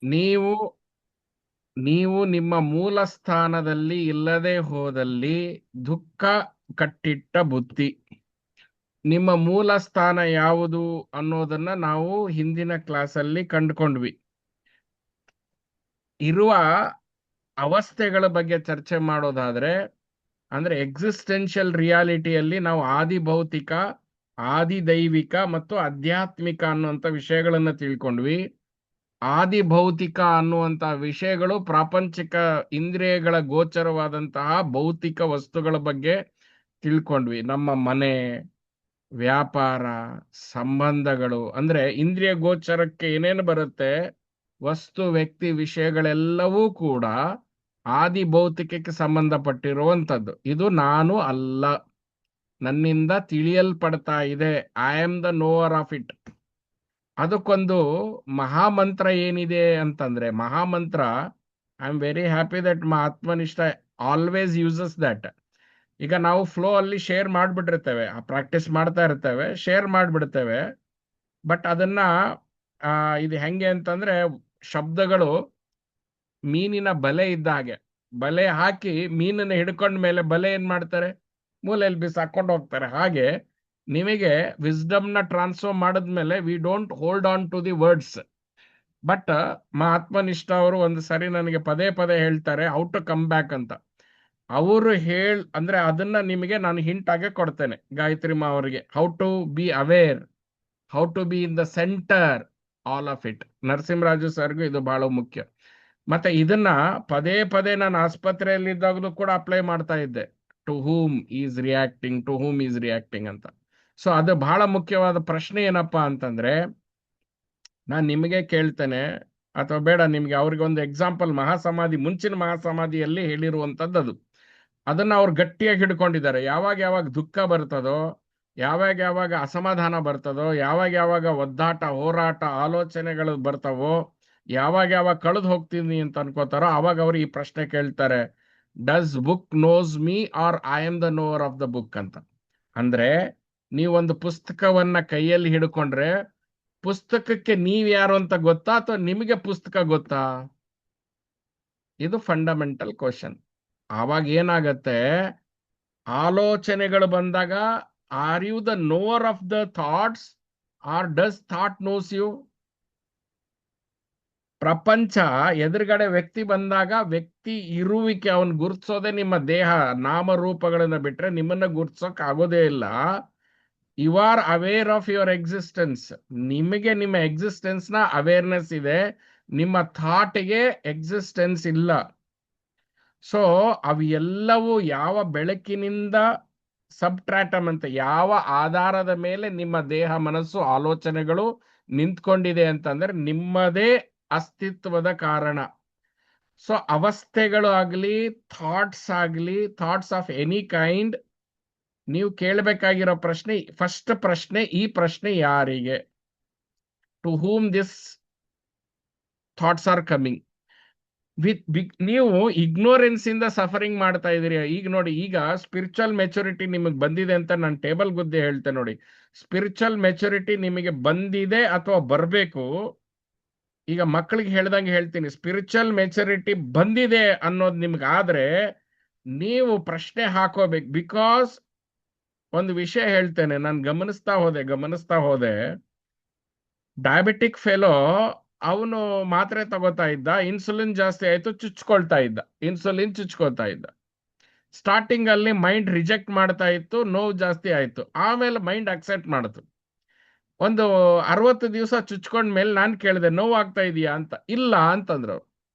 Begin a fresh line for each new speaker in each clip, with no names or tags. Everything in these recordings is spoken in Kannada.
ನೀವು ನೀವು ನಿಮ್ಮ ಮೂಲ ಸ್ಥಾನದಲ್ಲಿ ಇಲ್ಲದೆ ಹೋದಲ್ಲಿ ದುಃಖ ಕಟ್ಟಿಟ್ಟ ಬುತ್ತಿ. ನಿಮ್ಮ ಮೂಲ ಸ್ಥಾನ ಯಾವುದು ಅನ್ನೋದನ್ನ ನಾವು ಹಿಂದಿನ ಕ್ಲಾಸಲ್ಲಿ ಕಂಡುಕೊಂಡ್ವಿ. ಇರುವ ಅವಸ್ಥೆಗಳ ಬಗ್ಗೆ ಚರ್ಚೆ ಮಾಡೋದಾದ್ರೆ, ಅಂದ್ರೆ ಎಕ್ಸಿಸ್ಟೆನ್ಷಿಯಲ್ ರಿಯಾಲಿಟಿಯಲ್ಲಿ ನಾವು ಆದಿ ಭೌತಿಕ, ಆದಿ ದೈವಿಕ ಮತ್ತು ಆಧ್ಯಾತ್ಮಿಕ ಅನ್ನುವಂಥ ವಿಷಯಗಳನ್ನ ತಿಳ್ಕೊಂಡ್ವಿ. ಆದಿ ಭೌತಿಕ ಅನ್ನುವಂಥ ವಿಷಯಗಳು ಪ್ರಾಪಂಚಿಕ ಇಂದ್ರಿಯಗಳ ಗೋಚರವಾದಂತಹ ಭೌತಿಕ ವಸ್ತುಗಳ ಬಗ್ಗೆ ತಿಳ್ಕೊಂಡ್ವಿ. ನಮ್ಮ ಮನೆ, ವ್ಯಾಪಾರ, ಸಂಬಂಧಗಳು, ಅಂದ್ರೆ ಇಂದ್ರಿಯ ಗೋಚರಕ್ಕೆ ಏನೇನು ಬರುತ್ತೆ, ವಸ್ತು, ವ್ಯಕ್ತಿ, ವಿಷಯಗಳೆಲ್ಲವೂ ಕೂಡ ಆದಿ ಭೌತಿಕಕ್ಕೆ ಸಂಬಂಧಪಟ್ಟಿರುವಂಥದ್ದು. ಇದು ನಾನು ಅಲ್ಲ, ನನ್ನಿಂದ ತಿಳಿಯಲ್ಪಡ್ತಾ ಇದೆ. I am the knower of it. ಅದಕ್ಕೊಂದು ಮಹಾಮಂತ್ರ ಏನಿದೆ ಅಂತಂದ್ರೆ, ಮಹಾಮಂತ್ರ, I am very happy that Ma Atmanishtha always uses that. ಈಗ ನಾವು ಫ್ಲೋ ಅಲ್ಲಿ ಶೇರ್ ಮಾಡಿಬಿಟ್ಟಿರ್ತೇವೆ, ಪ್ರಾಕ್ಟೀಸ್ ಮಾಡ್ತಾ ಇರ್ತೇವೆ, ಶೇರ್ ಮಾಡಿಬಿಡ್ತೇವೆ. ಬಟ್ ಅದನ್ನ ಇದು ಹೆಂಗೆ ಅಂತಂದ್ರೆ, ಶಬ್ದಗಳು ಮೀನಿನ ಬಲೆ ಇದ್ದ ಹಾಗೆ. ಬಲೆ ಹಾಕಿ ಮೀನನ್ನ ಹಿಡ್ಕೊಂಡ ಮೇಲೆ ಬಲೆ ಏನ್ ಮಾಡ್ತಾರೆ, ಮೂಲೆಯಲ್ಲಿ ಬಿಸಾಕೊಂಡು ಹೋಗ್ತಾರೆ. ಹಾಗೆ ನಿಮಗೆ ವಿಸ್ಡಮ್ನ ಟ್ರಾನ್ಸ್ಫರ್ ಮಾಡಿದ್ಮೇಲೆ we don't hold on to the words. But Atmanishtha ಅವರು ಒಂದು ಸರಿ ನನಗೆ ಪದೇ ಪದೇ ಹೇಳ್ತಾರೆ ಹೌ ಟು ಕಮ್ ಬ್ಯಾಕ್ ಅಂತ. ಅವರು ಅಂದ್ರೆ ಅದನ್ನ ನಿಮಗೆ ನಾನು ಹಿಂಟ್ ಆಗಿ ಕೊಡ್ತೇನೆ, ಗಾಯತ್ರಿ ಮಾ ಅವರಿಗೆ. How to be aware, how to be in the center, all of it. Narasimharaju ಸರ್ಗೂ ಇದು ಬಹಳ ಮುಖ್ಯ. ಮತ್ತೆ ಇದನ್ನ ಪದೇ ಪದೇ ನಾನು ಆಸ್ಪತ್ರೆಯಲ್ಲಿದ್ದಾಗಲೂ ಕೂಡ ಅಪ್ಲೈ ಮಾಡ್ತಾ ಇದ್ದೆ. To whom is reacting, to whom is reacting ಅಂತ. ಸೊ ಅದು ಬಹಳ ಮುಖ್ಯವಾದ ಪ್ರಶ್ನೆ. ಏನಪ್ಪಾ ಅಂತಂದ್ರೆ, ನಾನು ನಿಮಗೆ ಕೇಳ್ತೇನೆ, ಅಥವಾ ಬೇಡ ನಿಮ್ಗೆ ಅವ್ರಿಗೆ ಒಂದು ಎಕ್ಸಾಂಪಲ್, ಮಹಾಸಮಾಧಿ, ಮುಂಚಿನ ಮಹಾಸಮಾಧಿಯಲ್ಲಿ ಹೇಳಿರುವಂಥದ್ದು ಅದು. ಅದನ್ನ ಅವ್ರು ಗಟ್ಟಿಯಾಗಿ ಹಿಡ್ಕೊಂಡಿದ್ದಾರೆ. ಯಾವಾಗ ಯಾವಾಗ ದುಃಖ ಬರ್ತದೋ, ಯಾವಾಗ ಯಾವಾಗ ಅಸಮಾಧಾನ ಬರ್ತದೋ, ಯಾವಾಗ ಯಾವಾಗ ಒದ್ದಾಟ, ಹೋರಾಟ, ಆಲೋಚನೆಗಳು ಬರ್ತಾವೋ, ಯಾವಾಗ ಯಾವಾಗ ಕಳೆದು ಹೋಗ್ತೀನಿ ಅಂತ ಅನ್ಕೋತಾರೋ, ಅವಾಗ ಅವ್ರು ಈ ಪ್ರಶ್ನೆ ಕೇಳ್ತಾರೆ, does book knows me or I am the knower of the book ಅಂತ. ಅಂದ್ರೆ ನೀವೊಂದು ಪುಸ್ತಕವನ್ನ ಕೈಯಲ್ಲಿ ಹಿಡ್ಕೊಂಡ್ರೆ, ಪುಸ್ತಕಕ್ಕೆ ನೀವ್ ಯಾರು ಅಂತ ಗೊತ್ತಾ, ಅಥವಾ ನಿಮಗೆ ಪುಸ್ತಕ ಗೊತ್ತಾ? ಇದು ಫಂಡಮೆಂಟಲ್ ಕ್ವಶನ್. ಆವಾಗ ಏನಾಗತ್ತೆ, ಆಲೋಚನೆಗಳು ಬಂದಾಗ, are you the knower of the thoughts or does thought knows you? ಪ್ರಪಂಚ ಎದುರುಗಡೆ ವ್ಯಕ್ತಿ ಬಂದಾಗ, ವ್ಯಕ್ತಿ ಇರುವಿಕೆ ಅವನ್ ಗುರ್ತಿಸೋದೇ ನಿಮ್ಮ ದೇಹ, ನಾಮರೂಪಗಳನ್ನ ಬಿಟ್ರೆ ನಿಮ್ಮನ್ನ ಗುರ್ತಿಸೋಕ್ ಆಗೋದೇ ಇಲ್ಲ. You are aware of your existence. ನಿಮಗೆ ನಿಮ್ಮ ಎಕ್ಸಿಸ್ಟೆನ್ಸ್ ನ ಅವೇರ್ನೆಸ್ ಇದೆ, ನಿಮ್ಮ ಥಾಟ್ಗೆ ಎಕ್ಸಿಸ್ಟೆನ್ಸ್ ಇಲ್ಲ. ಸೊ ಅವು ಎಲ್ಲವೂ ಯಾವ ಬೆಳಕಿನಿಂದ, ಸಬ್ಟ್ರಾಟಮ್ ಅಂತ, ಯಾವ ಆಧಾರದ ಮೇಲೆ ನಿಮ್ಮ ದೇಹ, ಮನಸ್ಸು, ಆಲೋಚನೆಗಳು ನಿಂತ್ಕೊಂಡಿದೆ ಅಂತಂದ್ರೆ ನಿಮ್ಮದೇ ಅಸ್ತಿತ್ವದ ಕಾರಣ. ಸೊ ಅವಸ್ಥೆಗಳು ಆಗ್ಲಿ, ಥಾಟ್ಸ್ ಆಗ್ಲಿ, ಥಾಟ್ಸ್ ಆಫ್ ಎನಿ ಕೈಂಡ್, ನೀವು ಕೇಳಬೇಕಾಗಿರೋ ಪ್ರಶ್ನೆ, ಫಸ್ಟ್ ಪ್ರಶ್ನೆ, ಈ ಪ್ರಶ್ನೆ ಯಾರಿಗೆ, to whom this thoughts are coming. ನೀವು ಇಗ್ನೋರೆನ್ಸ್ ಇಂದ ಸಫರಿಂಗ್ ಮಾಡ್ತಾ ಇದೀರಿ. ಈಗ ನೋಡಿ, ಈಗ ಸ್ಪಿರಿಚುವಲ್ ಮೆಚುರಿಟಿ ನಿಮಗೆ ಬಂದಿದೆ ಅಂತ ನಾನು ಟೇಬಲ್ ಗುದ್ದೆ ಹೇಳ್ತೇನೆ ನೋಡಿ. ಸ್ಪಿರಿಚುವಲ್ ಮೆಚುರಿಟಿ ನಿಮಗೆ ಬಂದಿದೆ ಅಥವಾ ಬರಬೇಕು. ಈಗ ಮಕ್ಕಳಿಗೆ ಹೇಳ್ದಂಗೆ ಹೇಳ್ತೀನಿ, ಸ್ಪಿರಿಚುವಲ್ ಮೆಚುರಿಟಿ ಬಂದಿದೆ ಅನ್ನೋದು ನಿಮ್ಗಾದ್ರೆ ನೀವು ಪ್ರಶ್ನೆ ಹಾಕೋಬೇಕು. ಬಿಕಾಸ್ ಒಂದು ವಿಷಯ ಹೇಳ್ತೇನೆ, ನಾನು ಗಮನಿಸ್ತಾ ಹೋದೆ, ಡಯಾಬಿಟಿಕ್ ಫೆಲೋ, ಅವನು ಮಾತ್ರೆ ತಗೋತಾ ಇದ್ದ, ಇನ್ಸುಲಿನ್ ಜಾಸ್ತಿ ಆಯ್ತು, ಇನ್ಸುಲಿನ್ ಚುಚ್ಕೊಳ್ತಾ ಇದ್ದ. ಸ್ಟಾರ್ಟಿಂಗ್ ಅಲ್ಲಿ ಮೈಂಡ್ ರಿಜೆಕ್ಟ್ ಮಾಡ್ತಾ ಇತ್ತು, ನೋವು ಜಾಸ್ತಿ ಆಯ್ತು. ಆಮೇಲೆ ಮೈಂಡ್ ಅಕ್ಸೆಪ್ಟ್ ಮಾಡಿತು. ಒಂದು 60 ದಿವಸ ಚುಚ್ಕೊಂಡ ಮೇಲೆ ನಾನು ಕೇಳಿದೆ, ನೋವು ಆಗ್ತಾ ಇದೆಯಾ ಅಂತ. ಇಲ್ಲ ಅಂತಂದ್ರು ಅವ್ರು.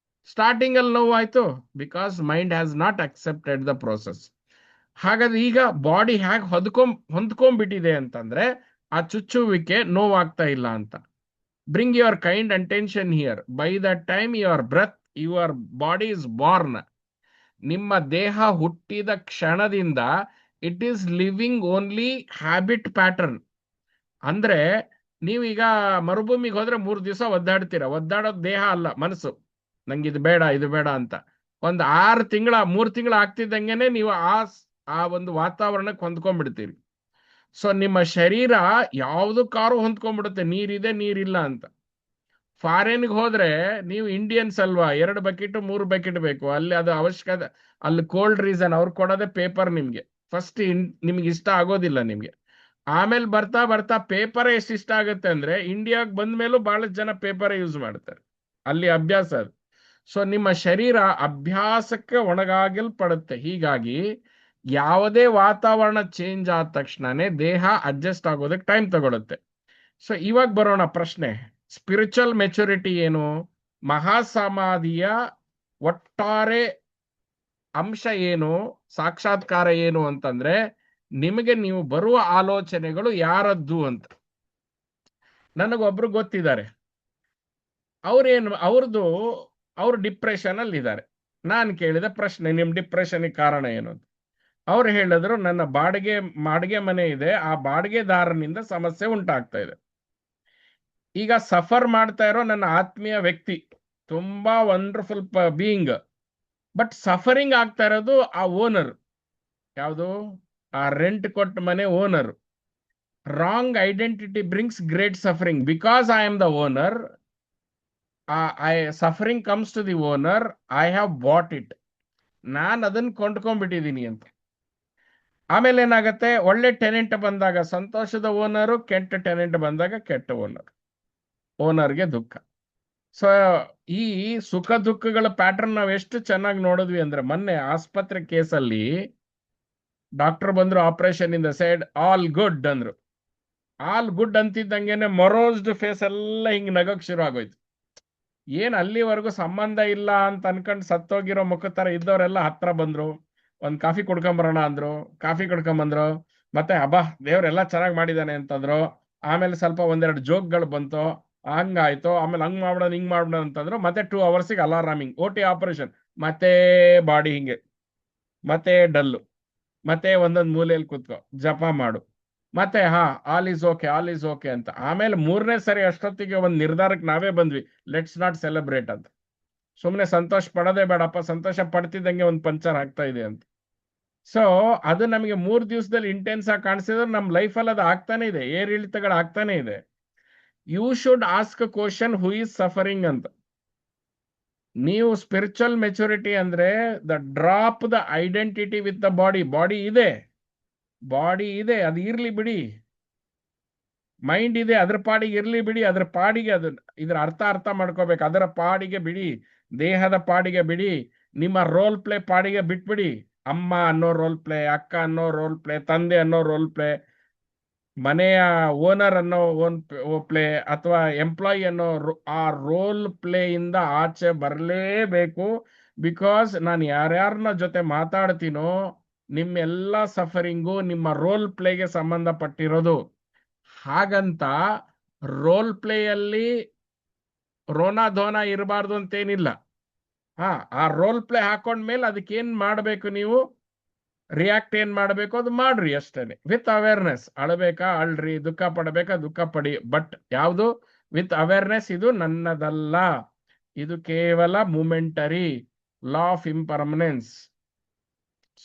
ಸ್ಟಾರ್ಟಿಂಗ್ ಅಲ್ಲಿ ನೋವು ಆಯ್ತು, because mind has not accepted the process. ಹಾಗಾದ್ರೆ ಈಗ ಬಾಡಿ ಹೇಗೆ ಹೊಂದ್ಕೊಂಡ್ಬಿಟ್ಟಿದೆ ಅಂತಂದ್ರೆ, ಆ ಚುಚ್ಚುವಿಕೆ ನೋವಾಗ್ತಾ ಇಲ್ಲ ಅಂತ. Bring your kind attention here. By the time your breath, your body is born. ನಿಮ್ಮ ದೇಹ ಹುಟ್ಟಿದ ಕ್ಷಣದಿಂದ it is living only habit pattern. ಅಂದ್ರೆ ನೀವೀಗ ಮರುಭೂಮಿಗೆ ಹೋದ್ರೆ 3 ದಿವಸ ಒದ್ದಾಡ್ತೀರಾ. ಒದ್ದಾಡೋದು ದೇಹ ಅಲ್ಲ, ಮನಸ್ಸು. ನಂಗೆ ಇದು ಬೇಡ, ಇದು ಬೇಡ ಅಂತ. ಒಂದು 3 ತಿಂಗಳು ಆಗ್ತಿದ್ದಂಗೆನೆ ನೀವು ಆ ಒಂದು ವಾತಾವರಣಕ್ಕೆ ಹೊಂದ್ಕೊಂಡ್ಬಿಡ್ತೀರಿ. ಸೊ ನಿಮ್ಮ ಶರೀರ ಯಾವುದಕ್ಕಾರು ಹೊಂದ್ಕೊಂಡ್ಬಿಡುತ್ತೆ, ನೀರಿದೆ ನೀರಿಲ್ಲ ಅಂತ. ಫಾರಿನ್ಗೆ ಹೋದ್ರೆ ನೀವು ಇಂಡಿಯನ್ಸ್ ಅಲ್ವಾ, 2 ಬಕೆಟ್ 3 ಬಕೆಟ್ ಬೇಕು ಅಲ್ಲಿ, ಅದು ಅವಶ್ಯಕತೆ. ಅಲ್ಲಿ ಕೋಲ್ಡ್ ರೀಸನ್ ಅವ್ರು ಕೊಡೋದೇ ಪೇಪರ್ ನಿಮ್ಗೆ. ಫಸ್ಟ್ ನಿಮ್ಗೆ ಇಷ್ಟ ಆಗೋದಿಲ್ಲ ನಿಮ್ಗೆ. ಆಮೇಲೆ ಬರ್ತಾ ಬರ್ತಾ ಪೇಪರ್ ಎಷ್ಟು ಇಷ್ಟ ಆಗುತ್ತೆ ಅಂದ್ರೆ ಇಂಡಿಯಾಗ್ ಬಂದ ಮೇಲೂ ಬಹಳಷ್ಟು ಜನ ಪೇಪರ್ ಯೂಸ್ ಮಾಡ್ತಾರೆ. ಅಲ್ಲಿ ಅಭ್ಯಾಸ ಅದು. ಸೊ ನಿಮ್ಮ ಶರೀರ ಅಭ್ಯಾಸಕ್ಕೆ ಒಣಗಾಗಲ್ಪಡುತ್ತೆ. ಹೀಗಾಗಿ ಯಾವುದೇ ವಾತಾವರಣ ಚೇಂಜ್ ಆದ ತಕ್ಷಣನೇ ದೇಹ ಅಡ್ಜಸ್ಟ್ ಆಗೋದಕ್ಕೆ ಟೈಮ್ ತಗೊಳುತ್ತೆ. ಸೊ ಇವಾಗ ಬರೋಣ ಪ್ರಶ್ನೆ, ಸ್ಪಿರಿಚುವಲ್ ಮೆಚುರಿಟಿ ಏನು, ಮಹಾಸಮಾಧಿಯ ಒಟ್ಟಾರೆ ಅಂಶ ಏನು, ಸಾಕ್ಷಾತ್ಕಾರ ಏನು ಅಂತಂದ್ರೆ ನಿಮಗೆ ನೀವು ಬರುವ ಆಲೋಚನೆಗಳು ಯಾರದ್ದು ಅಂತ. ನನಗೊಬ್ರು ಗೊತ್ತಿದ್ದಾರೆ, ಅವ್ರು ಡಿಪ್ರೆಷನ್ ಅಲ್ಲಿ ಇದ್ದಾರೆ. ನಾನು ಕೇಳಿದ ಪ್ರಶ್ನೆ, ನಿಮ್ ಡಿಪ್ರೆಷನ್ ಕಾರಣ ಏನು ಅಂತ. ಅವ್ರು ಹೇಳಿದ್ರು, ನನ್ನ ಬಾಡಿಗೆ ಮನೆ ಇದೆ, ಆ ಬಾಡಿಗೆದಾರನಿಂದ ಸಮಸ್ಯೆ ಉಂಟಾಗ್ತಾ ಇದೆ. ಈಗ ಸಫರ್ ಮಾಡ್ತಾ ಇರೋ ನನ್ನ ಆತ್ಮೀಯ ವ್ಯಕ್ತಿ, ತುಂಬಾ ವಂಡರ್ಫುಲ್ ಬೀಯಿಂಗ್, ಬಟ್ ಸಫರಿಂಗ್ ಆಗ್ತಾ ಇರೋದು ಆ ಓನರ್. ಯಾವುದು? ಆ ರೆಂಟ್ ಕೊಟ್ಟ ಮನೆ owner. Wrong identity brings great suffering. Because I am the owner, suffering comes to the owner, I have bought it. ನಾನು ಅದನ್ನ ಕೊಂಡ್ಕೊಂಡ್ಬಿಟ್ಟಿದ್ದೀನಿ ಅಂತ. ಆಮೇಲೆ ಏನಾಗತ್ತೆ, ಒಳ್ಳೆ ಟೆನೆಂಟ್ ಬಂದಾಗ ಸಂತೋಷದ ಓನರು, ಕೆಟ್ಟ ಟೆನೆಂಟ್ ಬಂದಾಗ ಕೆಟ್ಟ ಓನರ್ಗೆ ದುಃಖ. ಸೊ ಈ ಸುಖ ದುಃಖಗಳ ಪ್ಯಾಟರ್ನ್ ನಾವು ಎಷ್ಟು ಚೆನ್ನಾಗಿ ನೋಡಿದ್ವಿ ಅಂದ್ರೆ, ಮೊನ್ನೆ ಆಸ್ಪತ್ರೆ ಕೇಸಲ್ಲಿ ಡಾಕ್ಟರ್ ಬಂದ್ರು, ಆಪರೇಷನ್ ಇಂದ ಸೈಡ್ ಆಲ್ ಗುಡ್ ಅಂದ್ರು. ಆಲ್ ಗುಡ್ ಅಂತಿದ್ದಂಗೆನೆ ಮೊರೋಸ್ಡ್ ಫೇಸ್ ಎಲ್ಲ ಹಿಂಗ್ ನಗಕ್ ಶುರು ಆಗೋಯ್ತು. ಏನ್ ಅಲ್ಲಿವರೆಗೂ ಸಂಬಂಧ ಇಲ್ಲ ಅಂತ ಅನ್ಕೊಂಡು ಸತ್ತೋಗಿರೋ ಮುಖ ತರ ಇದ್ದವರೆಲ್ಲ ಹತ್ರ ಬಂದ್ರು, ಒಂದ್ ಕಾಫಿ ಕುಡ್ಕೊಂಬರೋಣ ಅಂದ್ರು, ಕಾಫಿ ಕುಡ್ಕೊಂಬಂದ್ರು. ಮತ್ತೆ ಅಬ್ಬಾ ದೇವ್ರೆಲ್ಲ ಚೆನ್ನಾಗಿ ಮಾಡಿದಾನೆ ಅಂತಂದ್ರು. ಆಮೇಲೆ ಸ್ವಲ್ಪ ಒಂದೆರಡು ಜೋಕ್ಗಳು ಬಂತು, ಹಂಗಾಯ್ತು. ಆಮೇಲೆ ಹಂಗ್ ಮಾಡ್ಬಿಡೋಣ ಹಿಂಗ್ ಮಾಡ್ಬಿಡೋಣ ಅಂತಂದ್ರು. ಮತ್ತೆ 2 ಅವರ್ಸಿಗೆ ಅಲಾರಾಮಿಂಗ್, OT ಆಪರೇಷನ್, ಮತ್ತೆ ಬಾಡಿ ಹಿಂಗೆ, ಮತ್ತೆ ಡಲ್ಲು, ಮತ್ತೆ ಒಂದೊಂದು ಮೂಲೆಯಲ್ಲಿ ಕೂತ್ಕೋ, ಜಪ ಮಾಡು, ಮತ್ತೆ ಆಲ್ ಈಸ್ ಓಕೆ ಅಂತ. ಆಮೇಲೆ 3ನೇ ಸರಿ ಅಷ್ಟೊತ್ತಿಗೆ ಒಂದು ನಿರ್ಧಾರಕ್ಕೆ ನಾವೇ ಬಂದ್ವಿ, ಲೆಟ್ಸ್ ನಾಟ್ ಸೆಲೆಬ್ರೇಟ್ ಅಂತ. ಸುಮ್ಮನೆ ಸಂತೋಷ ಪಡೋದೇ ಬೇಡಪ್ಪ, ಸಂತೋಷ ಪಡ್ತಿದ್ದಂಗೆ ಒಂದು ಪಂಚರ್ ಆಗ್ತಾ ಇದೆ ಅಂತ. ಸೊ ಅದು ನಮಗೆ 3 ದಿವಸದಲ್ಲಿ ಇಂಟೆನ್ಸ್ ಆಗಿ ಕಾಣಿಸಿದ್ರೆ ನಮ್ಮ ಲೈಫಲ್ಲಿ ಅದು ಆಗ್ತಾನೆ ಇದೆ, ಏರಿಳಿತಗಳು ಆಗ್ತಾನೆ ಇದೆ. You should ask question, who is suffering ಅಂತ. ನೀವು ಸ್ಪಿರಿಚುವಲ್ ಮೆಚುರಿಟಿ ಅಂದ್ರೆ the drop the identity with the body ಇದೆ, ಅದು ಇರ್ಲಿ ಬಿಡಿ. ಮೈಂಡ್ ಇದೆ, ಅದ್ರ ಪಾಡಿಗೆ ಇರ್ಲಿ ಬಿಡಿ, ಅದ್ರ ಪಾಡಿಗೆ ಅದು, ಇದ್ರ ಅರ್ಥ ಮಾಡ್ಕೋಬೇಕು. ಅದರ ಪಾಡಿಗೆ ಬಿಡಿ, ದೇಹದ ಪಾಡಿಗೆ ಬಿಡಿ, ನಿಮ್ಮ ರೋಲ್ ಪ್ಲೇ ಪಾಡಿಗೆ ಬಿಟ್ಬಿಡಿ. ಅಮ್ಮ ಅನ್ನೋ ರೋಲ್ ಪ್ಲೇ, ಅಕ್ಕ ಅನ್ನೋ ರೋಲ್ ಪ್ಲೇ, ತಂದೆ ಅನ್ನೋ ರೋಲ್ ಪ್ಲೇ, ಮನೆಯ ಓನರ್ ಅನ್ನೋ ಪ್ಲೇ, ಅಥವಾ ಎಂಪ್ಲಾಯಿ ಅನ್ನೋ ಆ ರೋಲ್ ಪ್ಲೇ ಇಂದ ಆಚೆ ಬರಲೇಬೇಕು. ಬಿಕಾಸ್ ನಾನು ಯಾರ್ಯಾರನ್ನ ಜೊತೆ ಮಾತಾಡ್ತೀನೋ ನಿಮ್ಮೆಲ್ಲ ಸಫರಿಂಗು ನಿಮ್ಮ ರೋಲ್ ಪ್ಲೇಗೆ ಸಂಬಂಧಪಟ್ಟಿರೋದು. ಹಾಗಂತ ರೋಲ್ ಪ್ಲೇಯಲ್ಲಿ ರೋನಾ ಧೋನಾ ಇರಬಾರ್ದು ಅಂತೇನಿಲ್ಲ. ಆ ರೋಲ್ ಪ್ಲೇ ಹಾಕೊಂಡ್ಮೇಲೆ ಅದಕ್ಕೆ ಏನ್ ಮಾಡ್ಬೇಕು, ನೀವು ರಿಯಾಕ್ಟ್ ಏನ್ ಮಾಡ್ಬೇಕು ಅದು ಮಾಡ್ರಿ ಅಷ್ಟೇನೆ, ವಿತ್ ಅವೇರ್ನೆಸ್. ಅಳಬೇಕಾ ಅಳ್ರಿ, ದುಃಖ ಪಡಬೇಕಾ ದುಃಖ ಪಡಿ, ಬಟ್ ಯಾವುದು? With awareness. ಇದು ನನ್ನದಲ್ಲ, ಇದು ಕೇವಲ ಮೂಮೆಂಟರಿ, ಲಾ ಆಫ್ ಇಂಪರ್ಮನೆನ್ಸ್.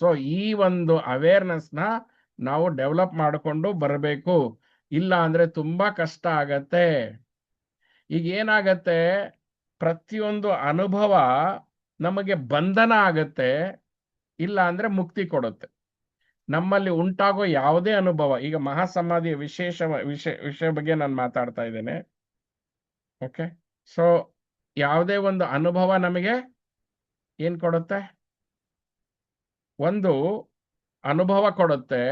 ಸೊ ಈ ಒಂದು ಅವೇರ್ನೆಸ್ ನ ನಾವು ಡೆವಲಪ್ ಮಾಡಿಕೊಂಡು ಬರಬೇಕು. ಇಲ್ಲ ಅಂದ್ರೆ ತುಂಬಾ ಕಷ್ಟ ಆಗತ್ತೆ. ಈಗ ಏನಾಗತ್ತೆ, ಪ್ರತಿಯೊಂದು ಅನುಭವ ನಮಗೆ ಬಂಧನ ಆಗತ್ತೆ, ಇಲ್ಲ ಅಂದ್ರೆ ಮುಕ್ತಿ ಕೊಡುತ್ತೆ. ನಮ್ಮಲ್ಲಿ ಉಂಟಾಗೋ ಯಾವುದೇ ಅನುಭವ, ಈಗ ಮಹಾಸಮಾಧಿಯ ವಿಷಯ ಬಗ್ಗೆ ನಾನು ಮಾತಾಡ್ತಾ ಇದ್ದೇನೆ. ಓಕೆ, ಸೊ ಯಾವುದೇ ಒಂದು ಅನುಭವ ನಮಗೆ ಏನ್ ಕೊಡುತ್ತೆ? ಒಂದು ಅನುಭವ ಕೊಡುತ್ತೆ.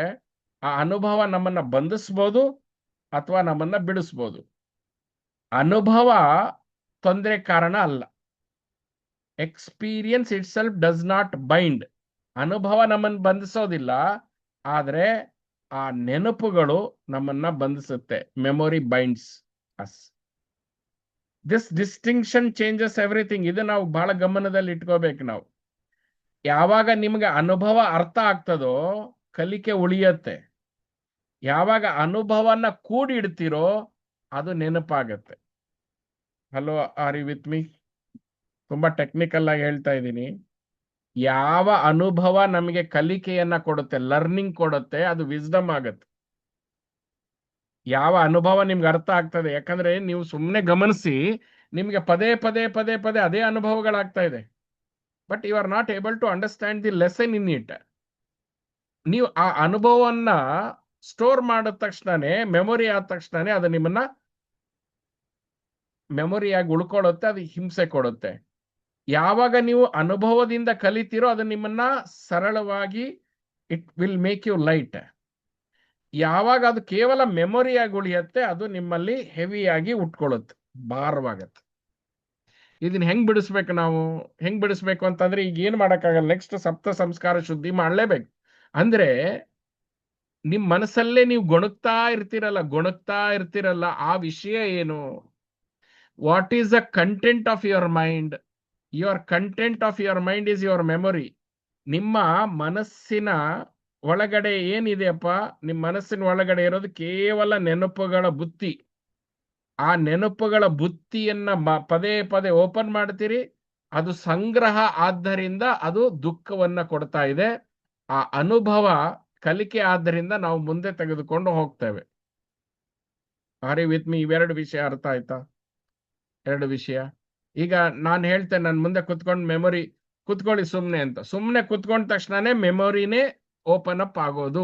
ಆ ಅನುಭವ ನಮ್ಮನ್ನ ಬಂಧಿಸ್ಬೋದು ಅಥವಾ ನಮ್ಮನ್ನ ಬಿಡಿಸ್ಬೋದು. ಅನುಭವ ತೊಂದರೆ ಕಾರಣ ಅಲ್ಲ. Experience itself does not bind. ಅನುಭವ ನಮ್ಮನ್ನು ಬಂಧಿಸೋದಿಲ್ಲ, ಆದ್ರೆ ಆ ನೆನಪುಗಳು ನಮ್ಮನ್ನ ಬಂಧಿಸುತ್ತೆ. Memory binds us. This distinction changes everything. ಇದು ನಾವು ಬಹಳ ಗಮನದಲ್ಲಿ ಇಟ್ಕೋಬೇಕು ನಾವು. ಯಾವಾಗ ನಿಮ್ಗೆ ಅನುಭವ ಅರ್ಥ ಆಗ್ತದೋ ಕಲಿಕೆ ಉಳಿಯತ್ತೆ. ಯಾವಾಗ ಅನುಭವನ ಕೂಡಿಡ್ತಿರೋ ಅದು ನೆನಪಾಗತ್ತೆ. Hello, are you with me? ತುಂಬಾ ಟೆಕ್ನಿಕಲ್ ಆಗಿ ಹೇಳ್ತಾ ಇದ್ದೀನಿ. ಯಾವ ಅನುಭವ ನಮಗೆ ಕಲಿಕೆಯನ್ನ ಕೊಡುತ್ತೆ, ಲರ್ನಿಂಗ್ ಕೊಡುತ್ತೆ, ಅದು ವಿಸ್ಡಮ್ ಆಗತ್ತೆ. ಯಾವ ಅನುಭವ ನಿಮ್ಗೆ ಅರ್ಥ ಆಗ್ತದೆ, ಯಾಕಂದ್ರೆ ನೀವು ಸುಮ್ಮನೆ ಗಮನಿಸಿ, ನಿಮಗೆ ಪದೇ ಪದೇ ಪದೇ ಪದೇ ಅದೇ ಅನುಭವಗಳಾಗ್ತಾ ಇದೆ. But you are not able to understand the lesson in it. ನೀವು ಆ ಅನುಭವವನ್ನ ಸ್ಟೋರ್ ಮಾಡಿದ ತಕ್ಷಣನೇ, ಮೆಮೊರಿ ಆದ ತಕ್ಷಣನೇ ಅದು ನಿಮ್ಮನ್ನ ಮೆಮೊರಿಯಾಗಿ ಉಳ್ಕೊಳ್ಳುತ್ತೆ, ಅದು ಹಿಂಸೆ ಕೊಡುತ್ತೆ. ಯಾವಾಗ ನೀವು ಅನುಭವದಿಂದ ಕಲಿತೀರೋ ಅದು ನಿಮ್ಮನ್ನ ಸರಳವಾಗಿ, it will make you light. ಯಾವಾಗ ಅದು ಕೇವಲ ಮೆಮೊರಿಯಾಗಿ ಉಳಿಯುತ್ತೆ, ಅದು ನಿಮ್ಮಲ್ಲಿ ಹೆವಿಯಾಗಿ ಉಟ್ಕೊಳ್ಳುತ್ತೆ, ಭಾರವಾಗತ್ತೆ. ಇದನ್ನ ಹೆಂಗ್ ಬಿಡಿಸ್ಬೇಕು ನಾವು? ಹೆಂಗ್ ಬಿಡಿಸ್ಬೇಕು ಅಂತಂದ್ರೆ, ಈಗ ಏನ್ ಮಾಡಕ್ಕಾಗಲ್ಲ, ನೆಕ್ಸ್ಟ್ ಸಪ್ತ ಸಂಸ್ಕಾರ ಶುದ್ಧಿ ಮಾಡ್ಲೇಬೇಕು. ಅಂದ್ರೆ ನಿಮ್ ಮನಸ್ಸಲ್ಲೇ ನೀವು ಗೊಣಗ್ತಾ ಇರ್ತಿರಲ್ಲ, ಆ ವಿಷಯ ಏನು? What is the content of your mind? Your content of your mind is your memory. ನಿಮ್ಮ ಮನಸ್ಸಿನ ಒಳಗಡೆ ಏನಿದೆಯಪ್ಪ, ನಿಮ್ಮ ಮನಸ್ಸಿನ ಒಳಗಡೆ ಇರೋದು ಕೇವಲ ನೆನಪುಗಳ ಬುತ್ತಿ. ಆ ನೆನಪುಗಳ ಬುತ್ತಿಯನ್ನ ಪದೇ ಪದೇ ಓಪನ್ ಮಾಡ್ತೀರಿ, ಅದು ಸಂಗ್ರಹ ಆದ್ದರಿಂದ ಅದು ದುಃಖವನ್ನ ಕೊಡ್ತಾ ಇದೆ. ಆ ಅನುಭವ ಕಲಿಕೆ ಆದ್ದರಿಂದ ನಾವು ಮುಂದೆ ತೆಗೆದುಕೊಂಡು ಹೋಗ್ತೇವೆ. Are you with me? ಇವೆರಡು ವಿಷಯ ಅರ್ಥ ಆಯ್ತಾ? ಎರಡು ವಿಷಯ. ಈಗ ನಾನು ಹೇಳ್ತೇನೆ, ನನ್ನ ಮುಂದೆ ಕುತ್ಕೊಂಡು ಮೆಮೊರಿ ಕುತ್ಕೊಳ್ಳಿ ಸುಮ್ನೆ ಅಂತ. ಸುಮ್ನೆ ಕುತ್ಕೊಂಡ ತಕ್ಷಣನೇ ಮೆಮೊರಿನೇ ಓಪನ್ ಅಪ್ ಆಗೋದು,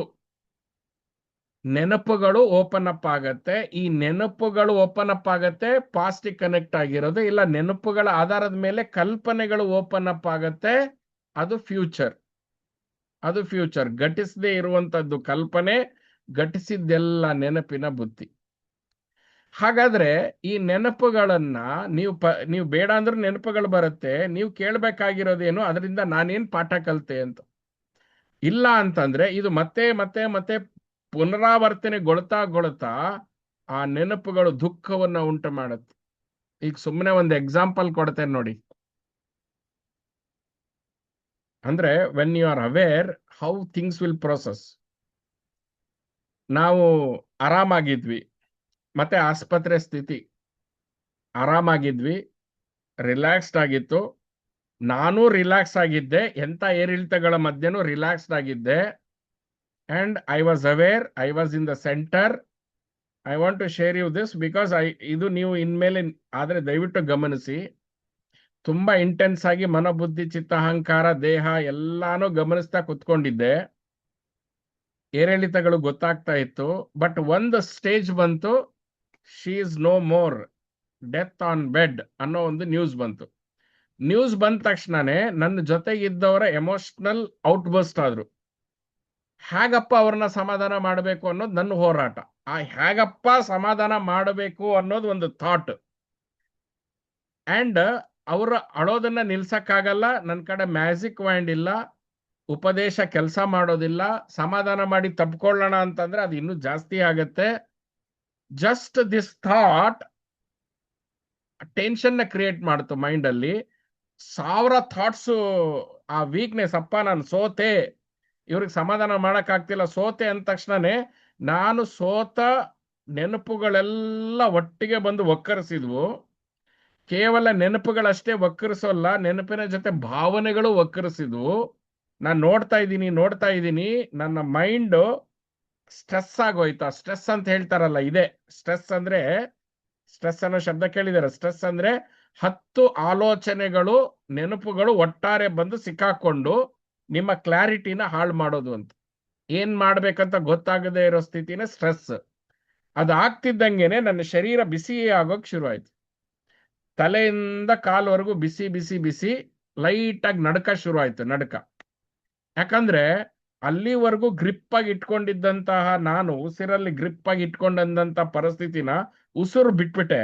ನೆನಪುಗಳು ಓಪನ್ ಅಪ್ ಆಗತ್ತೆ. ಈ ನೆನಪುಗಳು ಓಪನ್ ಅಪ್ ಆಗತ್ತೆ ಪಾಸ್ಟ್ ಕನೆಕ್ಟ್ ಆಗಿರೋದು, ಇಲ್ಲ ನೆನಪುಗಳ ಆಧಾರದ ಮೇಲೆ ಕಲ್ಪನೆಗಳು ಓಪನ್ ಅಪ್ ಆಗತ್ತೆ, ಅದು ಫ್ಯೂಚರ್. ಅದು ಫ್ಯೂಚರ್. ಘಟಿಸದೇ ಇರುವಂತದ್ದು ಕಲ್ಪನೆ, ಘಟಿಸಿದ್ದೆಲ್ಲ ನೆನಪಿನ ಬುತ್ತಿ. ಹಾಗಾದ್ರೆ ಈ ನೆನಪುಗಳನ್ನ ನೀವು ಬೇಡ ಅಂದ್ರೆ ನೆನಪುಗಳು ಬರುತ್ತೆ. ನೀವು ಕೇಳ್ಬೇಕಾಗಿರೋದೇನು, ಅದರಿಂದ ನಾನೇನ್ ಪಾಠ ಕಲಿತೆ ಅಂತ. ಇಲ್ಲ ಅಂತಂದ್ರೆ ಇದು ಮತ್ತೆ ಮತ್ತೆ ಮತ್ತೆ ಪುನರಾವರ್ತನೆಗೊಳ್ತಾ ಆ ನೆನಪುಗಳು ದುಃಖವನ್ನ ಉಂಟು ಮಾಡುತ್ತೆ. ಈಗ ಸುಮ್ಮನೆ ಒಂದು ಎಕ್ಸಾಂಪಲ್ ಕೊಡ್ತೇನೆ ನೋಡಿ. ಅಂದ್ರೆ when you are aware how things will process. ನಾವು ಆರಾಮಾಗಿದ್ವಿ, ಮತ್ತೆ ಆಸ್ಪತ್ರೆ ಸ್ಥಿತಿ. ಆರಾಮಾಗಿದ್ವಿ, ರಿಲ್ಯಾಕ್ಸ್ಡ್ ಆಗಿತ್ತು, ನಾನು ರಿಲ್ಯಾಕ್ಸ್ ಆಗಿದ್ದೆ, ಎಂತ ಏರಿಳಿತಗಳ ಮಧ್ಯನೂ ರಿಲ್ಯಾಕ್ಸ್ಡ್ ಆಗಿದ್ದೆ. And I was aware, I was in the centre. I want to share you this because ಇದು ನೀವು ಇನ್ಮೇಲೆ ಆದ್ರೆ ದಯವಿಟ್ಟು ಗಮನಿಸಿ. ತುಂಬಾ ಇಂಟೆನ್ಸ್ ಆಗಿ ಮನೋಬುದ್ಧಿ ಚಿತ್ತ ಅಹಂಕಾರ ದೇಹ ಎಲ್ಲಾನು ಗಮನಿಸ್ತಾ ಕುತ್ಕೊಂಡಿದ್ದೆ, ಏರಿಳಿತಗಳು ಗೊತ್ತಾಗ್ತಾ ಇತ್ತು. ಬಟ್ ಒಂದು ಸ್ಟೇಜ್ ಬಂತು, she is no more, death on bed ಅನ್ನೋ ಒಂದು ನ್ಯೂಸ್ ಬಂತು. ನ್ಯೂಸ್ ಬಂದ ತಕ್ಷಣನೇ ನನ್ನ ಜೊತೆಗಿದ್ದವರ ಎಮೋಷನಲ್ ಔಟ್ಬರ್ಸ್ಟ್ ಆದ್ರು. ಹೇಗಪ್ಪ ಅವ್ರನ್ನ ಸಮಾಧಾನ ಮಾಡಬೇಕು ಅನ್ನೋದು ನನ್ನ ಹೋರಾಟ. ಆ ಹೇಗಪ್ಪ ಸಮಾಧಾನ ಮಾಡಬೇಕು ಅನ್ನೋದು ಒಂದು ಥಾಟ್. ಅಂಡ್ ಅವ್ರ ಅಳೋದನ್ನ ನಿಲ್ಸಕ್ಕಾಗಲ್ಲ. ನನ್ನ ಕಡೆ ಮ್ಯಾಜಿಕ್ ವ್ಯಾಂಡ್ ಇಲ್ಲ, ಉಪದೇಶ ಕೆಲಸ ಮಾಡೋದಿಲ್ಲ. ಸಮಾಧಾನ ಮಾಡಿ ತಪ್ಕೊಳ್ಳೋಣ ಅಂತಂದ್ರೆ ಅದು ಇನ್ನೂ ಜಾಸ್ತಿ ಆಗತ್ತೆ. ಜಸ್ಟ್ ದಿಸ್ ಥಾಟ್ ಟೆನ್ಷನ್ ನ ಕ್ರಿಯೇಟ್ ಮಾಡ್ತು ಮೈಂಡ್ ಅಲ್ಲಿ. 1000 ಥಾಟ್ಸ್. ಆ ವೀಕ್ನೆಸ್, ಅಪ್ಪ ನಾನು ಸೋತೆ, ಇವ್ರಿಗೆ ಸಮಾಧಾನ ಮಾಡಕ್ ಆಗ್ತಿಲ್ಲ, ಸೋತೆ ಅಂದ ತಕ್ಷಣನೇ ನಾನು ಸೋತ ನೆನಪುಗಳೆಲ್ಲ ಒಟ್ಟಿಗೆ ಬಂದು ಒಕ್ಕರಿಸಿದ್ವು. ಕೇವಲ ನೆನಪುಗಳಷ್ಟೇ ಒಕ್ಕರಿಸೋಲ್ಲ, ನೆನಪಿನ ಜೊತೆ ಭಾವನೆಗಳು ಒಕ್ಕರಿಸಿದ್ವು. ನಾನು ನೋಡ್ತಾ ಇದ್ದೀನಿ, ನನ್ನ ಮೈಂಡ್ ಸ್ಟ್ರೆಸ್ ಆಗೋಯ್ತಾ. ಸ್ಟ್ರೆಸ್ ಅಂತ ಹೇಳ್ತಾರಲ್ಲ, ಇದೆ ಸ್ಟ್ರೆಸ್. ಅಂದ್ರೆ ಸ್ಟ್ರೆಸ್ ಅನ್ನೋ ಶಬ್ದ ಕೇಳಿದಾರೆ? ಸ್ಟ್ರೆಸ್ ಅಂದ್ರೆ 10 ಆಲೋಚನೆಗಳು, ನೆನಪುಗಳು ಒಟ್ಟಾರೆ ಬಂದು ಸಿಕ್ಕಾಕೊಂಡು ನಿಮ್ಮ ಕ್ಲಾರಿಟಿನ ಹಾಳು ಮಾಡೋದು ಅಂತ. ಏನ್ ಮಾಡ್ಬೇಕಂತ ಗೊತ್ತಾಗದೇ ಇರೋ ಸ್ಥಿತಿನೇ ಸ್ಟ್ರೆಸ್. ಅದು ಆಗ್ತಿದ್ದಂಗೆನೆ ನನ್ನ ಶರೀರ ಬಿಸಿ ಆಗೋಕ್ ಶುರು ಆಯ್ತು. ತಲೆಯಿಂದ ಕಾಲ್ವರೆಗೂ ಬಿಸಿ ಬಿಸಿ ಬಿಸಿ, ಲೈಟ್ ಆಗಿ ನಡ್ಕ ಶುರು ಆಯ್ತು, ನಡ್ಕ. ಯಾಕಂದ್ರೆ ಅಲ್ಲಿವರೆಗೂ ಗ್ರಿಪ್ ಆಗಿ ಇಟ್ಕೊಂಡಿದ್ದಂತಹ ನಾನು, ಉಸಿರಲ್ಲಿ ಗ್ರಿಪ್ ಆಗಿ ಇಟ್ಕೊಂಡಂತ ಪರಿಸ್ಥಿತಿನ ಉಸಿರು ಬಿಟ್ಬಿಟ್ಟೆ.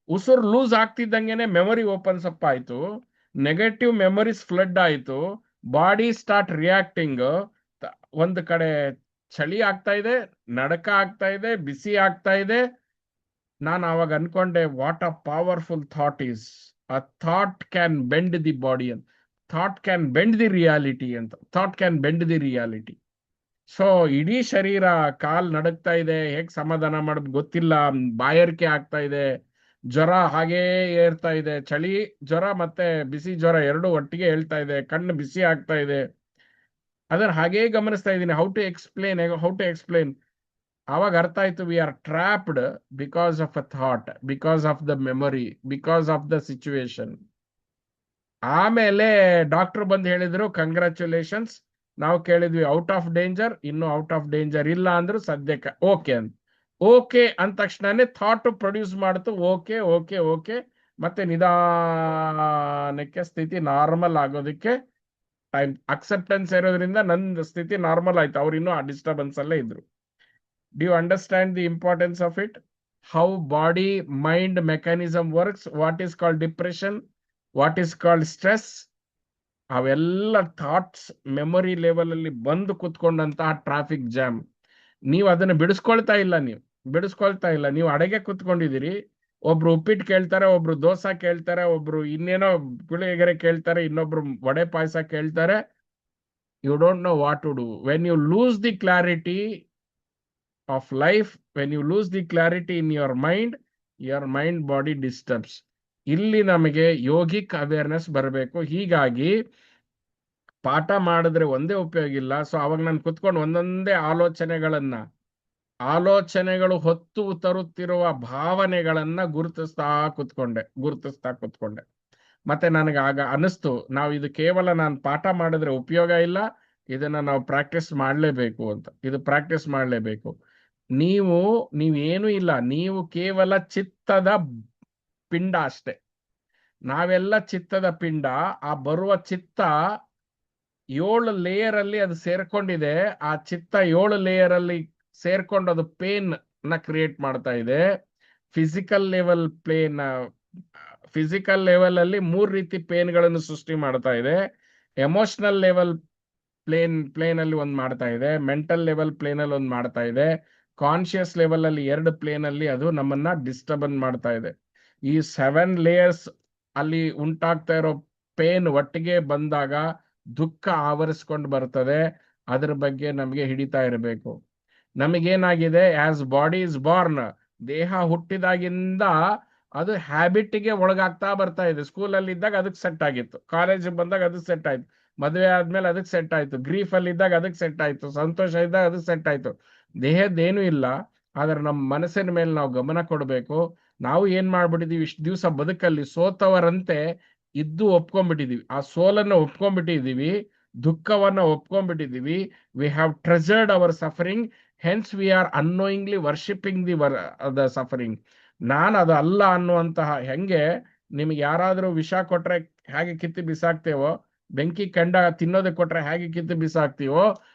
ಉಸಿರು ಲೂಸ್ ಆಗ್ತಿದ್ದಂಗೆನೆ ಮೆಮೊರಿ ಓಪನ್ಸ್ ಅಪ್ ಆಯ್ತು, ನೆಗೆಟಿವ್ ಮೆಮೊರೀಸ್ ಫ್ಲಡ್ ಆಯ್ತು, ಬಾಡಿ ಸ್ಟಾರ್ಟ್ ರಿಯಾಕ್ಟಿಂಗ್. ಒಂದು ಕಡೆ ಚಳಿ ಆಗ್ತಾ ಇದೆ, ನಡಕ ಆಗ್ತಾ ಇದೆ, ಬಿಸಿ ಆಗ್ತಾ ಇದೆ. ನಾನು ಅವಾಗ ಅನ್ಕೊಂಡೆ, what a powerful thought is. A thought can bend the body ಅಂತ, thought can bend the reality ಅಂತ, thought can bend the reality. So ಇಡೀ ಶರೀರ, ಕಾಲ್ ನಡಕ್ತಾ ಇದೆ, ಹೇಗ್ ಸಮಾಧಾನ ಮಾಡೋದು ಗೊತ್ತಿಲ್ಲ, ಬಾಯಾರಿಕೆ ಆಗ್ತಾ ಇದೆ, ಜ್ವರ ಹಾಗೇ ಏರ್ತಾ ಇದೆ, ಚಳಿ ಜ್ವರ ಮತ್ತೆ ಬಿಸಿ ಜ್ವರ ಎರಡು ಒಟ್ಟಿಗೆ ಹೇಳ್ತಾ ಇದೆ, ಕಣ್ಣು ಬಿಸಿ ಆಗ್ತಾ ಇದೆ. ಅದನ್ನ ಹಾಗೇ ಗಮನಿಸ್ತಾ ಇದ್ದೀನಿ. How to explain. ಆವಾಗ ಅರ್ಥ ಆಯ್ತು, we are trapped because of a thought, because of the memory, because of the situation. ಆಮೇಲೆ ಡಾಕ್ಟರ್ ಬಂದು ಹೇಳಿದ್ರು, ಕಂಗ್ರ್ಯಾಚುಲೇಷನ್ಸ್, ನಾವು ಕೇಳಿದ್ವಿ ಔಟ್ ಆಫ್ ಡೇಂಜರ್, ಇನ್ನು ಔಟ್ ಆಫ್ ಡೇಂಜರ್ ಇಲ್ಲ ಅಂದ್ರು, ಸದ್ಯಕ್ಕೆ ಓಕೆ ಅಂತ. ಓಕೆ ಅಂದ ತಕ್ಷಣನೇ ಥಾಟ್ ಪ್ರೊಡ್ಯೂಸ್ ಮಾಡ್ತು, ಓಕೆ ಓಕೆ ಓಕೆ, ಮತ್ತೆ ನಿಧಾನಕ್ಕೆ ಸ್ಥಿತಿ ನಾರ್ಮಲ್ ಆಗೋದಕ್ಕೆ ಟೈಮ್, ಅಕ್ಸೆಪ್ಟೆನ್ಸ್ ಇರೋದ್ರಿಂದ ನನ್ನ ಸ್ಥಿತಿ ನಾರ್ಮಲ್ ಆಯ್ತು. ಅವ್ರು ಇನ್ನೂ ಆ ಡಿಸ್ಟರ್ಬೆನ್ಸ್ ಅಲ್ಲೇ ಇದ್ರು. Do you understand the importance of it? How body mind mechanism works, what is called depression, what is called stress, ಅವೆಲ್ಲ ಥಾಟ್ಸ್ ಮೆಮೊರಿ ಲೆವೆಲ್ ಅಲ್ಲಿ ಬಂದು ಕುತ್ಕೊಂಡಂತಹ ಟ್ರಾಫಿಕ್ ಜಾಮ್. ನೀವು ಅದನ್ನ ಬಿಡಿಸ್ಕೊಳ್ತಾ ಇಲ್ಲ, ನೀವು ಅಡಗೆ ಕುತ್ಕೊಂಡಿದ್ದೀರಿ, ಒಬ್ರು ಉಪ್ಪಿಟ್ಟು ಕೇಳ್ತಾರೆ, ಒಬ್ರು ದೋಸೆ ಕೇಳ್ತಾರೆ, ಒಬ್ರು ಇನ್ನೇನೋ ಪುಳಿಯೋಗರೆ ಕೇಳ್ತಾರೆ, ಇನ್ನೊಬ್ರು ವಡೆ ಪಾಯಸ ಕೇಳ್ತಾರೆ. You don't know what to do. When you lose the clarity of life, when you lose the clarity in your mind body disturbs. ಇಲ್ಲಿ ನಮಗೆ ಯೋಗಿಕ್ ಅವೇರ್ನೆಸ್ ಬರಬೇಕು. ಹೀಗಾಗಿ ಪಾಠ ಮಾಡಿದ್ರೆ ಒಂದೇ ಉಪಯೋಗ ಇಲ್ಲ. ಸೊ ಅವಾಗ ನಾನು ಕುತ್ಕೊಂಡು ಒಂದೊಂದೇ ಆಲೋಚನೆಗಳು ಹೊತ್ತು ತರುತ್ತಿರುವ ಭಾವನೆಗಳನ್ನ ಗುರುತಿಸ್ತಾ ಕುತ್ಕೊಂಡೆ. ಮತ್ತೆ ನನಗೆ ಆಗ ಅನಿಸ್ತು, ನಾವು ಇದು ಕೇವಲ ನಾನು ಪಾಠ ಮಾಡಿದ್ರೆ ಉಪಯೋಗ ಇಲ್ಲ, ಇದನ್ನ ನಾವು ಪ್ರಾಕ್ಟೀಸ್ ಮಾಡಲೇಬೇಕು ಅಂತ. ಇದು ಪ್ರಾಕ್ಟೀಸ್ ಮಾಡಲೇಬೇಕು. ನೀವೇನು ಇಲ್ಲ, ನೀವು ಕೇವಲ ಚಿತ್ತದ ಪಿಂಡ ಅಷ್ಟೆ. ನಾವೆಲ್ಲ ಚಿತ್ತದ ಪಿಂಡ. ಆ ಬರುವ ಚಿತ್ತ 7 ಲೇಯರ್ ಅಲ್ಲಿ ಅದು ಸೇರ್ಕೊಂಡಿದೆ. ಆ ಚಿತ್ತ 7 ಲೇಯರ್ ಅಲ್ಲಿ ಸೇರ್ಕೊಂಡು ಅದು ಪೇನ್ ನ ಕ್ರಿಯೇಟ್ ಮಾಡ್ತಾ ಇದೆ. ಫಿಸಿಕಲ್ ಲೆವೆಲ್ ಅಲ್ಲಿ 3 ರೀತಿ ಪೇನ್ಗಳನ್ನು ಸೃಷ್ಟಿ ಮಾಡ್ತಾ ಇದೆ. ಎಮೋಷನಲ್ ಲೆವೆಲ್ ಪ್ಲೇನ್ ಅಲ್ಲಿ ಒಂದು ಮಾಡ್ತಾ ಇದೆ, ಮೆಂಟಲ್ ಲೆವೆಲ್ ಪ್ಲೇನ್ ಅಲ್ಲಿ ಒಂದು ಮಾಡ್ತಾ ಇದೆ, ಕಾನ್ಶಿಯಸ್ ಲೆವೆಲ್ ಅಲ್ಲಿ 2 ಪ್ಲೇನ್ ಅಲ್ಲಿ ಅದು ನಮ್ಮನ್ನ ಡಿಸ್ಟರ್ಬನ್ ಮಾಡ್ತಾ ಇದೆ. ಈ 7 ಲೇಯರ್ಸ್ ಅಲ್ಲಿ ಉಂಟಾಗ್ತಾ ಇರೋ ಪೇನ್ ಒಟ್ಟಿಗೆ ಬಂದಾಗ ದುಃಖ ಆವರಿಸ್ಕೊಂಡು ಬರ್ತದೆ. ಅದ್ರ ಬಗ್ಗೆ ನಮಗೆ ಹಿಡಿತಾ ಇರಬೇಕು. ನಮಗೇನಾಗಿದೆ, ಆಸ್ ಬಾಡಿ ಇಸ್ ಬಾರ್ನ್, ದೇಹ ಹುಟ್ಟಿದಾಗಿಂದ ಅದು ಹ್ಯಾಬಿಟ್ಗೆ ಒಳಗಾಗ್ತಾ ಬರ್ತಾ ಇದೆ. ಸ್ಕೂಲಲ್ಲಿ ಇದ್ದಾಗ ಅದಕ್ಕೆ ಸೆಟ್ ಆಗಿತ್ತು, ಕಾಲೇಜ್ ಬಂದಾಗ ಅದಕ್ಕೆ ಸೆಟ್ ಆಯ್ತು, ಮದುವೆ ಆದ್ಮೇಲೆ ಅದಕ್ಕೆ ಸೆಟ್ ಆಯ್ತು, ಗ್ರೀಫ್ ಅಲ್ಲಿ ಇದ್ದಾಗ ಅದಕ್ಕೆ ಸೆಟ್ ಆಯ್ತು, ಸಂತೋಷ ಇದ್ದಾಗ ಅದಕ್ಕೆ ಸೆಟ್ ಆಯ್ತು. ದೇಹದ್ದೇನು ಇಲ್ಲ, ಆದ್ರೆ ನಮ್ಮ ಮನಸ್ಸಿನ ಮೇಲೆ ನಾವು ಗಮನ ಕೊಡಬೇಕು. ನಾವು ಏನ್ ಮಾಡ್ಬಿಟ್ಟಿದೀವಿ, ಇಷ್ಟು ದಿವಸ ಬದುಕಲ್ಲಿ ಸೋತವರಂತೆ ಇದ್ದು ಒಪ್ಕೊಂಡ್ಬಿಟ್ಟಿದೀವಿ, ಆ ಸೋಲನ್ನು ಒಪ್ಕೊಂಡ್ಬಿಟ್ಟಿದೀವಿ, ದುಃಖವನ್ನ ಒಪ್ಕೊಂಡ್ಬಿಟ್ಟಿದೀವಿ. We have treasured our suffering, hence we are annoyingly worshipping the suffering. ನಾನು ಅದು ಅಲ್ಲ ಅನ್ನುವಂತಹ, ಹೆಂಗೆ ನಿಮ್ಗೆ ಯಾರಾದ್ರೂ ವಿಷ ಕೊಟ್ರೆ ಹೇಗೆ ಕಿತ್ತು ಬಿಸಾಕ್ತೇವೋ, ಬೆಂಕಿ ಕಂಡ ತಿನ್ನೋದಕ್ಕೆ ಕೊಟ್ರೆ ಹೇಗೆ ಕಿತ್ತು ಬಿಸಾಕ್ತೀವೋ,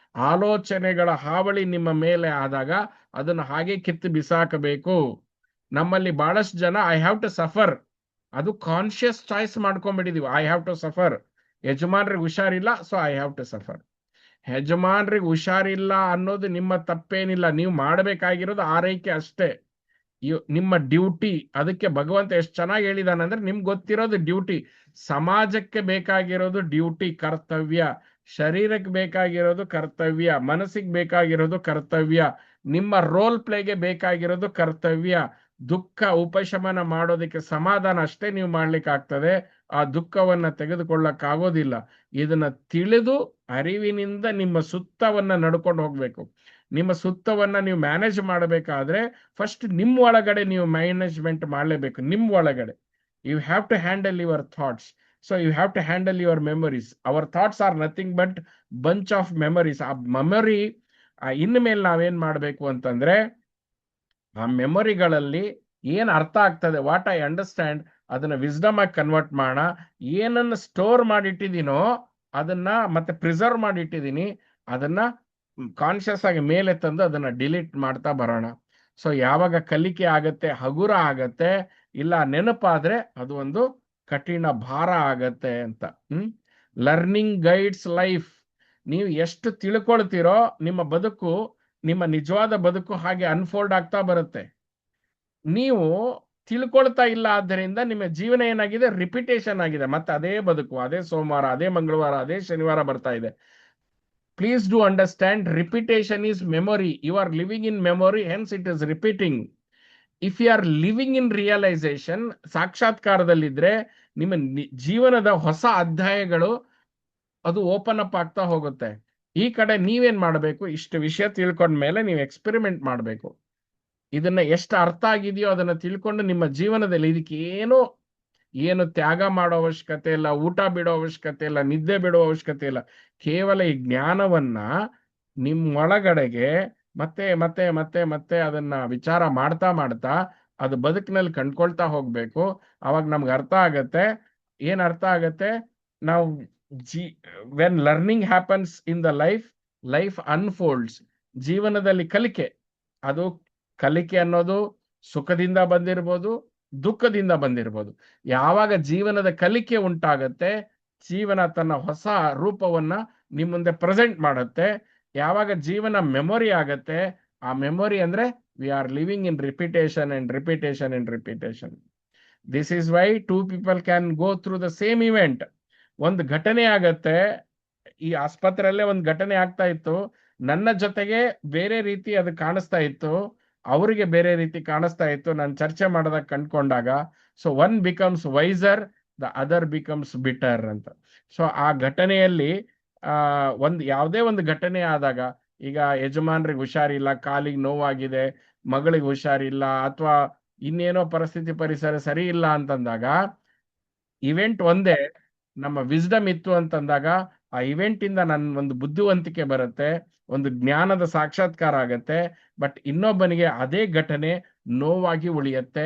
ಆಲೋಚನೆಗಳ ಹಾವಳಿ ನಿಮ್ಮ ಮೇಲೆ ಆದಾಗ ಅದನ್ನು ಹಾಗೆ ಕಿತ್ತು ಬಿಸಾಕಬೇಕು. ನಮ್ಮಲ್ಲಿ ಬಹಳಷ್ಟು ಜನ ಐ ಹ್ಯಾವ್ ಟು ಸಫರ್, ಅದು ಕಾನ್ಶಿಯಸ್ ಚಾಯ್ಸ್ ಮಾಡ್ಕೊಂಡ್ಬಿಟ್ಟಿದೀವಿ. ಐ ಹ್ಯಾವ್ ಟು ಸಫರ್, ಯಜಮಾನ್ರಿಗೆ ಹುಷಾರಿಲ್ಲ so I have to suffer. ಯಜಮಾನ್ರಿಗೆ ಹುಷಾರಿಲ್ಲ ಅನ್ನೋದು ನಿಮ್ಮ ತಪ್ಪೇನಿಲ್ಲ, ನೀವು ಮಾಡಬೇಕಾಗಿರೋದು ಆರೈಕೆ ಅಷ್ಟೇ, ನಿಮ್ಮ ಡ್ಯೂಟಿ. ಅದಕ್ಕೆ ಭಗವಂತ ಎಷ್ಟು ಚೆನ್ನಾಗಿ ಹೇಳಿದಾನಂದ್ರೆ, ನಿಮ್ಗೆ ಗೊತ್ತಿರೋದು ಡ್ಯೂಟಿ. ಸಮಾಜಕ್ಕೆ ಬೇಕಾಗಿರೋದು ಡ್ಯೂಟಿ, ಕರ್ತವ್ಯ. ಶರೀರಕ್ಕೆ ಬೇಕಾಗಿರೋದು ಕರ್ತವ್ಯ, ಮನಸ್ಸಿಗೆ ಬೇಕಾಗಿರೋದು ಕರ್ತವ್ಯ, ನಿಮ್ಮ ರೋಲ್ ಪ್ಲೇಗೆ ಬೇಕಾಗಿರೋದು ಕರ್ತವ್ಯ. ದುಃಖ ಉಪಶಮನ ಮಾಡೋದಕ್ಕೆ ಸಮಾಧಾನ ಅಷ್ಟೇ ನೀವು ಮಾಡ್ಲಿಕ್ಕೆ ಆಗ್ತದೆ, ಆ ದುಃಖವನ್ನ ತೆಗೆದುಕೊಳ್ಳಕ್ಕಾಗೋದಿಲ್ಲ. ಇದನ್ನ ತಿಳಿದು ಅರಿವಿನಿಂದ ನಿಮ್ಮ ಸುತ್ತವನ್ನ ನಡ್ಕೊಂಡು ಹೋಗ್ಬೇಕು. ನಿಮ್ಮ ಸುತ್ತವನ್ನ ನೀವು ಮ್ಯಾನೇಜ್ ಮಾಡಬೇಕಾದ್ರೆ ಫಸ್ಟ್ ನಿಮ್ಮ ಒಳಗಡೆ ನೀವು ಮ್ಯಾನೇಜ್ಮೆಂಟ್ ಮಾಡಲೇಬೇಕು. ನಿಮ್ಮ ಒಳಗಡೆ you have to handle your thoughts. So you have to handle your memories. Our thoughts are nothing but bunch of memories. ಆ ಮೆಮೊರಿ ಇನ್ಮೇಲೆ ನಾವೇನ್ ಮಾಡಬೇಕು ಅಂತಂದ್ರೆ, ಆ ಮೆಮೊರಿಗಳಲ್ಲಿ ಏನ್ ಅರ್ಥ ಆಗ್ತದೆ, ವಾಟ್ ಐ ಅಂಡರ್ಸ್ಟ್ಯಾಂಡ್, ಅದನ್ನ ವಿಸ್ಡಮ್ ಆಗಿ ಕನ್ವರ್ಟ್ ಮಾಡೋಣ. ಏನನ್ನ ಸ್ಟೋರ್ ಮಾಡಿಟ್ಟಿದ್ದೀನೋ ಅದನ್ನ ಮತ್ತೆ ಪ್ರಿಸರ್ವ್ ಮಾಡಿಟ್ಟಿದ್ದೀನಿ, ಅದನ್ನ ಕಾನ್ಶಿಯಸ್ ಆಗಿ ಮೇಲೆ ತಂದು ಅದನ್ನ ಡಿಲೀಟ್ ಮಾಡ್ತಾ ಬರೋಣ. ಸೊ ಯಾವಾಗ ಕಲಿಕೆ ಆಗತ್ತೆ, ಹಗುರ ಆಗತ್ತೆ, ಇಲ್ಲ ನೆನಪಾದ್ರೆ ಅದು ಒಂದು ಕಠಿಣ ಭಾರ ಆಗತ್ತೆ ಅಂತ. Learning guides life. ನೀವು ಎಷ್ಟು ತಿಳ್ಕೊಳ್ತೀರೋ ನಿಮ್ಮ ಬದುಕು, ನಿಮ್ಮ ನಿಜವಾದ ಬದುಕು ಹಾಗೆ ಅನ್ಫೋಲ್ಡ್ ಆಗ್ತಾ ಬರುತ್ತೆ. ನೀವು ತಿಳ್ಕೊಳ್ತಾ ಇಲ್ಲ, ಆದ್ದರಿಂದ ನಿಮ್ಮ ಜೀವನ ಏನಾಗಿದೆ, ರಿಪಿಟೇಷನ್ ಆಗಿದೆ. ಮತ್ತೆ ಅದೇ ಬದುಕು, ಅದೇ ಸೋಮವಾರ, ಅದೇ ಮಂಗಳವಾರ, ಅದೇ ಶನಿವಾರ ಬರ್ತಾ ಇದೆ. Please do understand, repetition is memory. You are living in memory, hence it is repeating. If you are living in realization, ಸಾಕ್ಷಾತ್ಕಾರದಲ್ಲಿದ್ರೆ ನಿಮ್ಮ ಜೀವನದ ಹೊಸ ಅಧ್ಯಾಯಗಳು ಅದು ಓಪನ್ ಅಪ್ ಆಗ್ತಾ ಹೋಗುತ್ತೆ. ಈ ಕಡೆ ನೀವೇನ್ ಮಾಡಬೇಕು, ಇಷ್ಟು ವಿಷಯ ತಿಳ್ಕೊಂಡ್ಮೇಲೆ ನೀವು ಎಕ್ಸ್ಪೆರಿಮೆಂಟ್ ಮಾಡಬೇಕು. ಇದನ್ನ ಎಷ್ಟು ಅರ್ಥ ಆಗಿದೆಯೋ ಅದನ್ನ ತಿಳ್ಕೊಂಡು ನಿಮ್ಮ ಜೀವನದಲ್ಲಿ ಇದಕ್ಕೆ ಏನು ತ್ಯಾಗ ಮಾಡೋ ಅವಶ್ಯಕತೆ ಇಲ್ಲ, ಊಟ ಬಿಡೋ ಅವಶ್ಯಕತೆ ಇಲ್ಲ, ನಿದ್ದೆ ಬಿಡೋ ಅವಶ್ಯಕತೆ ಇಲ್ಲ. ಕೇವಲ ಈ ಜ್ಞಾನವನ್ನ ನಿಮ್ಮೊಳಗಡೆಗೆ ಮತ್ತೆ ಮತ್ತೆ ಮತ್ತೆ ಮತ್ತೆ ಅದನ್ನ ವಿಚಾರ ಮಾಡ್ತಾ ಮಾಡ್ತಾ ಅದು ಬದುಕಿನಲ್ಲಿ ಕಂಡ್ಕೊಳ್ತಾ ಹೋಗ್ಬೇಕು. ಅವಾಗ ನಮ್ಗೆ ಅರ್ಥ ಆಗತ್ತೆ. ಏನ್ ಅರ್ಥ ಆಗತ್ತೆ? ನಾವು ಜಿ when learning happens in the life unfolds. ಜೀವನದಲ್ಲಿ ಕಲಿಕೆ, ಅದು ಕಲಿಕೆ ಅನ್ನೋದು ಸುಖದಿಂದ ಬಂದಿರ್ಬೋದು, ದುಃಖದಿಂದ ಬಂದಿರ್ಬೋದು. ಯಾವಾಗ ಜೀವನದ ಕಲಿಕೆ ಉಂಟಾಗತ್ತೆ, ಜೀವನ ತನ್ನ ಹೊಸ ರೂಪವನ್ನ ನಿಮ್ಮ ಮುಂದೆ ಪ್ರೆಸೆಂಟ್ ಮಾಡುತ್ತೆ. ಯಾವಾಗ ಜೀವನ ಮೆಮೊರಿ ಆಗತ್ತೆ, ಆ ಮೆಮೊರಿ ಅಂದ್ರೆ we are living in repetition and repetition and repetition. This is why two people can go through the same event. ಒಂದು ಘಟನೆ ಆಗತ್ತೆ, ಈ ಆಸ್ಪತ್ರೆಯಲ್ಲೇ ಒಂದು ಘಟನೆ ಆಗ್ತಾ ಇತ್ತು, ನನ್ನ ಜೊತೆಗೆ ಬೇರೆ ರೀತಿ ಅದು ಕಾಣಿಸ್ತಾ ಇತ್ತು, ಅವರಿಗೆ ಬೇರೆ ರೀತಿ ಕಾಣಿಸ್ತಾ ಇತ್ತು. ನಾನು ಚರ್ಚೆ ಮಾಡಿದಾಗ ಕಂಡ್ಕೊಂಡಾಗ, so one becomes wiser, the other becomes bitter ಅಂತ. ಸೊ ಆ ಘಟನೆಯಲ್ಲಿ ಯಾವುದೇ ಒಂದು ಘಟನೆ ಆದಾಗ, ಈಗ ಯಜಮಾನ್ರಿಗೆ ಹುಷಾರಿಲ್ಲ, ಕಾಲಿಗೆ ನೋವಾಗಿದೆ, ಮಗಳಿಗೆ ಹುಷಾರಿಲ್ಲ, ಅಥವಾ ಇನ್ನೇನೋ ಪರಿಸ್ಥಿತಿ ಪರಿಸರ ಸರಿ ಇಲ್ಲ ಅಂತಂದಾಗ, ಇವೆಂಟ್ ಒಂದೇ, ನಮ್ಮ ವಿಸ್ಡಮ್ ಇತ್ತು ಅಂತಂದಾಗ ಆ ಇವೆಂಟ್ ಇಂದ ನನ್ನ ಒಂದು ಬುದ್ಧಿವಂತಿಕೆ ಬರುತ್ತೆ, ಒಂದು ಜ್ಞಾನದ ಸಾಕ್ಷಾತ್ಕಾರ ಆಗತ್ತೆ. ಬಟ್ ಇನ್ನೊಬ್ಬನಿಗೆ ಅದೇ ಘಟನೆ ನೋವಾಗಿ ಉಳಿಯತ್ತೆ.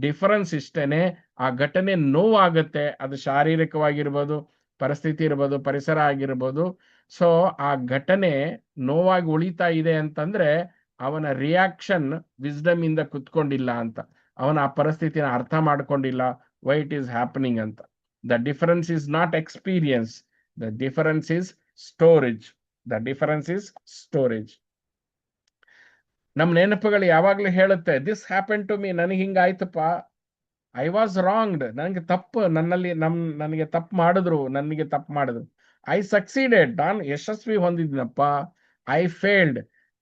ಡಿಫರೆನ್ಸ್ ಇಷ್ಟೇನೆ, ಆ ಘಟನೆ ನೋವಾಗತ್ತೆ, ಅದು ಶಾರೀರಿಕವಾಗಿರ್ಬೋದು, ಪರಿಸ್ಥಿತಿ ಇರ್ಬೋದು, ಪರಿಸರ ಆಗಿರ್ಬೋದು. ಸೊ ಆ ಘಟನೆ ನೋವಾಗಿ ಉಳಿತಾ ಇದೆ ಅಂತಂದ್ರೆ ಅವನ ರಿಯಾಕ್ಷನ್ ವಿಸ್ಡಮ್ ಇಂದ ಕುತ್ಕೊಂಡಿಲ್ಲ ಅಂತ, ಅವನ ಆ ಪರಿಸ್ಥಿತಿನ ಅರ್ಥ ಮಾಡ್ಕೊಂಡಿಲ್ಲ, ವೈ ಇಟ್ ಈಸ್ ಹ್ಯಾಪನಿಂಗ್ ಅಂತ. The difference is not experience. The difference is storage. The difference is storage. ನಮ್ಮ ನೆನಪುಗಳು ಯಾವಾಗ್ಲೂ ಹೇಳುತ್ತೆ, ದಿಸ್ ಹ್ಯಾಪನ್ ಟು ಮೀ, ನನಗೆ ಹಿಂಗಾಯ್ತಪ್ಪ, ಐ ವಾಸ್ ರಾಂಗ್ಡ್, ನನಗೆ ತಪ್ಪು, ನನಗೆ ತಪ್ಪು ಮಾಡಿದ್ರು, ಐ ಸಕ್ಸೀಡೆಡ್, ನಾನು ಯಶಸ್ವಿ ಹೊಂದಿದ್ನಪ್ಪ, ಐ ಫೇಲ್ಡ್.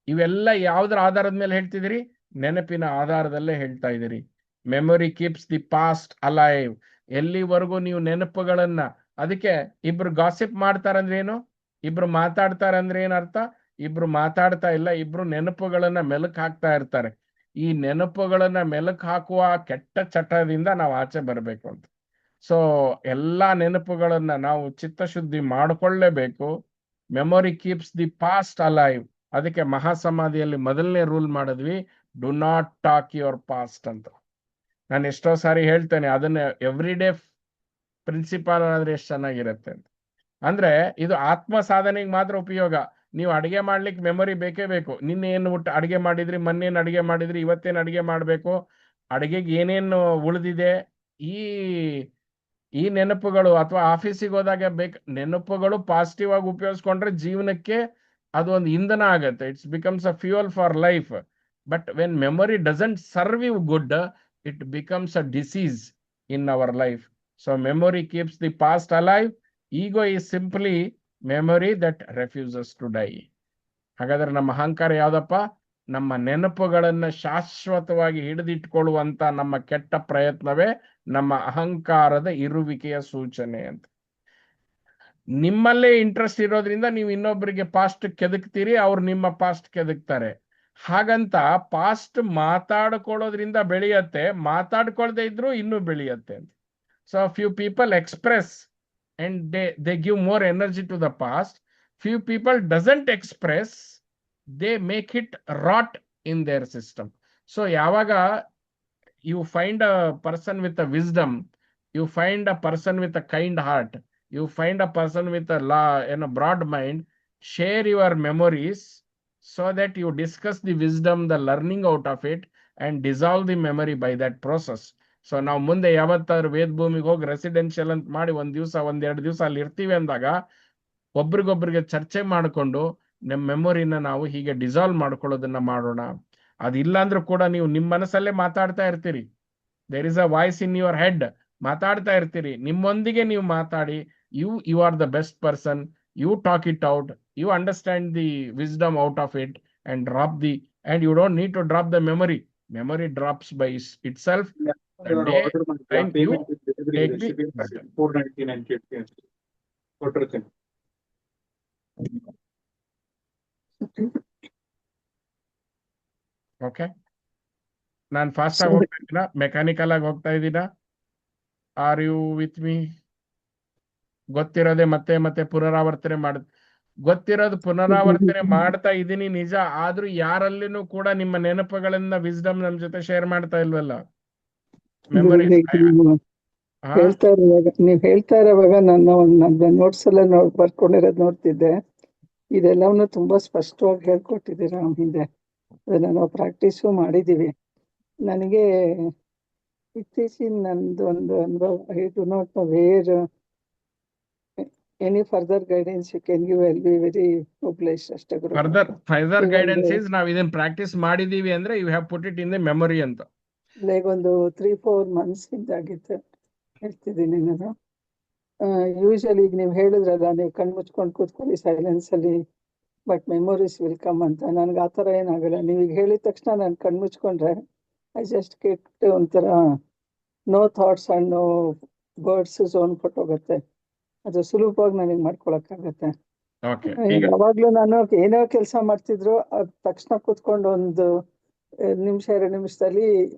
ಇವೆಲ್ಲ ಯಾವ್ದ್ರ ಆಧಾರದ ಮೇಲೆ ಹೇಳ್ತಿದ್ದೀರಿ? ನೆನಪಿನ ಆಧಾರದಲ್ಲೇ ಹೇಳ್ತಾ ಇದ್ದೀರಿ. Memory keeps the past alive. ಎಲ್ಲಿವರೆಗೂ ನೀವು ನೆನಪುಗಳನ್ನ, ಅದಕ್ಕೆ ಇಬ್ರು ಗಾಸಿಪ್ ಮಾಡ್ತಾರಂದ್ರೆ ಏನು, ಇಬ್ರು ಮಾತಾಡ್ತಾರಂದ್ರೆ ಏನರ್ಥ? ಇಬ್ರು ಮಾತಾಡ್ತಾ ಇಲ್ಲ, ಇಬ್ರು ನೆನಪುಗಳನ್ನ ಮೆಲುಕು ಹಾಕ್ತಾ ಇರ್ತಾರೆ. ಈ ನೆನಪುಗಳನ್ನ ಮೆಲುಕು ಹಾಕುವ ಕೆಟ್ಟ ಚಟದಿಂದ ನಾವು ಆಚೆ ಬರಬೇಕು ಅಂತ. ಸೊ ಎಲ್ಲಾ ನೆನಪುಗಳನ್ನ ನಾವು ಚಿತ್ತಶುದ್ಧಿ ಮಾಡಿಕೊಳ್ಳೇಬೇಕು. Memory keeps the past alive. ಅದಕ್ಕೆ ಮಹಾಸಮಾಧಿಯಲ್ಲಿ ಮೊದಲನೇ ರೂಲ್ ಮಾಡಿದ್ವಿ, do not talk your past ಅಂತ. ನಾನು ಎಷ್ಟೋ ಸಾರಿ ಹೇಳ್ತೇನೆ, ಅದನ್ನ ಎವ್ರಿ ಡೇ ಪ್ರಿನ್ಸಿಪಾಲ್ ಆದ್ರೆ ಎಷ್ಟು ಚೆನ್ನಾಗಿರುತ್ತೆ ಅಂತ. ಅಂದ್ರೆ ಇದು ಆತ್ಮ ಸಾಧನೆಗೆ ಮಾತ್ರ ಉಪಯೋಗ. ನೀವು ಅಡಿಗೆ ಮಾಡ್ಲಿಕ್ಕೆ ಮೆಮೊರಿ ಬೇಕೇ ಬೇಕು. ನಿನ್ನೆ ಏನು ಅಡಿಗೆ ಮಾಡಿದ್ರಿ, ಮೊನ್ನೇನು ಅಡಿಗೆ ಮಾಡಿದ್ರಿ, ಇವತ್ತೇನು ಅಡಿಗೆ ಮಾಡಬೇಕು, ಅಡಿಗೆಗೆ ಏನೇನು ಉಳಿದಿದೆ, ಈ ನೆನಪುಗಳು, ಅಥವಾ ಆಫೀಸಿಗೆ ಹೋದಾಗ ನೆನಪುಗಳು ಪಾಸಿಟಿವ್ ಆಗಿ ಉಪಯೋಗಿಸ್ಕೊಂಡ್ರೆ ಜೀವನಕ್ಕೆ ಅದು ಒಂದು ಇಂಧನ ಆಗತ್ತೆ. It's becomes a fuel for life. But when memory doesn't serve you good, it becomes a disease in our life. So memory keeps the past alive. Ego is simply memory that refuses to die. ಹಾಗಾದ್ರೆ ನಮ್ಮ ಅಹಂಕಾರ ಯಾವ್ದಪ್ಪ? ನಮ್ಮ ನೆನಪುಗಳನ್ನ ಶಾಶ್ವತವಾಗಿ ಹಿಡಿದಿಟ್ಕೊಳ್ಳುವಂತ ನಮ್ಮ ಕೆಟ್ಟ ಪ್ರಯತ್ನವೇ ನಮ್ಮ ಅಹಂಕಾರದ ಇರುವಿಕೆಯ ಸೂಚನೆ ಅಂತ. ನಿಮ್ಮಲ್ಲೇ ಇಂಟ್ರೆಸ್ಟ್ ಇರೋದ್ರಿಂದ ನೀವು ಇನ್ನೊಬ್ಬರಿಗೆ ಪಾಸ್ಟ್ ಕೆದಕ್ತೀರಿ, ಅವ್ರು ನಿಮ್ಮ ಪಾಸ್ಟ್ ಕೆದಕ್ತಾರೆ. ಹಾಗಂತ ಪಾಸ್ಟ್ ಮಾತಾಡ್ಕೊಳ್ಳೋದ್ರಿಂದ ಬೆಳೆಯತ್ತೆ, ಮಾತಾಡ್ಕೊಳ್ದೇ ಇದ್ರು ಇನ್ನೂ ಬೆಳೆಯತ್ತೆ ಅಂತ. So few people express and they give more energy to the past. Few people doesn't express, they make it rot in their system. So ಯಾವಾಗ you find a person with a wisdom, you find a person with a kind heart, you find a person with a broad mind, share your memories so that you discuss the wisdom, the learning out of it, and dissolve the memory by that process. So ನಾವು ಮುಂದೆ ಯಾವತ್ತಾದ್ರೂ ವೇದ ಭೂಮಿಗೆ ಹೋಗಿ ರೆಸಿಡೆನ್ಷಿಯಲ್ ಅಂತ ಮಾಡಿ ಒಂದೆರಡು ದಿವಸ ಅಲ್ಲಿ ಇರ್ತೀವಿ ಅಂದಾಗ ಒಬ್ರಿಗೊಬ್ರಿಗೆ ಚರ್ಚೆ ಮಾಡಿಕೊಂಡು ನಮ್ಮ ಮೆಮೊರಿನ ನಾವು ಹೀಗೆ ಡಿಸಾಲ್ವ್ ಮಾಡ್ಕೊಳ್ಳೋದನ್ನ ಮಾಡೋಣ. ಅದಿಲ್ಲ ಅಂದ್ರೂ ಕೂಡ ನೀವು ನಿಮ್ಮ ಮನಸ್ಸಲ್ಲೇ ಮಾತಾಡ್ತಾ ಇರ್ತೀರಿ. There is a voice in your head, ಮಾತಾಡ್ತಾ ಇರ್ತೀರಿ. ನಿಮ್ಮೊಂದಿಗೆ ನೀವು ಮಾತಾಡಿ, you are the best person, you talk it out, you understand the wisdom out of it, and you don't need to drop the memory drops by itself. The day when you take the okay, ನಾನು ಫಾಸ್ಟ್ ಆಗಿ
ಸರಿ.
ಹೋಗ್ತಾ ಇದ್ದೀನ, ಮೆಕ್ಯಾನಿಕಲ್ ಆಗಿ ಹೋಗ್ತಾ ಇದ್ದೀನ? Are you with me? ಗೊತ್ತಿರೋದೇ ಮತ್ತೆ ಮತ್ತೆ ಪುನರಾವರ್ತನೆ ಗೊತ್ತಿರೋದು ಪುನರಾವರ್ತನೆ ಮಾಡ್ತಾ ಇದ್ದೀನಿ ನಿಜ, ಆದ್ರೂ ಯಾರಲ್ಲಿನೂ ಕೂಡ ನಿಮ್ಮ ನೆನಪುಗಳನ್ನ ವಿಸ್ಡಮ್ ನಮ್ ಜೊತೆ ಶೇರ್ ಮಾಡ್ತಾ ಇಲ್ವಲ್ಲ. ಮೆಮೊರೀಸ್.
ಗುರುಗಳೇ, ನೀವ್ ಹೇಳ್ತಾ ಇರೋವಾಗ ನಾನು ನನ್ನ ನೋಟ್ಸ್ ಎಲ್ಲ ಬರ್ಕೊಂಡಿರೋದ್ ನೋಡ್ತಿದ್ದೆ. ಇದೆಲ್ಲವನ್ನು ತುಂಬಾ ಸ್ಪಷ್ಟವಾಗಿ ಹೇಳ್ಕೊಟ್ಟಿದ್ದೀರಾ ಹಿಂದೆ. ಅದನ್ನ ನಾವು ಪ್ರಾಕ್ಟೀಸು ಮಾಡಿದೀವಿ. ನನಗೆ ಇತ್ತೀಚಿನ ನಂದು ಒಂದು ಅನುಭವ, I do not know where any further guidance you can give, I will be very obliged ಅಷ್ಟೇ ಗುರುಗಳೇ.
ಫರ್ದರ್
ಈಗ ಒಂದು
ಗೈಡೆನ್ಸ್ ಇಸ್ ನಾವ್ ಇದನ್ನ ಪ್ರಾಕ್ಟೀಸ್ ಮಾಡಿದೀವಿ ಅಂದ್ರೆ you have put it in the memory ಅಂತ.
ಲೈಕ್ ಒಂದು 3-4 months ಹಿಂದಾಗಿತ್ತು ಹೇಳ್ತಿದ್ದೀನಿ ನಾನು. ಯೂಶಲಿ ಈಗ ನೀವು ಹೇಳಿದ್ರಲ್ಲ, ನೀವು ಕಣ್ ಮುಚ್ಕೊಂಡು ಕೂತ್ಕೊಳ್ಳಿ ಸೈಲೆನ್ಸ್ ಅಲ್ಲಿ, ಬಟ್ ಮೆಮೊರೀಸ್ ವಿಲ್ ಕಮ್ ಅಂತ. ನನ್ಗೆ ಆತರ ಏನಾಗಲ್ಲ. ನೀವು ಈಗ ಹೇಳಿದ ತಕ್ಷಣ ನಾನು ಕಣ್ ಮುಚ್ಕೊಂಡ್ರೆ ಐ ಜಸ್ಟ್ ಗೆಟ್ ಒಂಥರ no thoughts and no words zone ಕೊಟ್ಟೋಗತ್ತೆ. ಅದು ಸುಲಭವಾಗಿ ನನಗೆ ಮಾಡ್ಕೊಳಕ್ಕಾಗತ್ತೆ.
ಓಕೆ, ಈಗ
ಯಾವಾಗ್ಲೂ ನಾನು ಏನೋ ಕೆಲಸ ಮಾಡ್ತಿದ್ರು, ಅದ್ ತಕ್ಷಣ ಕೂತ್ಕೊಂಡು ಒಂದು ನಿಮಿಷ 2 ನಿಮಿಷದಲ್ಲಿ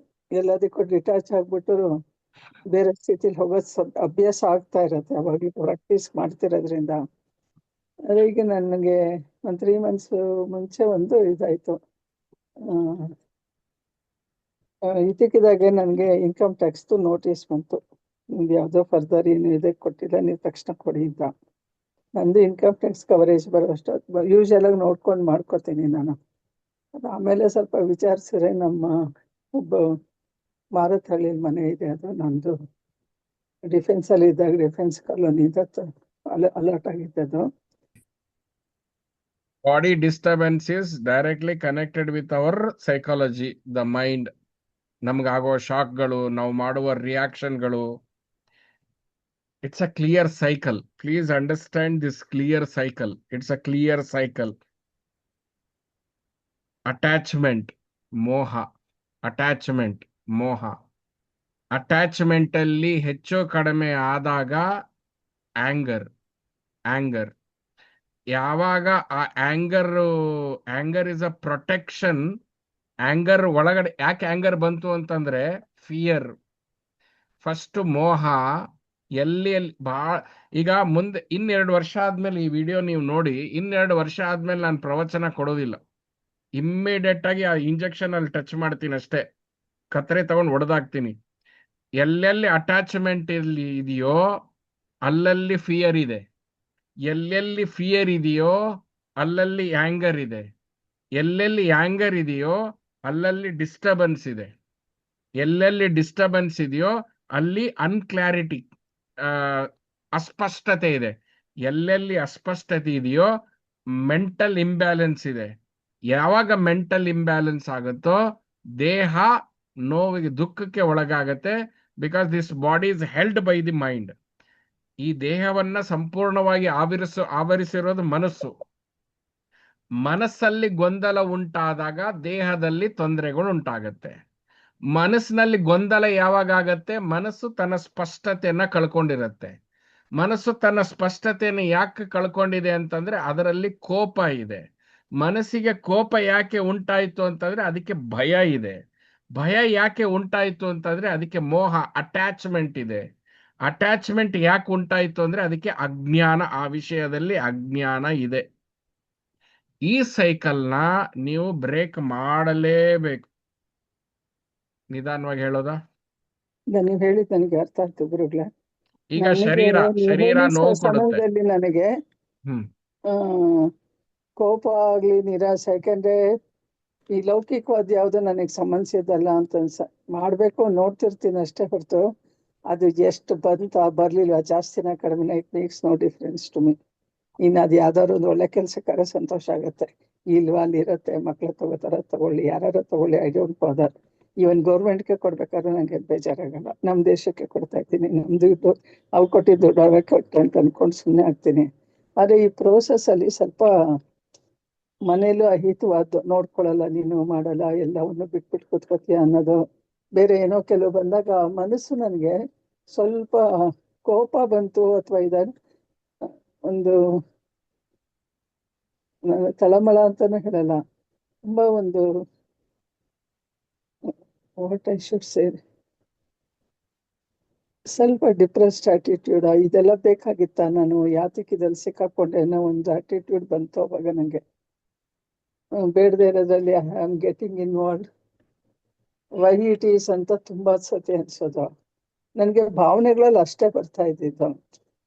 ಎಲ್ಲದಕ್ಕೂ ಡಿಟ್ಯಾಚ್ ಆಗ್ಬಿಟ್ಟು ಬೇರೆ ಸ್ಥಿತಿಲಿ ಹೋಗೋದು ಅಭ್ಯಾಸ ಆಗ್ತಾ ಇರತ್ತೆ ಅವಾಗ್ಲೂ ಪ್ರಾಕ್ಟೀಸ್ ಮಾಡ್ತಿರೋದ್ರಿಂದ. ಅದೇ ಈಗ ನನಗೆ ಒಂದ್ 3 months ಮುಂಚೆ ಒಂದು ಇದಾಯ್ತು. ಇದಕ್ಕಿದಾಗೆ ನನಗೆ ಇನ್ಕಮ್ ಟ್ಯಾಕ್ಸ್ ನೋಟಿಸ್ ಬಂತು. ನಿಮ್ಗೆ ಯಾವ್ದೋ ಫರ್ದರ್ ಏನು ಇದಕ್ಕೆ ಕೊಟ್ಟಿಲ್ಲ, ನೀವು ತಕ್ಷಣ ಕೊಡಿ ಅಂತ. ನಂದು ಇನ್ಕಮ್ ಟ್ಯಾಕ್ಸ್ ಕವರೇಜ್ ಬರೋಷ್ಟು ಯೂಶಲ್ ಆಗಿ ನೋಡ್ಕೊಂಡು ಮಾಡ್ಕೋತೀನಿ ನಾನು. ಅದು ಆಮೇಲೆ ಸ್ವಲ್ಪ ವಿಚಾರಿಸಿದ್ರೆ ನಮ್ಮ ಒಬ್ಬ ಮಾರತ್ಹಳ್ಳಿಲಿ ಮನೆ ಇದೆ, ಅದು ನಂದು ಡಿಫೆನ್ಸ್ ಅಲ್ಲಿ ಇದ್ದಾಗ ಡಿಫೆನ್ಸ್ ಕಾಲೋನಿ ಅಲರ್ಟ್ ಆಗಿದ್ದದು.
Body disturbance is directly connected with our psychology, the mind. ನಮ್ಗಾಗೋ ಶಾಕ್ಗಳು, ನಾವು ಮಾಡುವ ರಿಯಾಕ್ಷನ್ಗಳು, it's a clear cycle. Please understand this clear cycle. It's a clear cycle. Attachment, ಮೋಹ. ಅಟ್ಯಾಚ್ಮೆಂಟ್, ಮೋಹ. ಅಟ್ಯಾಚ್ಮೆಂಟ್ ಅಲ್ಲಿ ಹೆಚ್ಚು ಕಡಿಮೆ ಆದಾಗ ಆಂಗರ್. ಆಂಗರ್ ಯಾವಾಗ ಆ anger is a protection. Anger ಒಳಗಡೆ ಯಾಕೆ ಆಂಗರ್ ಬಂತು ಅಂತಂದ್ರೆ ಫಿಯರ್. ಫಸ್ಟ್ ಮೋಹ ಎಲ್ಲಿ ಈಗ ಮುಂದೆ 2 ವರ್ಷ ಆದ್ಮೇಲೆ ಈ ವಿಡಿಯೋ ನೀವು ನೋಡಿ, 2 ವರ್ಷ ಆದ್ಮೇಲೆ ನಾನು ಪ್ರವಚನ ಕೊಡೋದಿಲ್ಲ. ಇಮ್ಮಿಡಿಯೇಟ್ ಆಗಿ ಆ ಇಂಜೆಕ್ಷನ್ ಅಲ್ಲಿ ಟಚ್ ಮಾಡ್ತೀನಿ ಅಷ್ಟೇ, ಕತ್ರೆ ತಗೊಂಡು ಹೊಡೆದಾಕ್ತೀನಿ. ಎಲ್ಲೆಲ್ಲಿ ಅಟ್ಯಾಚ್ಮೆಂಟ್ ಇದೆಯೋ ಅಲ್ಲಲ್ಲಿ ಫಿಯರ್ ಇದೆ. ಎಲ್ಲೆಲ್ಲಿ ಫಿಯರ್ ಇದೆಯೋ ಅಲ್ಲಲ್ಲಿ ಆಂಗರ್ ಇದೆ. ಎಲ್ಲೆಲ್ಲಿ ಆಂಗರ್ ಇದೆಯೋ ಅಲ್ಲಲ್ಲಿ ಡಿಸ್ಟರ್ಬೆನ್ಸ್ ಇದೆ. ಎಲ್ಲೆಲ್ಲಿ ಡಿಸ್ಟರ್ಬೆನ್ಸ್ ಇದೆಯೋ ಅಲ್ಲಿ ಅನ್ಕ್ಲಾರಿಟಿ, ಅಸ್ಪಷ್ಟತೆ ಇದೆ. ಎಲ್ಲೆಲ್ಲಿ ಅಸ್ಪಷ್ಟತೆ ಇದೆಯೋ ಮೆಂಟಲ್ ಇಂಬ್ಯಾಲೆನ್ಸ್ ಇದೆ. ಯಾವಾಗ ಮೆಂಟಲ್ ಇಂಬ್ಯಾಲೆನ್ಸ್ ಆಗುತ್ತೋ ದೇಹ ನೋವಿಗೆ, ದುಃಖಕ್ಕೆ ಒಳಗಾಗತ್ತೆ. Because this body is held by the mind. ಈ ದೇಹವನ್ನ ಸಂಪೂರ್ಣವಾಗಿ ಆವರಿಸಿರೋದು ಮನಸ್ಸು. ಮನಸ್ಸಲ್ಲಿ ಗೊಂದಲ ಉಂಟಾದಾಗ ದೇಹದಲ್ಲಿ ತೊಂದರೆಗಳು ಉಂಟಾಗತ್ತೆ. ಮನಸ್ಸಿನಲ್ಲಿ ಗೊಂದಲ ಯಾವಾಗ ಆಗತ್ತೆ? ಮನಸ್ಸು ತನ್ನ ಸ್ಪಷ್ಟತೆಯನ್ನ ಕಳ್ಕೊಂಡಿರತ್ತೆ. ಮನಸ್ಸು ತನ್ನ ಸ್ಪಷ್ಟತೆಯನ್ನು ಯಾಕೆ ಕಳ್ಕೊಂಡಿದೆ ಅಂತಂದ್ರೆ ಅದರಲ್ಲಿ ಕೋಪ ಇದೆ. ಮನಸ್ಸಿಗೆ ಕೋಪ ಯಾಕೆ ಉಂಟಾಯಿತು ಅಂತಂದ್ರೆ ಅದಕ್ಕೆ ಭಯ ಇದೆ. ಭಯ ಯಾಕೆ ಉಂಟಾಯಿತು ಅಂತಂದ್ರೆ ಅದಕ್ಕೆ ಮೋಹ, ಅಟ್ಯಾಚ್ಮೆಂಟ್ ಇದೆ. ಅಟ್ಯಾಚ್ಮೆಂಟ್ ಯಾಕೆ ಉಂಟಾಯಿತು ಅಂದ್ರೆ ಅದಕ್ಕೆ ಅಜ್ಞಾನ, ಆ ವಿಷಯದಲ್ಲಿ ಅಜ್ಞಾನ ಇದೆ. ಈ ಸೈಕಲ್ನ ನೀವು ಬ್ರೇಕ್ ಮಾಡಲೇಬೇಕು. ನಿಧಾನವಾಗಿ ಹೇಳೋದಾ?
ನೀವು ಹೇಳಿದ್ ನನಗೆ ಅರ್ಥ ಆಯ್ತು ಗುರುಗಳೇ.
ಈಗ
ನನಗೆ ನೀವು
ಶರೀರ
ಹೇಳಿ
ನೋವು ಕೊಡುತ್ತೆ.
ಸಮಯದಲ್ಲಿ ನನಗೆ
ಹ್ಮ್
ಆ ಕೋಪ ಆಗ್ಲಿ, ನಿರಾಸೆ, ಯಾಕಂದ್ರೆ ಈ ಲೌಕಿಕವಾದ ಯಾವ್ದು ನನಗೆ ಸಂಬಂಧಿಸಿದಲ್ಲ ಅಂತ ಮಾಡ್ಬೇಕು ನೋಡ್ತಿರ್ತೀನಿ ಅಷ್ಟೇ ಹೊರತು ಅದು ಎಷ್ಟು ಬಂತ ಬರ್ಲಿಲ್ವಾ, ಜಾಸ್ತಿನ ಕಡಿಮೆ, it makes no difference to me. ಇನ್ನು ಅದು ಯಾವ್ದಾದ್ರು ಒಂದು ಒಳ್ಳೆ ಕೆಲ್ಸಕ್ಕಾರೆ ಸಂತೋಷ ಆಗತ್ತೆ. ಇಲ್ವಾ, ಅಲ್ಲಿ ಇರತ್ತೆ, ಮಕ್ಳು ತಗೋತಾರ, ತಗೊಳ್ಳಿ, ಯಾರು ತಗೊಳ್ಳಿ, ಐ ಡೋಂಟ್ ಬಾದರ್. ಈವನ್ ಗೌರ್ಮೆಂಟ್ಗೆ ಕೊಡ್ಬೇಕಾದ್ರೆ ನಂಗೆ ಬೇಜಾರಾಗಲ್ಲ. ನಮ್ ದೇಶಕ್ಕೆ ಕೊಡ್ತಾ ಇದ್ದೀನಿ, ನಮ್ ದುಡ್ಡು ಅವ್ರು ಕೊಟ್ಟಿದ್ದು ದುಡ್ಡು ಅವೇ ಕೊಟ್ಟು ಅಂತ ಅನ್ಕೊಂಡು ಸುಮ್ಮನೆ ಆಗ್ತೀನಿ. ಆದ್ರೆ ಈ ಪ್ರೋಸೆಸ್ ಅಲ್ಲಿ ಸ್ವಲ್ಪ ಮನೇಲೂ ಅಹಿತವಾದ್ದು ನೋಡ್ಕೊಳಲ್ಲ, ನೀನು ಮಾಡಲ್ಲ, ಎಲ್ಲವನ್ನು ಬಿಟ್ಬಿಟ್ಟು ಕೂತ್ಕೋತೀಯ ಅನ್ನೋದು. ಬೇರೆ ಏನೋ ಕೆಲವು ಬಂದಾಗ ಮನಸ್ಸು ನನಗೆ ಸ್ವಲ್ಪ ಕೋಪ ಬಂತು ಅಥವಾ ಒಂದು ನಾನು ತಳಮಳ ಅಂತಾನೆ ಹೇಳಲ್ಲ, ತುಂಬಾ ಒಂದು ವಾಟ್ ಐ ಶುಡ್ ಸೇ, ಸ್ವಲ್ಪ ಡಿಪ್ರೆಸ್ಡ್ ಆಟಿಟ್ಯೂಡ್. ಇದೆಲ್ಲ ಬೇಕಾಗಿತ್ತ, ನಾನು ಯಾತಕ್ಕೆ ಇದ್ರಲ್ಲಿ ಸಿಕ್ಕಾಕೊಂಡೆ ಅನ್ನೋ ಒಂದು ಆಟಿಟ್ಯೂಡ್ ಬಂತು ಅವಾಗ ನಂಗೆ. ಬೇಡದೇ ಇರೋದ್ರಲ್ಲಿ I am getting involve, why it is ಅಂತ ತುಂಬಾ ಸತಿ ಅನ್ಸೋದು. ನನಗೆ ಭಾವನೆಗಳಲ್ಲಿ ಅಷ್ಟೇ ಬರ್ತಾ ಇದ್ದಿದ್ದು.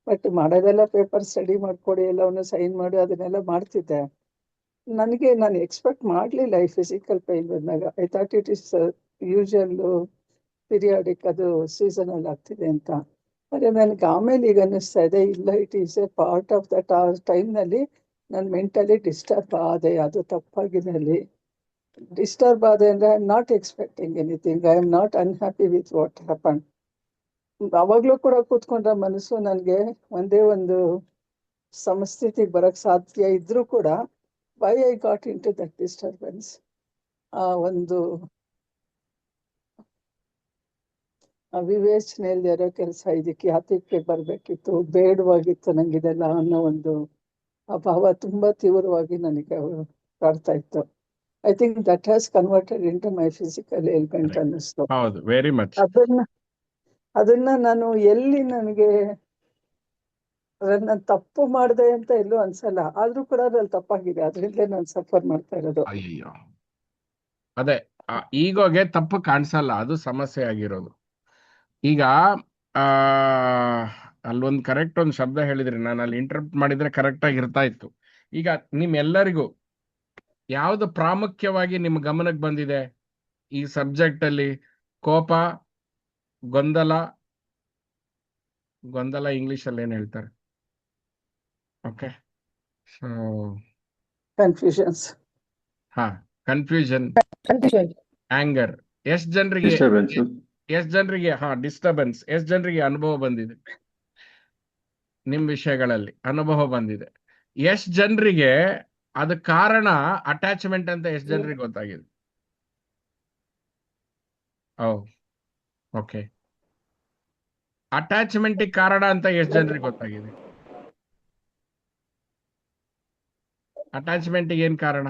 ಬಟ್ ಮಾಡೋದೆಲ್ಲ ಪೇಪರ್ ಸ್ಟಡಿ ಮಾಡ್ಕೊಡಿ, ಎಲ್ಲವನ್ನು ಸೈನ್ ಮಾಡಿ ಅದನ್ನೆಲ್ಲ ಮಾಡ್ತಿದ್ದೆ. ನಾನು ಎಕ್ಸ್ಪೆಕ್ಟ್ ಮಾಡಲಿಲ್ಲ ಈ ಫಿಸಿಕಲ್ ಪೈನ್ ಬಂದಾಗ. I thought it is usual periodic, ಅದು ಸೀಸನಲ್ ಆಗ್ತಿದೆ ಅಂತ. ಆದರೆ ನನಗೆ ಆಮೇಲೆ ಈಗ ಅನ್ನಿಸ್ತಾ ಇದೆ, ಇಲ್ಲ, it is A part of that. ಆ ಟೈಮ್ನಲ್ಲಿ ನಾನು ಮೆಂಟಲಿ ಡಿಸ್ಟರ್ಬ್ ಆದೆ, ಅದು ತಪ್ಪಾಗಿದೆ. ಅಲ್ಲಿ ಡಿಸ್ಟರ್ಬ್ ಆದೆ ಅಂದರೆ I am not expecting anything, I am not unhappy with what happen. ಅವಾಗಲೂ ಕೂಡ ಕೂತ್ಕೊಂಡ್ರೆ ಮನಸ್ಸು ನನಗೆ ಒಂದೇ ಒಂದು ಸಮಸ್ಥಿತಿಗೆ ಬರಕ್ ಸಾಧ್ಯ ಇದ್ರೂ ಕೂಡ, why I got into that disturbance, ಆ ಒಂದು ವಿವೇಚನೆ ಇಲ್ಲದೆ ಇರೋ ಕೆಲಸ, ಇದಕ್ಕೆ ಯಾತಕ್ಕೆ ಬರ್ಬೇಕಿತ್ತು, ಬೇಡವಾಗಿತ್ತು ನಂಗಿದೆಲ್ಲ ಅನ್ನೋ ಒಂದು ಅಭಾವ ತುಂಬಾ ತೀವ್ರವಾಗಿ ನನಗೆ ಕಾಡ್ತಾ ಇತ್ತು. I think that has converted into my physical ailment ಅನ್ನಿಸ್ತು.
ಹೌದು, ವೆರಿ ಮಚ್.
ಅದನ್ನ ನಾನು ಎಲ್ಲಿ ನನಗೆ ನಾನು ತಪ್ಪು ಮಾಡಿದೆ ಅಂತ ಎಲ್ಲೂ ಅನ್ಸಲ್ಲ, ಆದ್ರೂ ಕೂಡ ಅದ್ರಲ್ಲಿ ತಪ್ಪಾಗಿದೆ, ಅದರಿಂದಲೇ ನಾನು ಸಫರ್ ಮಾಡ್ತಾ ಇರೋದು.
ಅಯ್ಯೋ, ಅದೇ ಈಗೋಗೆ ತಪ್ಪು ಕಾಣಿಸಲ್ಲ, ಅದು ಸಮಸ್ಯೆ ಆಗಿರೋದು. ಈಗ ಆ ಅಲ್ಲೊಂದು ಕರೆಕ್ಟ್ ಒಂದು ಶಬ್ದ ಹೇಳಿದ್ರಿ, ನಾನು ಅಲ್ಲಿ ಇಂಟರ್ಪ್ಟ್ ಮಾಡಿದ್ರೆ ಕರೆಕ್ಟ್ ಆಗಿ ಇರ್ತಾ ಇತ್ತು. ಈಗ ನಿಮ್ಮೆಲ್ಲರಿಗೂ ಯಾವ್ದು ಪ್ರಾಮುಖ್ಯವಾಗಿ ನಿಮ್ಮ ಗಮನಕ್ಕೆ ಬಂದಿದೆ ಈ ಸಬ್ಜೆಕ್ಟ್ ಅಲ್ಲಿ? ಕೋಪ, ಗೊಂದಲ ಇಂಗ್ಲಿಷ್ ಅಲ್ಲಿ ಏನ್ ಹೇಳ್ತಾರೆ? ಓಕೆ, ಸೊ
ಕನ್ಫ್ಯೂಷನ್ಸ್,
ಹಾ, ಕನ್ಫ್ಯೂಷನ್, ಆಂಗರ್. ಎಷ್ಟ್ ಜನರಿಗೆ ಡಿಸ್ಟರ್ಬೆನ್ಸ್, ಎಷ್ಟ್ ಜನರಿಗೆ ಅನುಭವ ಬಂದಿದೆ ನಿಮ್ ವಿಷಯಗಳಲ್ಲಿ? ಅನುಭವ ಬಂದಿದೆ. ಎಷ್ಟ್ ಜನರಿಗೆ ಅದ ಕಾರಣ ಅಟ್ಯಾಚ್ಮೆಂಟ್ ಅಂತ ಎಷ್ಟ್ ಜನರಿಗೆ ಗೊತ್ತಾಗಿದೆ? ಓ, ಓಕೆ. ಅಟ್ಯಾಚ್ಮೆಂಟ್ ಕಾರಣ ಅಂತ ಎಷ್ಟ್ ಜನರಿಗೆ ಗೊತ್ತಾಗಿದೆ? ಅಟ್ಯಾಚ್ಮೆಂಟ್ ಏನ್ ಕಾರಣ?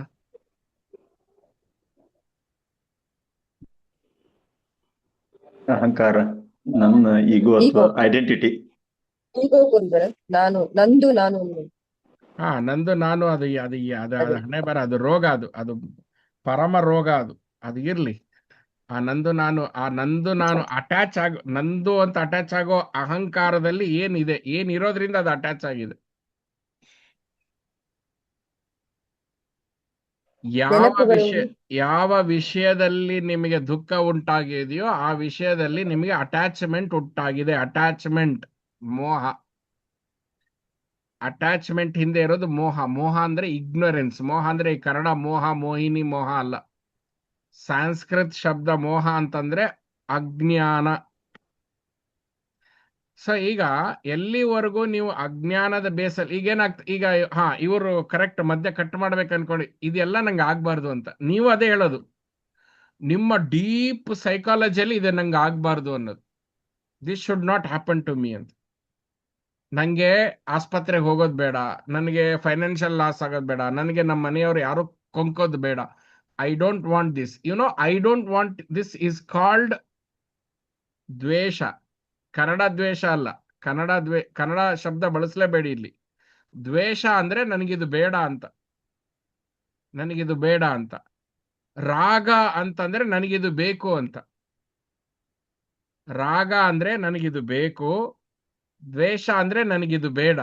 ಅಹಂಕಾರ, ನನ್ನ ಈಗೋ ಅಥವಾ ಐಡೆಂಟಿಟಿ.
ಈಗೋ ಬಂದ್ರೆ ನಂದು ನಾನು.
ಹಾ, ನಂದು ನಾನು, ಅದು ಹಣೆ ಬರ, ಅದು ರೋಗ, ಅದು ಪರಮ ರೋಗ. ಅದು ಇರ್ಲಿ. ಆ ನಂದು ನಾನು ಅಟ್ಯಾಚ್ ಆಗೋ, ನಂದು ಅಂತ ಅಟ್ಯಾಚ್ ಆಗೋ ಅಹಂಕಾರದಲ್ಲಿ ಏನಿದೆ, ಏನಿರೋದ್ರಿಂದ ಅದು ಅಟ್ಯಾಚ್ ಆಗಿದೆ? ಯಾವ ವಿಷಯದಲ್ಲಿ ನಿಮಗೆ ದುಃಖ ಉಂಟಾಗಿದೆಯೋ ಆ ವಿಷಯದಲ್ಲಿ ನಿಮಗೆ ಅಟ್ಯಾಚ್ಮೆಂಟ್ ಉಂಟಾಗಿದೆ. ಅಟ್ಯಾಚ್ಮೆಂಟ್, ಮೋಹ. ಅಟ್ಯಾಚ್ಮೆಂಟ್ ಹಿಂದೆ ಇರೋದು ಮೋಹ. ಮೋಹ ಅಂದ್ರೆ ಇಗ್ನೊರೆನ್ಸ್. ಮೋಹ ಅಂದ್ರೆ ಈ ಕನ್ನಡ ಮೋಹ, ಮೋಹಿನಿ ಮೋಹ ಅಲ್ಲ. ಸಂಸ್ಕೃತ್ ಶಬ್ದ ಮೋಹ ಅಂತಂದ್ರೆ ಅಜ್ಞಾನ. ಸೊ ಈಗ ಎಲ್ಲಿವರೆಗೂ ನೀವು ಅಜ್ಞಾನದ ಬೇಸಲ್ಲಿ, ಈಗ ಇವರು ಕರೆಕ್ಟ್ ಮಧ್ಯ ಕಟ್ ಮಾಡ್ಬೇಕು ಅನ್ಕೊಂಡು, ಇದೆಲ್ಲ ನಂಗೆ ಆಗ್ಬಾರ್ದು ಅಂತ ನೀವು ಅದೇ ಹೇಳೋದು. ನಿಮ್ಮ ಡೀಪ್ ಸೈಕಾಲಜಿಯಲ್ಲಿ ಇದೆ ನಂಗೆ ಆಗ್ಬಾರ್ದು ಅನ್ನೋದು. This should not happen to me ಅಂತ. ನಂಗೆ ಆಸ್ಪತ್ರೆಗೆ ಹೋಗೋದು ಬೇಡ, ನನಗೆ ಫೈನಾನ್ಷಿಯಲ್ ಲಾಸ್ ಆಗೋದು ಬೇಡ, ನನಗೆ ನಮ್ಮ ಮನೆಯವರು ಯಾರು ಕೊಂಕೋದು ಬೇಡ. I don't want this, I don't want this is called ದ್ವೇಷ. ಕನ್ನಡ ದ್ವೇಷ ಅಲ್ಲ, ಕನ್ನಡ ಶಬ್ದ ಬಳಸಲೇಬೇಡಿ ಇಲ್ಲಿ. ದ್ವೇಷ ಅಂದ್ರೆ ನನಗಿದು ಬೇಡ ಅಂತ. ರಾಗ ಅಂತಂದ್ರೆ ನನಗಿದು ಬೇಕು ಅಂತ. ರಾಗ ಅಂದ್ರೆ ನನಗಿದು ಬೇಕು, ದ್ವೇಷ ಅಂದ್ರೆ ನನಗಿದು ಬೇಡ.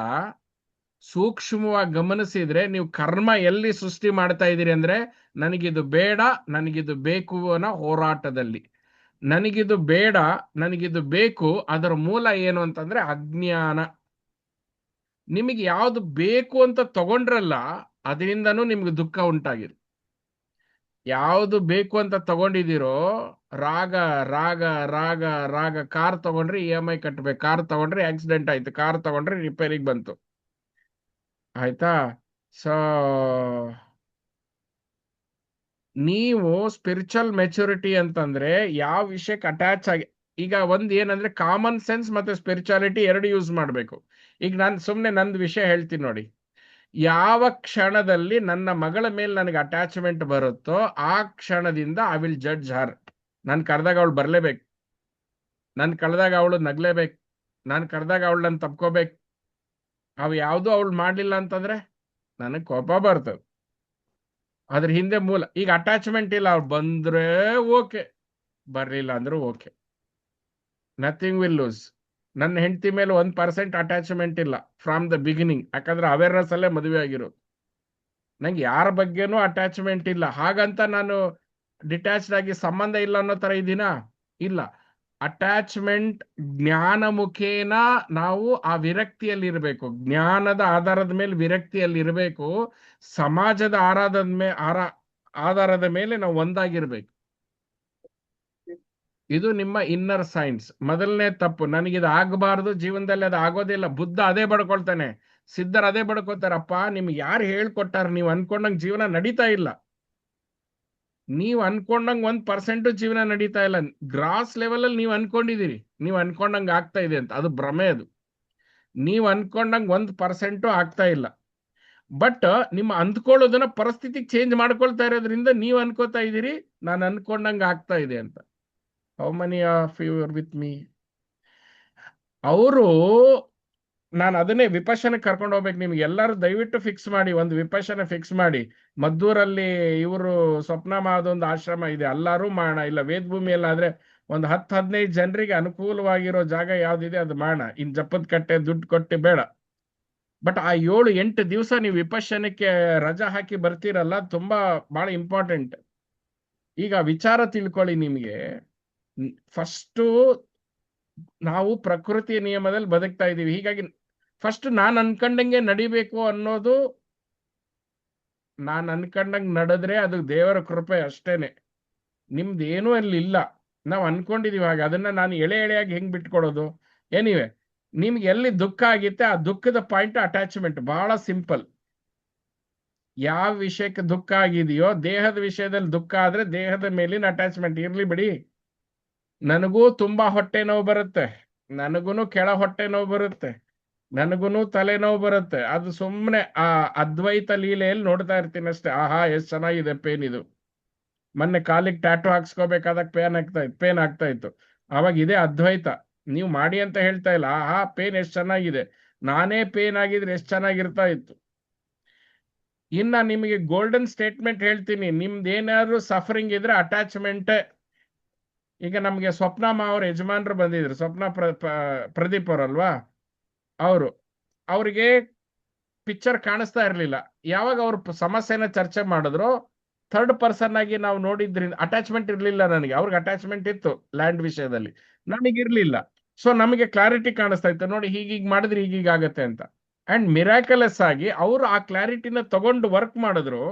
ಸೂಕ್ಷ್ಮವಾಗಿ ಗಮನಿಸಿದ್ರೆ ನೀವು ಕರ್ಮ ಎಲ್ಲಿ ಸೃಷ್ಟಿ ಮಾಡ್ತಾ ಇದ್ದೀರಿ ಅಂದ್ರೆ, ನನಗಿದು ಬೇಡ, ನನಗಿದು ಬೇಕು ಅನ್ನೋ ಹೋರಾಟದಲ್ಲಿ. ನನಗಿದು ಬೇಡ, ನನಗಿದು ಬೇಕು, ಅದರ ಮೂಲ ಏನು ಅಂತಂದ್ರೆ ಅಜ್ಞಾನ. ನಿಮಗೆ ಯಾವುದು ಬೇಕು ಅಂತ ತಗೊಂಡ್ರಲ್ಲ, ಅದರಿಂದನೂ ನಿಮ್ಗೆ ದುಃಖ ಉಂಟಾಗಿದೆ. ಯಾವುದು ಬೇಕು ಅಂತ ತಗೊಂಡಿದ್ದೀರೋ, ರಾಗ ರಾಗ ರಾಗ ರಾಗ. ಕಾರ್ ತಗೊಂಡ್ರೆ EMI ಕಟ್ಟಬೇಕು, ಕಾರ್ ತಗೊಂಡ್ರೆ ಆಕ್ಸಿಡೆಂಟ್ ಆಯ್ತು, ಕಾರ್ ತಗೊಂಡ್ರೆ ರಿಪೇರಿಗೆ ಬಂತು, ಆಯ್ತಾ? ಸೊ ನೀವು ಸ್ಪಿರಿಚುವಲ್ ಮೆಚುರಿಟಿ ಅಂತಂದ್ರೆ ಯಾವ ವಿಷಯಕ್ಕೆ ಅಟ್ಯಾಚ್ ಆಗಿ, ಈಗ ಏನಂದ್ರೆ ಕಾಮನ್ ಸೆನ್ಸ್ ಮತ್ತೆ ಸ್ಪಿರಿಚುಯಾಲಿಟಿ ಎರಡು ಯೂಸ್ ಮಾಡಬೇಕು. ಈಗ ನಾನು ಸುಮ್ಮನೆ ನಂದು ವಿಷಯ ಹೇಳ್ತೀನಿ ನೋಡಿ. ಯಾವ ಕ್ಷಣದಲ್ಲಿ ನನ್ನ ಮಗಳ ಮೇಲೆ ನನಗೆ ಅಟ್ಯಾಚ್ಮೆಂಟ್ ಬರುತ್ತೋ ಆ ಕ್ಷಣದಿಂದ ಐ ವಿಲ್ ಜಡ್ಜ್ ಹರ್. ನಾನು ಕರೆದಾಗ ಅವಳು ಬರ್ಲೇಬೇಕು, ನಾನು ಕಳೆದಾಗ ಅವಳು ನಗ್ಲೇಬೇಕು, ನಾನು ಕರೆದಾಗ ಅವಳು ನಾನು ತಪ್ಕೋಬೇಕು. ಅವು ಯಾವುದೂ ಅವಳು ಮಾಡ್ಲಿಲ್ಲ ಅಂತಂದ್ರೆ ನನಗೆ ಕೋಪ ಬರ್ತದೆ. ಅದ್ರ ಹಿಂದೆ ಮೂಲ ಈಗ ಅಟ್ಯಾಚ್ಮೆಂಟ್ ಇಲ್ಲ, ಅವ್ರು ಬಂದ್ರೆ ಓಕೆ, ಬರ್ಲಿಲ್ಲ ಅಂದ್ರೂ ಓಕೆ, ನಥಿಂಗ್ ವಿಲ್ ಲೂಸ್. ನನ್ನ ಹೆಂಡತಿ ಮೇಲೆ 1% ಅಟ್ಯಾಚ್ಮೆಂಟ್ ಇಲ್ಲ ಫ್ರಾಮ್ ದ ಬಿಗಿನಿಂಗ್, ಯಾಕಂದ್ರೆ ಅವೇರ್ನೆಸ್ ಅಲ್ಲೇ ಮದುವೆ ಆಗಿರೋದು. ನಂಗೆ ಯಾರ ಬಗ್ಗೆನೂ ಅಟ್ಯಾಚ್ಮೆಂಟ್ ಇಲ್ಲ, ಹಾಗಂತ ನಾನು ಡಿಟ್ಯಾಚ್ಡ್ ಆಗಿ ಸಂಬಂಧ ಇಲ್ಲ ಅನ್ನೋ ತರ ಇದ್ದೀನಾ? ಇಲ್ಲ. ಅಟ್ಯಾಚ್ಮೆಂಟ್ ಜ್ಞಾನ ಮುಖೇನ ನಾವು ಆ ವಿರಕ್ತಿಯಲ್ಲಿ ಇರಬೇಕು, ಜ್ಞಾನದ ಆಧಾರದ ಮೇಲೆ ವಿರಕ್ತಿಯಲ್ಲಿ ಇರಬೇಕು, ಸಮಾಜದ ಆಧಾರದ ಮೇಲೆ ನಾವು ಒಂದಾಗಿರ್ಬೇಕು. ಇದು ನಿಮ್ಮ ಇನ್ನರ್ ಸೈನ್ಸ್. ಮೊದಲನೇ ತಪ್ಪು, ನನಗಿದು ಆಗಬಾರ್ದು, ಜೀವನದಲ್ಲಿ ಅದು ಆಗೋದಿಲ್ಲ. ಬುದ್ಧ ಅದೇ ಬಡ್ಕೊಳ್ತಾನೆ, ಸಿದ್ಧರು ಅದೇ ಬಡ್ಕೋತಾರಪ್ಪ. ನಿಮ್ಗೆ ಯಾರು ಹೇಳ್ಕೊಟ್ಟಾರ? ನೀವು ಅನ್ಕೊಂಡಂಗೆ ಜೀವನ ನಡೀತಾ ಇಲ್ಲ. ನೀವು ಅನ್ಕೊಂಡಂಗೆ 1% ಜೀವನ ನಡೀತಾ ಇಲ್ಲ. ಗ್ರಾಸ್ ಲೆವೆಲ್ ಅಲ್ಲಿ ನೀವು ಅನ್ಕೊಂಡಿದ್ದೀರಿ ನೀವು ಅನ್ಕೊಂಡಂಗೆ ಆಗ್ತಾ ಇದೆ ಅಂತ, ಅದು ಭ್ರಮೆ. ಅದು ನೀವು ಅನ್ಕೊಂಡಂಗೆ 1% ಆಗ್ತಾ ಇಲ್ಲ. ಬಟ್ ನಿಮ್ಮ ಅಂದ್ಕೊಳ್ಳೋದನ್ನ ಪರಿಸ್ಥಿತಿ ಚೇಂಜ್ ಮಾಡ್ಕೊಳ್ತಾ ಇರೋದ್ರಿಂದ ನೀವು ಅನ್ಕೋತಾ ಇದ್ದೀರಿ ನಾನು ಅನ್ಕೊಂಡಂಗೆ ಆಗ್ತಾ ಇದೆ ಅಂತ. How many of you are with me? ಅವರು, ನಾನು ಅದನ್ನೇ ವಿಪಶ್ಯನ ಕರ್ಕೊಂಡು ಹೋಗ್ಬೇಕು. ನಿಮ್ಗೆ ಎಲ್ಲರೂ ದಯವಿಟ್ಟು ಫಿಕ್ಸ್ ಮಾಡಿ, ಒಂದು ವಿಪಶ್ಯನ ಫಿಕ್ಸ್ ಮಾಡಿ. ಮದ್ದೂರಲ್ಲಿ ಇವರು ಸ್ವಪ್ನ ಮಾಡೋದೊಂದು ಆಶ್ರಮ ಇದೆ, ಎಲ್ಲರೂ ಮಾಡೋಣ. ಇಲ್ಲ ವೇದಭೂಮಿಯಲ್ಲಾದ್ರೆ ಒಂದು 10-15 ಜನರಿಗೆ ಅನುಕೂಲವಾಗಿರೋ ಜಾಗ ಯಾವ್ದಿದೆ ಅದು ಮಾಡೋಣ. ಇನ್ ಜಪ್ಪದ ಕಟ್ಟೆ ದುಡ್ಡು ಕೊಟ್ಟು ಬೇಡ. ಬಟ್ ಆ 7-8 ದಿವಸ ನೀವು ವಿಪಶ್ಯನಕ್ಕೆ ರಜಾ ಹಾಕಿ ಬರ್ತೀರಲ್ಲ, ತುಂಬಾ ಬಹಳ ಇಂಪಾರ್ಟೆಂಟ್. ಈಗ ವಿಚಾರ ತಿಳ್ಕೊಳ್ಳಿ. ನಿಮಗೆ ಫಸ್ಟು ನಾವು ಪ್ರಕೃತಿಯ ನಿಯಮದಲ್ಲಿ ಬದುಕ್ತಾ ಇದ್ದೀವಿ. ಹೀಗಾಗಿ ಫಸ್ಟ್ ನಾನು ಅನ್ಕೊಂಡಂಗೆ ನಡಿಬೇಕು ಅನ್ನೋದು, ನಾನು ಅನ್ಕೊಂಡಂಗೆ ನಡೆದ್ರೆ ಅದು ದೇವರ ಕೃಪೆ ಅಷ್ಟೇನೆ. ನಿಮ್ದು ಏನೂ ಅಲ್ಲಿ ಇಲ್ಲ, ನಾವು ಅನ್ಕೊಂಡಿದೀವಿ ಹಾಗೆ. ಅದನ್ನ ನಾನು ಎಳೆಯಾಗಿ ಹೆಂಗ್ ಬಿಟ್ಕೊಡೋದು? ಎನಿವೆ, ನಿಮ್ಗೆ ಎಲ್ಲಿ ದುಃಖ ಆಗಿತ್ತೆ ಆ ದುಃಖದ ಪಾಯಿಂಟ್ ಅಟ್ಯಾಚ್ಮೆಂಟ್. ಬಹಳ ಸಿಂಪಲ್. ಯಾವ ವಿಷಯಕ್ಕೆ ದುಃಖ ಆಗಿದೆಯೋ, ದೇಹದ ವಿಷಯದಲ್ಲಿ ದುಃಖ ಆದ್ರೆ ದೇಹದ ಮೇಲಿನ ಅಟ್ಯಾಚ್ಮೆಂಟ್ ಇರ್ಲಿ ಬಿಡಿ. ನನಗೂ ತುಂಬಾ ಹೊಟ್ಟೆ ನೋವು ಬರುತ್ತೆ, ನನಗೂ ಕೆಳ ಹೊಟ್ಟೆ ನೋವು ಬರುತ್ತೆ, ನನಗೂ ತಲೆನೋವು ಬರುತ್ತೆ. ಅದು ಸುಮ್ಮನೆ ಆ ಅದ್ವೈತ ಲೀಲೆಯಲ್ಲಿ ನೋಡ್ತಾ ಇರ್ತೀನಿ ಅಷ್ಟೇ. ಆಹಾ ಎಷ್ಟು ಚೆನ್ನಾಗಿದೆ ಪೇನ್ ಇದು. ಮೊನ್ನೆ ಕಾಲಿಗೆ ಟ್ಯಾಟು ಹಾಕ್ಸ್ಕೋಬೇಕಾದಾಗ ಪೇನ್ ಆಗ್ತಾ ಇತ್ತು. ಅವಾಗ ಇದೇ ಅದ್ವೈತ. ನೀವು ಮಾಡಿ ಅಂತ ಹೇಳ್ತಾ ಇಲ್ಲ, ಆಹಾ ಪೇನ್ ಎಷ್ಟು ಚೆನ್ನಾಗಿದೆ, ನಾನೇ ಪೇನ್ ಆಗಿದ್ರೆ ಎಷ್ಟು ಚೆನ್ನಾಗಿರ್ತಾ ಇತ್ತು. ಇನ್ನ ನಿಮಗೆ ಗೋಲ್ಡನ್ ಸ್ಟೇಟ್ಮೆಂಟ್ ಹೇಳ್ತೀನಿ, ನಿಮ್ದು ಏನಾದ್ರು ಸಫರಿಂಗ್ ಇದ್ರೆ ಅಟ್ಯಾಚ್ಮೆಂಟ್. ಈಗ ನಮ್ಗೆ ಸ್ವಪ್ನಮ್ಮ ಅವ್ರ ಯಜಮಾನ್ರು ಬಂದಿದ್ರು, ಸ್ವಪ್ನ ಪ್ರದೀಪ್ ಅವರಲ್ವಾ, ಅವ್ರಿಗೆ ಪಿಕ್ಚರ್ ಕಾಣಿಸ್ತಾ ಇರ್ಲಿಲ್ಲ. ಯಾವಾಗ ಅವ್ರ ಸಮಸ್ಯೆನ ಚರ್ಚೆ ಮಾಡಿದ್ರು, ಥರ್ಡ್ ಪರ್ಸನ್ ಆಗಿ ನಾವು ನೋಡಿದ್ರಿಂದ ಅಟ್ಯಾಚ್ಮೆಂಟ್ ಇರ್ಲಿಲ್ಲ ನನಗೆ. ಅವ್ರಿಗೆ ಅಟ್ಯಾಚ್ಮೆಂಟ್ ಇತ್ತು ಲ್ಯಾಂಡ್ ವಿಷಯದಲ್ಲಿ, ನನಗಿರ್ಲಿಲ್ಲ. ಸೊ ನಮಗೆ ಕ್ಲಾರಿಟಿ ಕಾಣಿಸ್ತಾ ಇತ್ತು, ನೋಡಿ ಹೀಗೀಗ್ ಮಾಡಿದ್ರೆ ಹೀಗೀಗ ಆಗತ್ತೆ ಅಂತ. ಅಂಡ್ ಮಿರಾಕಲಸ್ ಆಗಿ ಅವರು ಆ ಕ್ಲಾರಿಟಿನ ತಗೊಂಡು ವರ್ಕ್ ಮಾಡಿದ್ರು,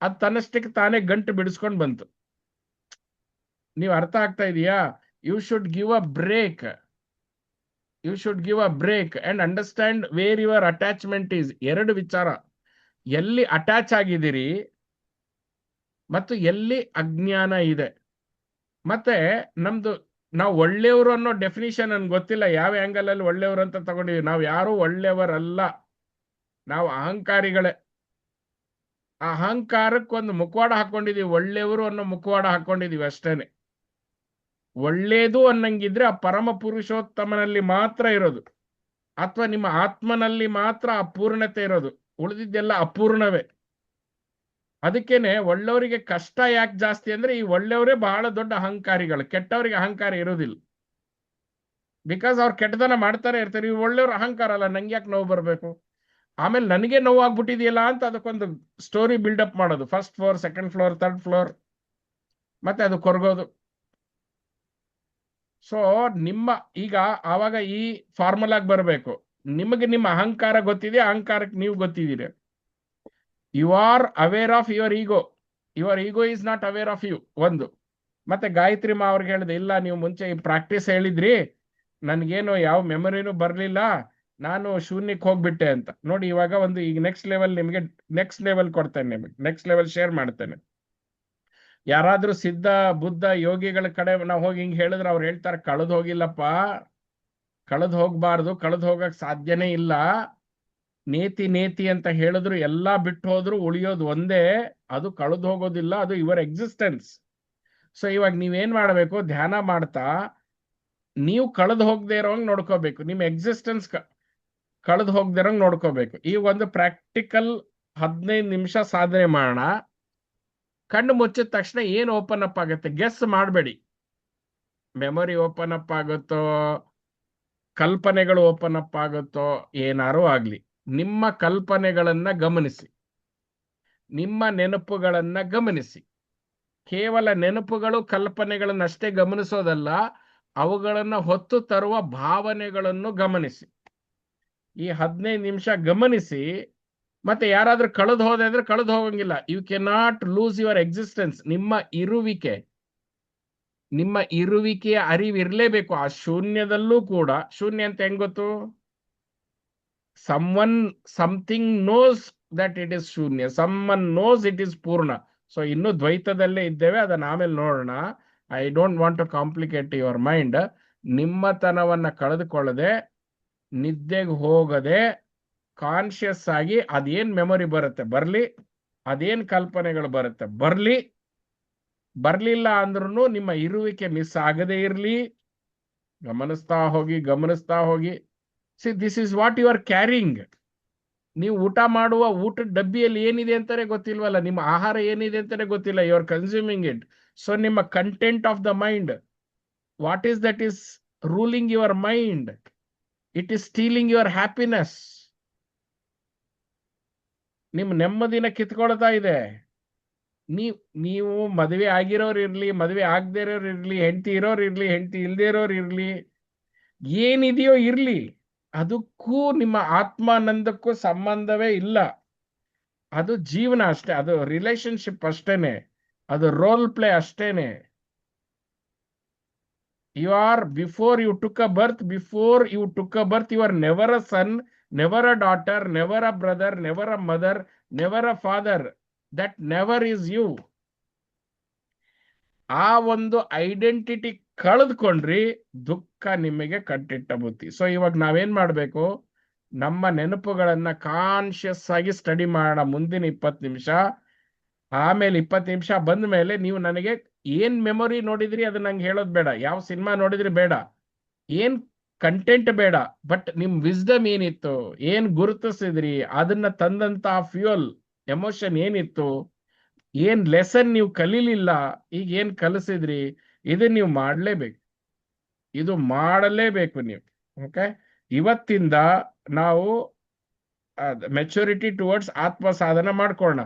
ಅದು ತನ್ನಷ್ಟಕ್ಕೆ ತಾನೇ ಗಂಟು ಬಿಡಿಸ್ಕೊಂಡು ಬಂತು. ನೀವು ಅರ್ಥ ಆಗ್ತಾ ಇದೆಯಾ? You should give a break. You should give a break and understand where your attachment is. ಎರಡು ವಿಚಾರ, ಎಲ್ಲಿ ಅಟ್ಯಾಚ್ ಆಗಿದ್ದೀರಿ ಮತ್ತು ಎಲ್ಲಿ ಅಜ್ಞಾನ ಇದೆ. ಮತ್ತೆ ನಾವು ಒಳ್ಳೆಯವರು ಅನ್ನೋ ಡೆಫಿನಿಷನ್ ನನ್ಗೆ ಗೊತ್ತಿಲ್ಲ ಯಾವ ಆಂಗಲ್ ಅಲ್ಲಿ ಒಳ್ಳೆಯವರು ಅಂತ ತಗೊಂಡಿವಿ. ನಾವು ಯಾರು ಒಳ್ಳೆಯವರಲ್ಲ, ನಾವು ಅಹಂಕಾರಿಗಳೇ. ಅಹಂಕಾರಕ್ಕೊಂದು ಮುಖವಾಡ ಹಾಕೊಂಡಿದೀವಿ, ಒಳ್ಳೆಯವರು ಅನ್ನೋ ಮುಖವಾಡ ಹಾಕೊಂಡಿದೀವಿ ಅಷ್ಟೇನೆ. ಒಳ್ಳೇದು ಅನ್ನಂಗಿದ್ರೆ ಆ ಪರಮ ಪುರುಷೋತ್ತಮನಲ್ಲಿ ಮಾತ್ರ ಇರೋದು, ಅಥವಾ ನಿಮ್ಮ ಆತ್ಮನಲ್ಲಿ ಮಾತ್ರ ಅಪೂರ್ಣತೆ ಇರೋದು, ಉಳಿದಿದ್ದೆಲ್ಲ ಅಪೂರ್ಣವೇ. ಅದಕ್ಕೇನೆ ಒಳ್ಳೆಯವರಿಗೆ ಕಷ್ಟ ಯಾಕೆ ಜಾಸ್ತಿ ಅಂದ್ರೆ, ಈ ಒಳ್ಳೆಯವರೇ ಬಹಳ ದೊಡ್ಡ ಅಹಂಕಾರಿಗಳು, ಕೆಟ್ಟವರಿಗೆ ಅಹಂಕಾರ ಇರೋದಿಲ್ಲ. ಬಿಕಾಸ್ ಅವ್ರು ಕೆಟ್ಟದನ್ನ ಮಾಡ್ತಾರೆ ಇರ್ತಾರೆ. ಈ ಒಳ್ಳೆಯವ್ರ ಅಹಂಕಾರ ಅಲ್ಲ, ನಂಗೆ ಯಾಕೆ ನೋವು ಬರಬೇಕು, ಆಮೇಲೆ ನನಗೆ ನೋವು ಆಗ್ಬಿಟ್ಟಿದೆಯಲ್ಲ ಅಂತ ಅದಕ್ಕೊಂದು ಸ್ಟೋರಿ ಬಿಲ್ಡಪ್ ಮಾಡೋದು. First floor, second floor, third floor, ಮತ್ತೆ ಅದು ಕೊರಗೋದು. ಸೊ ನಿಮ್ಮ ಈಗ ಆವಾಗ ಈ ಫಾರ್ಮುಲಾಗ್ ಬರಬೇಕು. ನಿಮಗೆ ನಿಮ್ಮ ಅಹಂಕಾರ ಗೊತ್ತಿದೆ, ಅಹಂಕಾರಕ್ಕೆ ನೀವು ಗೊತ್ತಿದ್ದೀರಿ. You are aware of your ego, your ego is not aware of you. ಒಂದು. ಮತ್ತೆ ಗಾಯತ್ರಿ ಮಾ ಅವ್ರಿಗೆ ಹೇಳಿದೆ, ಇಲ್ಲ ನೀವು ಮುಂಚೆ ಈ ಪ್ರಾಕ್ಟೀಸ್ ಹೇಳಿದ್ರಿ, ನನ್ಗೇನು ಯಾವ ಮೆಮೊರಿನೂ ಬರಲಿಲ್ಲ, ನಾನು ಶೂನ್ಯಕ್ಕೆ ಹೋಗ್ಬಿಟ್ಟೆ ಅಂತ. ನೋಡಿ ಇವಾಗ ಒಂದು ಈಗ ನೆಕ್ಸ್ಟ್ ಲೆವೆಲ್ ನಿಮಗೆ ನೆಕ್ಸ್ಟ್ ಲೆವೆಲ್ ಕೊಡ್ತೇನೆ, ನಿಮಗೆ ನೆಕ್ಸ್ಟ್ ಲೆವೆಲ್ ಶೇರ್ ಮಾಡ್ತೇನೆ. ಯಾರಾದ್ರೂ ಸಿದ್ಧ ಬುದ್ಧ ಯೋಗಿಗಳ ಕಡೆ ನಾವು ಹೋಗಿ ಹಿಂಗ್ ಹೇಳಿದ್ರೆ ಅವ್ರು ಹೇಳ್ತಾರೆ, ಕಳೆದು ಹೋಗಿಲ್ಲಪ್ಪ, ಕಳೆದು ಹೋಗ್ಬಾರ್ದು, ಕಳೆದು ಹೋಗಕ್ ಸಾಧ್ಯನೇ ಇಲ್ಲ. ನೇತಿ ನೇತಿ ಅಂತ ಹೇಳಿದ್ರು ಎಲ್ಲಾ ಬಿಟ್ಟು ಹೋದ್ರು ಉಳಿಯೋದು ಒಂದೇ, ಅದು ಕಳೆದು ಹೋಗೋದಿಲ್ಲ, ಅದು ಯುವರ್ ಎಕ್ಸಿಸ್ಟೆನ್ಸ್. ಸೊ ಇವಾಗ ನೀವೇನ್ ಮಾಡಬೇಕು, ಧ್ಯಾನ ಮಾಡ್ತಾ ನೀವು ಕಳೆದು ಹೋಗದೆ ಇರೋಂಗ್ ನೋಡ್ಕೋಬೇಕು, ನಿಮ್ಮ ಎಕ್ಸಿಸ್ಟೆನ್ಸ್ ಕಳೆದು ಹೋಗದೆ ಇರೋಂಗ್ ನೋಡ್ಕೋಬೇಕು. ಈ ಒಂದು ಪ್ರಾಕ್ಟಿಕಲ್ 15 ನಿಮಿಷ ಸಾಧನೆ ಮಾಡೋಣ. ಕಣ್ಣು ಮುಚ್ಚಿದ ತಕ್ಷಣ ಏನ್ ಓಪನ್ ಅಪ್ ಆಗುತ್ತೆ ಗೆಸ್ ಮಾಡಬೇಡಿ. ಮೆಮೊರಿ ಓಪನ್ ಅಪ್ ಆಗುತ್ತೋ, ಕಲ್ಪನೆಗಳು ಓಪನ್ ಅಪ್ ಆಗುತ್ತೋ, ಏನಾರು ಆಗ್ಲಿ, ನಿಮ್ಮ ಕಲ್ಪನೆಗಳನ್ನ ಗಮನಿಸಿ, ನಿಮ್ಮ ನೆನಪುಗಳನ್ನ ಗಮನಿಸಿ. ಕೇವಲ ನೆನಪುಗಳು ಕಲ್ಪನೆಗಳನ್ನಷ್ಟೇ ಗಮನಿಸೋದಲ್ಲ, ಅವುಗಳನ್ನ ಹೊತ್ತು ತರುವ ಭಾವನೆಗಳನ್ನು ಗಮನಿಸಿ. ಈ 15 ನಿಮಿಷ ಗಮನಿಸಿ. ಮತ್ತೆ ಯಾರಾದ್ರೂ ಕಳೆದು ಹೋದೆ ಅಂದ್ರೆ ಕಳೆದು ಹೋಗಂಗಿಲ್ಲ. You cannot lose your existence. ನಿಮ್ಮ ಇರುವಿಕೆಯ ಅರಿವಿರ್ಲೇಬೇಕು. ಆ ಶೂನ್ಯದಲ್ಲೂ ಕೂಡ, ಶೂನ್ಯ ಅಂತ ಹೆಂಗ್ ಗೊತ್ತು? Something knows that it is shunya, someone knows it is purna. So ಇನ್ನು ದ್ವೈತದಲ್ಲೇ ಇದ್ದೇವೆ, ಅದನ್ನ ಆಮೇಲೆ ನೋಡೋಣ. I don't want to complicate your mind. ನಿಮ್ಮತನವನ್ನ ಕಳೆದುಕೊಳ್ಳದೆ, ನಿದ್ದೆಗೆ ಹೋಗದೆ, ಕಾನ್ಶಿಯಸ್ ಆಗಿ ಅದೇನ್ ಮೆಮೊರಿ ಬರುತ್ತೆ ಬರ್ಲಿ, ಅದೇನ್ ಕಲ್ಪನೆಗಳು ಬರುತ್ತೆ ಬರ್ಲಿ, ಬರ್ಲಿಲ್ಲ ಅಂದ್ರೂ ನಿಮ್ಮ ಇರುವಿಕೆ ಮಿಸ್ ಆಗದೆ ಇರ್ಲಿ. ಗಮನಿಸ್ತಾ ಹೋಗಿ. See, this is what you are carrying. ನೀವು ಊಟ ಮಾಡುವ ಊಟದ ಡಬ್ಬಿಯಲ್ಲಿ ಏನಿದೆ ಅಂತಾನೆ ಗೊತ್ತಿಲ್ವಲ್ಲ, ನಿಮ್ಮ ಆಹಾರ ಏನಿದೆ ಅಂತಾನೆ ಗೊತ್ತಿಲ್ಲ. You are consuming it. So ನಿಮ್ಮ content of the mind, what is that is ruling your mind? It is stealing your happiness. ನಿಮ್ಮ ನೆಮ್ಮದಿನ ಕಿತ್ಕೊಳ್ತಾ ಇದೆ. ನೀವು ಮದುವೆ ಆಗಿರೋರು ಇರ್ಲಿ, ಮದುವೆ ಆಗದೆ ಇರೋರು ಇರ್ಲಿ, ಹೆಂಡತಿ ಇರೋರು ಇರ್ಲಿ, ಹೆಂಡತಿ ಇಲ್ದೇ ಇರೋರು ಇರ್ಲಿ, ಏನಿದೆಯೋ ಇರ್ಲಿ, ಅದಕ್ಕೂ ನಿಮ್ಮ ಆತ್ಮಾನಂದಕ್ಕೂ ಸಂಬಂಧವೇ ಇಲ್ಲ. ಅದು ಜೀವನ ಅಷ್ಟೇ, ಅದು ರಿಲೇಶನ್ಶಿಪ್ ಅಷ್ಟೇನೆ, ಅದು ರೋಲ್ ಪ್ಲೇ ಅಷ್ಟೇನೆ. You are before you took a birth, you are never a son, never a daughter, never a brother, never a mother, never a father. That never is you. ಆ ಒಂದು ಐಡೆಂಟಿಟಿ ಕಳೆದುಕೊಂಡ್ರಿ, ದುಃಖ ನಿಮಗೆ ಕಟ್ಟಿಟ್ಟ ಬುತ್ತಿ. ಸೊ ಇವಾಗ ನಾವೇನ್ ಮಾಡ್ಬೇಕು, ನಮ್ಮ ನೆನಪುಗಳನ್ನ ಕಾನ್ಶಿಯಸ್ ಆಗಿ ಸ್ಟಡಿ ಮಾಡೋಣ ಮುಂದಿನ 20 ನಿಮಿಷ. ಆಮೇಲೆ 20 ನಿಮಿಷ ಬಂದ ಮೇಲೆ ನೀವು ನನಗೆ ಏನ್ ಮೆಮೊರಿ ನೋಡಿದ್ರಿ ಅದನ್ನ ನಂಗೆ ಹೇಳೋದು ಬೇಡ, ಯಾವ ಸಿನಿಮಾ ನೋಡಿದ್ರಿ ಬೇಡ, ಏನ್ ಕಂಟೆಂಟ್ ಬೇಡ, ಬಟ್ ನಿಮ್ ವಿಸ್ಡಮ್ ಏನಿತ್ತು, ಏನ್ ಗುರುತಿಸಿದ್ರಿ, ಅದನ್ನ ತಂದಂತ ಫ್ಯೂಯಲ್ ಎಮೋಷನ್ ಏನಿತ್ತು, ಏನ್ ಲೆಸನ್ ನೀವು ಕಲೀಲಿಲ್ಲ, ಈಗ ಏನ್ ಕಲಿಸಿದ್ರಿ, ಇದನ್ನ ನೀವು ಇದು ಮಾಡಲೇಬೇಕು ನೀವು. ಓಕೆ, ಇವತ್ತಿಂದ ನಾವು ಮೆಚುರಿಟಿ ಟುವರ್ಡ್ಸ್ ಆತ್ಮ ಸಾಧನ ಮಾಡ್ಕೊಳ್ಳೋಣ.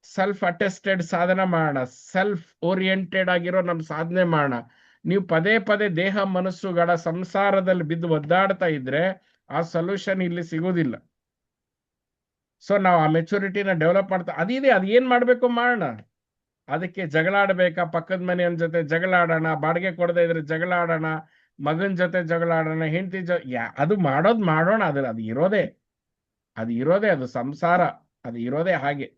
ಸೆಲ್ಫ್ ಅಟೆಸ್ಟೆಡ್ ಸಾಧನ ಮಾಡೋಣ, ಸೆಲ್ಫ್ ಓರಿಯೆಂಟೆಡ್ ಆಗಿರೋ ನಮ್ ಸಾಧನೆ ಮಾಡೋಣ. ನೀವು ಪದೇ ಪದೇ ದೇಹ ಮನಸ್ಸುಗಳ ಸಂಸಾರದಲ್ಲಿ ಬಿದ್ದು ಒದ್ದಾಡ್ತಾ ಇದ್ರೆ ಆ ಸೊಲ್ಯೂಷನ್ ಇಲ್ಲಿ ಸಿಗೋದಿಲ್ಲ. ಸೊ ನಾವು ಆ ಮೆಚುರಿಟಿನ ಡೆವಲಪ್ ಮಾಡ್ತಾ ಅದಿದೆ, ಅದು ಏನ್ ಮಾಡ್ಬೇಕು ಮಾಡೋಣ. ಅದಕ್ಕೆ ಜಗಳಾಡಬೇಕಾ, ಪಕ್ಕದ ಮನೆಯವನ ಜೊತೆ ಜಗಳಾಡೋಣ, ಬಾಡಿಗೆ ಕೊಡದೇ ಇದ್ರೆ ಜಗಳಾಡೋಣ, ಮಗನ ಜೊತೆ ಜಗಳಾಡೋಣ, ಹೆಂಡತಿ ಅದು ಮಾಡೋಣ. ಅದು ಇರೋದೇ ಅದು ಸಂಸಾರ, ಅದು ಇರೋದೇ ಹಾಗೆ.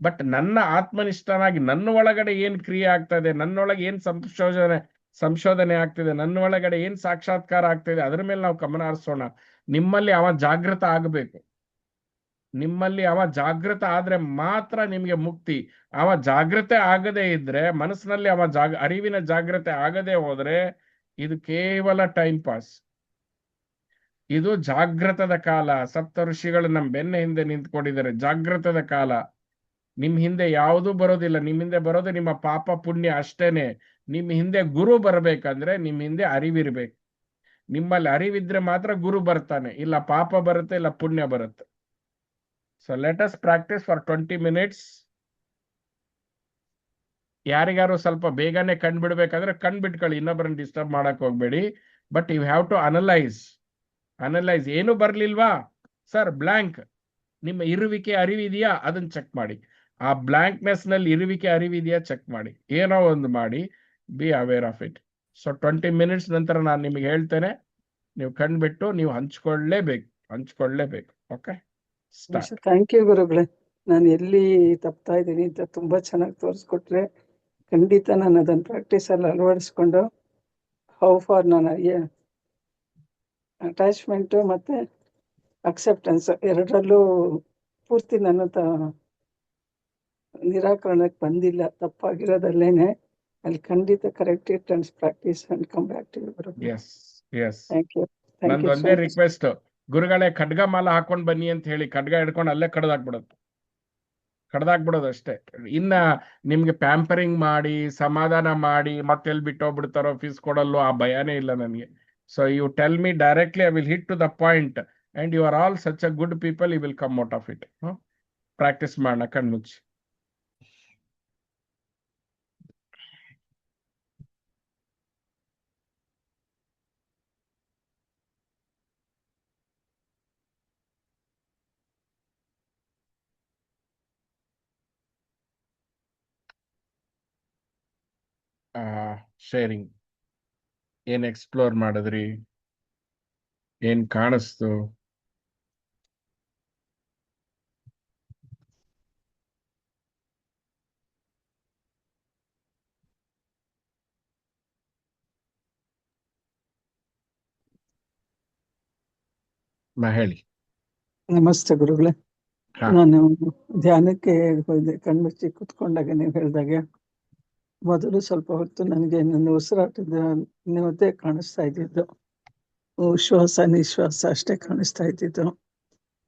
ಬಟ್ ನನ್ನ ಆತ್ಮನಿಷ್ಠನಾಗಿ ನನ್ನ ಒಳಗಡೆ ಏನ್ ಕ್ರಿಯೆ ಆಗ್ತದೆ, ನನ್ನೊಳಗೆ ಏನ್ ಸಂಶೋಧನೆ ಆಗ್ತಿದೆ, ನನ್ನ ಒಳಗಡೆ ಏನ್ ಸಾಕ್ಷಾತ್ಕಾರ ಆಗ್ತಿದೆ, ಅದ್ರ ಮೇಲೆ ನಾವು ಗಮನ ಹರಿಸೋಣ. ನಿಮ್ಮಲ್ಲಿ ಅವ ಜಾಗೃತ ಆಗಬೇಕು. ನಿಮ್ಮಲ್ಲಿ ಅವ ಜಾಗೃತ ಆದ್ರೆ ಮಾತ್ರ ನಿಮ್ಗೆ ಮುಕ್ತಿ. ಅವ ಜಾಗೃತೆ ಆಗದೆ ಇದ್ರೆ, ಮನಸ್ಸಿನಲ್ಲಿ ಅರಿವಿನ ಜಾಗೃತೆ ಆಗದೆ ಹೋದ್ರೆ ಇದು ಕೇವಲ ಟೈಮ್ ಪಾಸ್. ಇದು ಜಾಗೃತದ ಕಾಲ. ಸಪ್ತ ಋಷಿಗಳು ನಮ್ಮ ಬೆನ್ನ ಹಿಂದೆ ನಿಂತ್ಕೊಂಡಿದ್ದಾರೆ. ಜಾಗೃತದ ಕಾಲ. ನಿಮ್ ಹಿಂದೆ ಯಾವುದೂ ಬರೋದಿಲ್ಲ. ನಿಮ್ ಹಿಂದೆ ಬರೋದು ನಿಮ್ಮ ಪಾಪ ಪುಣ್ಯ ಅಷ್ಟೇನೆ. ನಿಮ್ ಹಿಂದೆ ಗುರು ಬರ್ಬೇಕಂದ್ರೆ ನಿಮ್ ಹಿಂದೆ ಅರಿವಿರ್ಬೇಕು. ನಿಮ್ಮಲ್ಲಿ ಅರಿವಿದ್ರೆ ಮಾತ್ರ ಗುರು ಬರ್ತಾನೆ, ಇಲ್ಲ ಪಾಪ ಬರುತ್ತೆ, ಇಲ್ಲ ಪುಣ್ಯ ಬರುತ್ತೆ. So let us practice for 20 minutes. ಯಾರಿಗಾರು ಸ್ವಲ್ಪ ಬೇಗನೆ ಬಿಡ್ಬೇಕಾದ್ರೆ ಬಿಟ್ಕೊಳ್ಳಿ, ಇನ್ನೊಬ್ಬರನ್ನ ಡಿಸ್ಟರ್ಬ್ ಮಾಡಕ್ ಹೋಗ್ಬೇಡಿ. But you have to analyse. ಏನು ಬರ್ಲಿಲ್ವಾ ಸರ್, ಬ್ಲಾಂಕ್. ನಿಮ್ಮ ಇರುವಿಕೆ ಅರಿವಿದೆಯಾ ಅದನ್ನ ಚೆಕ್ ಮಾಡಿ. ಆ ಬ್ಲಾಂಕ್ನೆಸ್ ನಲ್ಲಿ ಇರುವಿಕೆ ಅರಿವಿದೆಯಾ ಚೆಕ್ ಮಾಡಿ. ಏನೋ ಒಂದು ಮಾಡಿ, be aware of it. So 20 minutes ನಂತರ ನಾನು ನಿಮಗೆ ಹೇಳ್ತೇನೆ, ನೀವು ಕಣ್ಬಿಟ್ಟು ನೀವು ಹಂಚ್ಕೊಳ್ಳೇಬೇಕು. ಓಕೆ,
ಥ್ಯಾಂಕ್ ಯು ಗುರುಗಳೇ. ನಾನು ಎಲ್ಲಿ ತಪ್ತಾ ಇದ್ದೀನಿ ಅಂತ ತುಂಬಾ ಚೆನ್ನಾಗಿ ತೋರಿಸ್ಕೊಟ್ರೆ, ಖಂಡಿತ ನಾನು ಅದನ್ನ ಪ್ರಾಕ್ಟೀಸ್ ಅಲ್ಲಿ ಅಳವಡಿಸ್ಕೊಂಡು ಹೌ ಫಾರ್ ನಾನು ಅಟ್ಯಾಚ್ಮೆಂಟು ಮತ್ತೆ ಅಕ್ಸೆಪ್ಟೆನ್ಸ್ ಎರಡರಲ್ಲೂ ಪೂರ್ತಿ ನನ್ನ ನಿರಾಕರಣಕ್ಕೆ ಬಂದಿಲ್ಲ. ತಪ್ಪಾಗಿರೋದಲ್ಲೇನೆ ಅಲ್ಲಿ ಖಂಡಿತ correct it and practice and come back to you.
Yes yes
thank you
ನಂದು
ಸೋ
ಒಂದೇ
ಮಚ್.
ರಿಕ್ವೆಸ್ಟ್, ಗುರುಗಳೇ ಖಡ್ಗ ಮಾಲ ಹಾಕೊಂಡ್ ಬನ್ನಿ ಅಂತ ಹೇಳಿ ಖಡ್ಗ ಹಿಡ್ಕೊಂಡು ಅಲ್ಲೇ ಕಡ್ದಾಕ್ಬಿಡೋದು ಅಷ್ಟೇ. ಇನ್ನ ನಿಮ್ಗೆ ಪ್ಯಾಂಪರಿಂಗ್ ಮಾಡಿ ಸಮಾಧಾನ ಮಾಡಿ ಮತ್ತೆಲ್ಲಿ ಬಿಟ್ಟೋಗ್ಬಿಡ್ತಾರೋ ಫೀಸ್ ಕೊಡಲ್ಲೋ ಆ ಭಯನೇ ಇಲ್ಲ ನನಗೆ. So you tell me directly, I will hit to the point and you are all such a good people, you will come out of it. Practice ಮಾಡೋಣ ಕಣ್ಮುಚ್ಚಿ. ಶೇರಿಂಗ್ ಏನ್ ಎಕ್ಸ್ಪ್ಲೋರ್ ಮಾಡಿದ್ರಿ, ಏನ್ ಕಾಣಿಸ್ತು? ಹೇಳಿ.
ನಮಸ್ತೆ ಗುರುಗಳೇ.
ಹಾ.
ನಾನು ಧ್ಯಾನಕ್ಕೆ ಹೋದೆ. ಕಣ್ಮುಚ್ಚಿ ಕುತ್ಕೊಂಡಾಗ ನೀವು ಹೇಳಿದಾಗೆ ಮೊದಲು ಸ್ವಲ್ಪ ಹೊತ್ತು ನನಗೆ ನನ್ನ ಉಸಿರಾಟದ ನಿಮ್ಮದೇ ಕಾಣಿಸ್ತಾ ಇದ್ದಿದ್ದು, ಶ್ವಾಸ ನಿಶ್ವಾಸ ಅಷ್ಟೇ ಕಾಣಿಸ್ತಾ ಇದ್ದಿದ್ದು.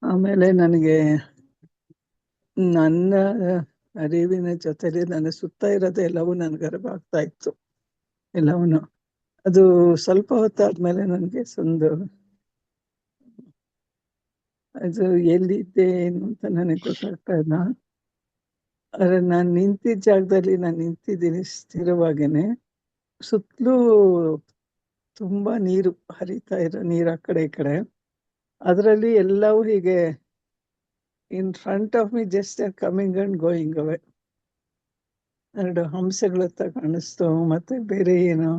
ಆಮೇಲೆ ನನಗೆ ನನ್ನ ಅರಿವಿನ ಜೊತೆಲಿ ನನ್ನ ಸುತ್ತ ಇರೋದು ಎಲ್ಲವೂ ನನಗೆ ಅರಿವಾಗ್ತಾ ಇತ್ತು ಎಲ್ಲವೂ. ಅದು ಸ್ವಲ್ಪ ಹೊತ್ತಾದ್ಮೇಲೆ ನನಗೆ ಅದು ಎಲ್ಲಿದ್ದೆ ಏನು ಅಂತ ನನಗೆ ಗೊತ್ತಾಗ್ತಾ ಇಲ್ಲ. ಆದ್ರೆ ನಾನು ನಿಂತಿದ್ದ ಜಾಗದಲ್ಲಿ ನಾನು ನಿಂತಿದ್ದೀನಿ ಸ್ಥಿರವಾಗೇನೆ. ಸುತ್ತಲೂ ತುಂಬಾ ನೀರು ಹರಿತಾ ಇರೋ ನೀರು ಆ ಕಡೆ ಈ ಕಡೆ. ಅದರಲ್ಲಿ ಎಲ್ಲವೂ ಹೀಗೆ in front of me just coming and going ಅವೇ. ಎರಡು ಹಂಸಗಳತ್ತ ಕಾಣಿಸ್ತು, ಮತ್ತೆ ಬೇರೆ ಏನೋ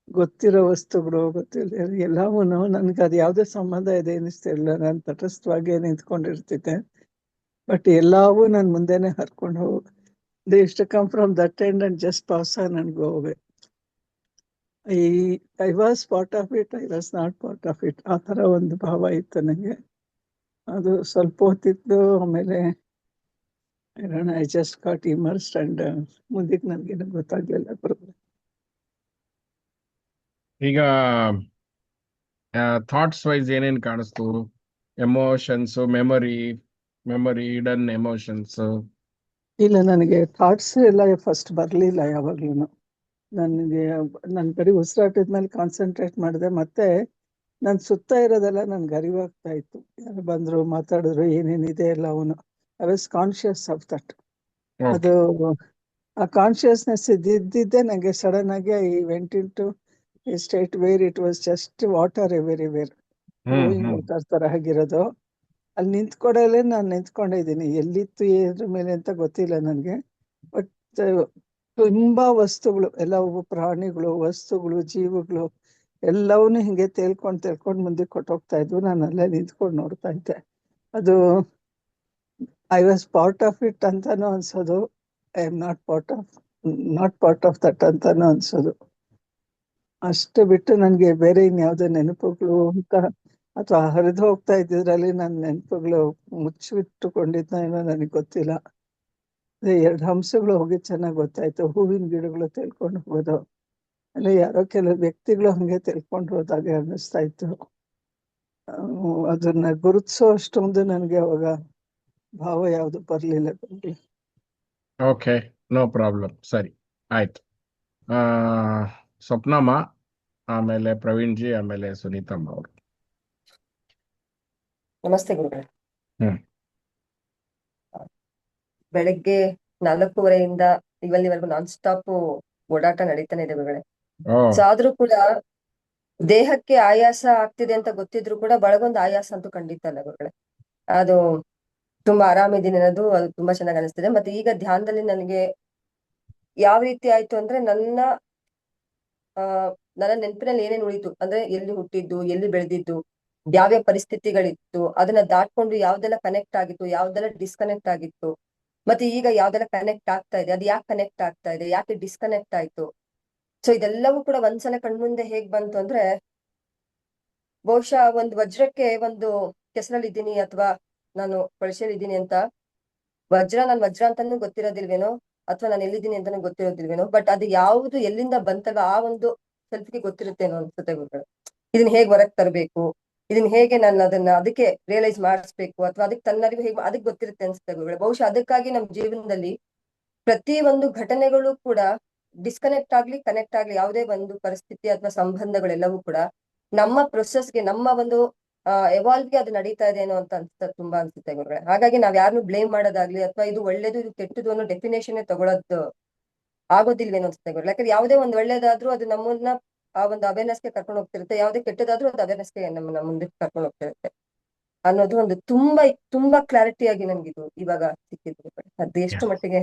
ಗೊತ್ತಿರೋ ವಸ್ತುಗಳು ಗೊತ್ತಿಲ್ಲ ಎಲ್ಲವೂ ನನ್ಗೆ ಅದು ಯಾವುದೇ ಸಂಬಂಧ ಇದೆ ಅನ್ನಿಸ್ತಿರ್ಲಿಲ್ಲ. ನಾನು ತಟಸ್ಥವಾಗಿ ನಿಂತ್ಕೊಂಡಿರ್ತಿದ್ದೆ, ಬಟ್ ಎಲ್ಲವೂ ನನ್ನ ಮುಂದೆನೆ ಹರ್ಕೊಂಡು ಹೋಗಿ ದೇ ಇಷ್ಟ come from that end and just pass on and go away. I was part of it, I was not part of it, ಆ ಥರ ಒಂದು ಭಾವ ಇತ್ತು ನನಗೆ. ಅದು ಸ್ವಲ್ಪ ಹೊತ್ತಿತ್ತು. ಆಮೇಲೆ I just got immersed and ಮುಂದಕ್ಕೆ ನನಗೇನು ಗೊತ್ತಾಗ್ಲಿಲ್ಲ ಬರೋದು.
ಈಗ ಥಾಟ್ಸ್ ವೈಸ್ ಏನೇನ್ ಕಾಣಿಸ್ತು? Emotions, memory hidden emotions.
ಇಲ್ಲ, ನನಗೆ ಥಾಟ್ಸ್ ಎಲ್ಲ ಫಸ್ಟ್ ಬರಲಿಲ್ಲ ಯಾವಾಗ್ಲೂ. ನನಗೆ ನನ್ನ ಬರೀ ಉಸಿರಾಟದ ಮೇಲೆ ಕಾನ್ಸಂಟ್ರೇಟ್ ಮಾಡಿದೆ. ಮತ್ತೆ ನನ್ನ ಸುತ್ತ ಇರೋದೆಲ್ಲ ನನ್ಗೆ ಅರಿವಾಗ್ತಾ ಇತ್ತು. ಯಾರು ಬಂದ್ರು ಮಾತಾಡಿದ್ರು ಏನೇನಿದೆ ಎಲ್ಲ ಅವನು I was conscious of that. ಅದು ಆ ಕಾನ್ಶಿಯಸ್ನೆಸ್ ಇದ್ದಿದ್ದೆ ನನಗೆ ಸಡನ್ ಆಗಿ I went into state where it was just water everywhere, flowing water ತರ ಆಗಿರೋದು. ಅಲ್ಲಿ ನಿಂತ್ಕೊಡಲೇ ನಾನು ನಿಂತ್ಕೊಂಡಿದ್ದೀನಿ. ಎಲ್ಲಿತ್ತು ಏದ್ರ ಮೇಲೆ ಅಂತ ಗೊತ್ತಿಲ್ಲ ನನಗೆ. ಬಟ್ ತುಂಬಾ ವಸ್ತುಗಳು, ಎಲ್ಲವೂ ಪ್ರಾಣಿಗಳು, ವಸ್ತುಗಳು, ಜೀವಗಳು ಎಲ್ಲವನ್ನೂ ಹಿಂಗೆ ತೇಲ್ಕೊಂಡು ಮುಂದೆ ಕೊಟ್ಟೋಗ್ತಾ ಇದ್ವು. ನಾನು ಅಲ್ಲೇ ನಿಂತ್ಕೊಂಡು ನೋಡ್ತಾ ಇದ್ದೆ. ಅದು I was part of it ಅಂತಾನು ಅನ್ಸೋದು, I am not part of that ಅಂತಾನು ಅನ್ಸೋದು. ಅಷ್ಟು ಬಿಟ್ಟು ನನಗೆ ಬೇರೆ ಇನ್ಯಾವುದೋ ನೆನಪುಗಳು ಅಂತ ಅಥವಾ ಹರಿದು ಹೋಗ್ತಾ ಇದ್ದಿದ್ರಲ್ಲಿ ನನ್ನ ನೆನಪುಗಳು ಮುಚ್ಚಿಟ್ಟುಕೊಂಡಿದ್ನ ಏನೋ ನನಗೆ ಗೊತ್ತಿಲ್ಲ. ಅದೇ 2 ಹಂಸಗಳು ಹೋಗಿ ಚೆನ್ನಾಗಿ ಗೊತ್ತಾಯ್ತು. ಹೂವಿನ ಗಿಡಗಳು ತೇಲ್ಕೊಂಡು ಹೋಗೋದು, ಅಲ್ಲ ಯಾರೋ ಕೆಲವು ವ್ಯಕ್ತಿಗಳು ಹಂಗೆ ತೇಲ್ಕೊಂಡು ಹೋದಾಗೆ ಅನ್ನಿಸ್ತಾ ಇತ್ತು. ಅದನ್ನ ಗುರುತಿಸೋ ಅಷ್ಟೊಂದು ನನಗೆ ಅವಾಗ ಭಾವ ಯಾವುದು ಬರ್ಲಿಲ್ಲ.
Okay, no problem. ಸರಿ, ಆಯ್ತು. ಸ್ವಪ್ನಮ್ಮ, ಆಮೇಲೆ ಪ್ರವೀಣ್ ಜಿ, ಆಮೇಲೆ ಸುನೀತಮ್ಮ ಅವರು.
ನಮಸ್ತೆ ಗುರುಗಳೇ.
ಹ್ಮ್.
ಬೆಳಗ್ಗೆ 4:30 ಇವಲ್ಲಿವರೆಗೂ ನಾನ್ ಸ್ಟಾಪ್ ಓಡಾಟ ನಡೀತಾನೆ ಇದೆ ಗುರುಗಳೇ. ಸೊ ಆದ್ರೂ ಕೂಡ ದೇಹಕ್ಕೆ ಆಯಾಸ ಆಗ್ತಿದೆ ಅಂತ ಗೊತ್ತಿದ್ರು ಕೂಡ ಬಳಗೊಂದು ಆಯಾಸ ಅಂತೂ ಖಂಡಿತ ಅಲ್ಲ ಗುರುಗಳೇ. ಅದು ತುಂಬಾ ಆರಾಮಿದ್ದೀನಿ ಅನ್ನೋದು ಅದು ತುಂಬಾ ಚೆನ್ನಾಗಿ ಅನಿಸ್ತಿದೆ. ಮತ್ತೆ ಈಗ ಧ್ಯಾನದಲ್ಲಿ ನನಗೆ ಯಾವ ರೀತಿ ಆಯ್ತು ಅಂದ್ರೆ ನನ್ನ ನೆನಪಿನಲ್ಲಿ ಏನೇನು ಉಳಿತು ಅಂದ್ರೆ ಎಲ್ಲಿ ಹುಟ್ಟಿದ್ದು, ಎಲ್ಲಿ ಬೆಳೆದಿದ್ದು, ಯಾವ್ಯಾವ ಪರಿಸ್ಥಿತಿಗಳಿತ್ತು, ಅದನ್ನ ದಾಟ್ಕೊಂಡು ಯಾವ್ದೆಲ್ಲ ಕನೆಕ್ಟ್ ಆಗಿತ್ತು, ಯಾವ್ದೆಲ್ಲ ಡಿಸ್ಕನೆಕ್ಟ್ ಆಗಿತ್ತು, ಮತ್ತೆ ಈಗ ಯಾವ್ದೆಲ್ಲ ಕನೆಕ್ಟ್ ಆಗ್ತಾ ಇದೆ, ಅದು ಯಾಕೆ ಕನೆಕ್ಟ್ ಆಗ್ತಾ ಇದೆ, ಯಾಕೆ ಡಿಸ್ಕನೆಕ್ಟ್ ಆಯ್ತು. ಸೊ ಇದೆಲ್ಲವೂ ಕೂಡ ಒಂದ್ಸಲ ಕಣ್ಮುಂದೆ ಹೇಗ್ ಬಂತು ಅಂದ್ರೆ ಬಹುಶಃ ಒಂದು ವಜ್ರಕ್ಕೆ ಒಂದು ಕೆಸರಲ್ಲಿದ್ದೀನಿ ಅಥವಾ ನಾನು ಕೊಳಚೆಲಿದ್ದೀನಿ ಅಂತ ನಾನ್ ವಜ್ರ ಅಂತಾನು ಗೊತ್ತಿರೋದಿಲ್ವೇನೋ ಅಥವಾ ನಾನು ಎಲ್ಲಿದ್ದೀನಿ ಅಂತಾನು ಗೊತ್ತಿರೋದಿಲ್ವೇನೋ, ಬಟ್ ಅದು ಯಾವುದು ಎಲ್ಲಿಂದ ಬಂತಲ್ಲ ಆ ಒಂದು ಸೆಲ್ಫ್ಗೆ ಗೊತ್ತಿರುತ್ತೇನೋ ಅನ್ಸುತ್ತೆ ಗುರುಗಳು. ಇದನ್ನ ಹೇಗ್ ಹೊರಗ್ ತರಬೇಕು, ಇದನ್ನ ಹೇಗೆ ನಾನು ಅದಕ್ಕೆ ರಿಯಲೈಸ್ ಮಾಡಿಸ್ಬೇಕು ಅಥವಾ ಅದಕ್ಕೆ ತನ್ನರಿವು ಹೇಗೆ ಅದಕ್ಕೆ ಗೊತ್ತಿರುತ್ತೆ ಅನ್ಸುತ್ತೆ ಗುರುಗಳು. ಬಹುಶಃ ಅದಕ್ಕಾಗಿ ನಮ್ಮ ಜೀವನದಲ್ಲಿ ಪ್ರತಿ ಒಂದು ಘಟನೆಗಳು ಕೂಡ ಡಿಸ್ಕನೆಕ್ಟ್ ಆಗ್ಲಿ ಕನೆಕ್ಟ್ ಆಗ್ಲಿ ಯಾವುದೇ ಒಂದು ಪರಿಸ್ಥಿತಿ ಅಥವಾ ಸಂಬಂಧಗಳೆಲ್ಲವೂ ಕೂಡ ನಮ್ಮ ಪ್ರೊಸೆಸ್ಗೆ ನಮ್ಮ ಒಂದು ಎವಾಲ್ವ್ಗೆ ಅದು ನಡೀತಾ ಇದೆ ಏನೋ ಅಂತ ತುಂಬಾ ಅನ್ಸುತ್ತೆ ಗುರುಗಳೇ. ಹಾಗಾಗಿ ನಾವ್ ಯಾರನ್ನು ಬ್ಲೇಮ್ ಮಾಡೋದಾಗ್ಲಿ ಅಥವಾ ಇದು ಒಳ್ಳೇದು ಇದು ಕೆಟ್ಟದು ಅನ್ನೋ ಡೆಫಿನೇಷನ್ ತಗೊಳೋದು ಆಗೋದಿಲ್ವೇನೋ ಅನ್ಸುತ್ತೆ ಗುರುಗಳೇ. ಯಾಕಂದ್ರೆ ಯಾವುದೇ ಒಂದು ಒಳ್ಳೇದಾದ್ರೂ ಅದು ನಮ್ಮನ್ನ ಆ ಒಂದು ಅವೇರ್ನೆಸ್ಗೆ ಕರ್ಕೊಂಡು ಹೋಗ್ತಿರುತ್ತೆ, ಯಾವುದೇ ಕೆಟ್ಟದಾದ್ರೂ ಅದು ಅವೇರ್ನೆಸ್ಗೆ ನಮ್ಮನ್ನ ಮುಂದಕ್ಕೆ ಕರ್ಕೊಂಡು ಹೋಗ್ತಿರುತ್ತೆ ಅನ್ನೋದು ಒಂದು ತುಂಬಾ ಕ್ಲಾರಿಟಿ ಆಗಿ ನನ್ಗಿದು ಇವಾಗ ಸಿಕ್ಕಿದ್ರು. ಅದು ಎಷ್ಟು ಮಟ್ಟಿಗೆ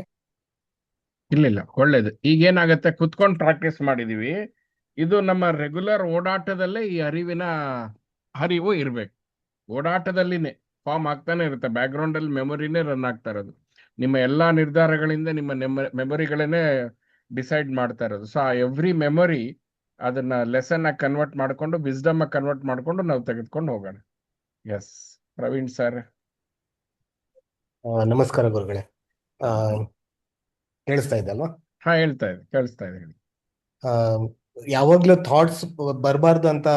ಇಲ್ಲ ಒಳ್ಳೇದು. ಈಗೇನಾಗತ್ತೆ, ಕುತ್ಕೊಂಡು ಪ್ರಾಕ್ಟೀಸ್ ಮಾಡಿದೀವಿ, ಇದು ನಮ್ಮ ರೆಗ್ಯುಲರ್ ಓಡಾಟದಲ್ಲೇ ಈ ಹರಿವು ಇರ್ಬೇಕು. ಓಡಾಟದಲ್ಲಿನೇ ಫಾರ್ಮ್ ಆಗ್ತಾನೆ ಇರುತ್ತೆ, ಬ್ಯಾಕ್ ಗ್ರೌಂಡ್ ಅಲ್ಲಿ ಮೆಮೊರಿನೇ ರನ್ ಆಗ್ತಾ ಇರೋದು. ನಿಮ್ಮ ಎಲ್ಲಾ ನಿರ್ಧಾರಗಳಿಂದ ನಿಮ್ಮ ಮೆಮೊರಿಗಳನ್ನೇ ಡಿಸೈಡ್ ಮಾಡ್ತಾ ಇರೋದು. ಸೊ ಆ ಎವ್ರಿ ಮೆಮೊರಿ ಅದನ್ನ ಲೆಸನ್ ಆಗಿ ಕನ್ವರ್ಟ್ ಮಾಡ್ಕೊಂಡು ವಿಸ್ಡಮ್ ಆಗಿ ಕನ್ವರ್ಟ್ ಮಾಡ್ಕೊಂಡು ನಾವು ತೆಗೆದುಕೊಂಡು ಹೋಗೋಣ. Yes Praveen sir.
ನಮಸ್ಕಾರ ಗುರುಗಳೇ. ಕೇಳಿಸ್ತಾ ಇದ್ದಲ್ವಾ?
ಹಾ ಕೇಳಿಸ್ತಾ ಇದೆ.
ಯಾವಾಗ್ಲೂ ಥಾಟ್ಸ್ ಬರಬಾರ್ದು ಅಂತ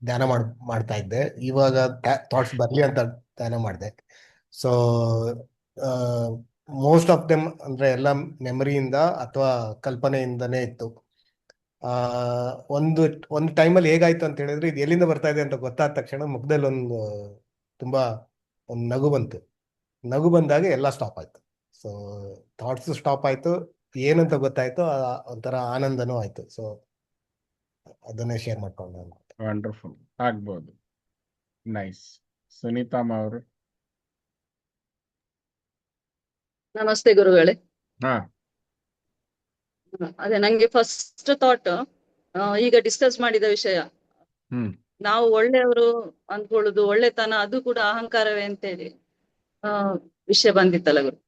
ಧ್ಯಾನ ಮಾಡ್ತಾ ಇದ್ದೆ. ಇವಾಗ ಥಾಟ್ಸ್ ಬರ್ಲಿ ಅಂತ ಧ್ಯಾನ ಮಾಡಿದೆ. ಸೊ ಮೋಸ್ಟ್ ಆಫ್ ದೆಮ್ ಅಂದ್ರೆ ಎಲ್ಲ ಮೆಮರಿಯಿಂದ ಅಥವಾ ಕಲ್ಪನೆಯಿಂದನೇ ಇತ್ತು. ಒಂದು ಟೈಮಲ್ಲಿ ಹೇಗಾಯ್ತು ಅಂತ ಹೇಳಿದ್ರೆ, ಇದು ಎಲ್ಲಿಂದ ಬರ್ತಾ ಇದೆ ಅಂತ ಗೊತ್ತಾದ ತಕ್ಷಣ ಮುಖದಲ್ಲಿ ತುಂಬಾ ಒಂದು ನಗು ಬಂತು. ನಗು ಬಂದಾಗ ಎಲ್ಲ ಸ್ಟಾಪ್ ಆಯ್ತು. ಸೊ ಥಾಟ್ಸ್ ಸ್ಟಾಪ್ ಆಯ್ತು, ಏನಂತ ಗೊತ್ತಾಯ್ತು, ಒಂಥರ ಆನಂದನೂ ಆಯ್ತು. ಸೊ ಅದನ್ನೇ ಶೇರ್ ಮಾಡ್ಕೊಂಡು ನಾನು.
ವಂಡರ್ಫುಲ್, ಆಗ್ಬೋದು. ನೈಸ್. ಸುನೀತಮ್ಮ ಅವರು.
ನಮಸ್ತೆ ಗುರುಗಳೇ.
ಹಾ
ಅದೇ ನಂಗೆ ಫಸ್ಟ್ ಥಾಟ್ ಈಗ ಡಿಸ್ಕಸ್ ಮಾಡಿದ ವಿಷಯ, ನಾವು ಒಳ್ಳೆಯವರು ಅಂದ್ಕೊಳ್ಳುದು, ಒಳ್ಳೆತನ ಅದು ಕೂಡ ಅಹಂಕಾರವೇ ಅಂತೇಳಿ ವಿಷಯ ಬಂದಿತ್ತಲ್ಲ ಗುರು.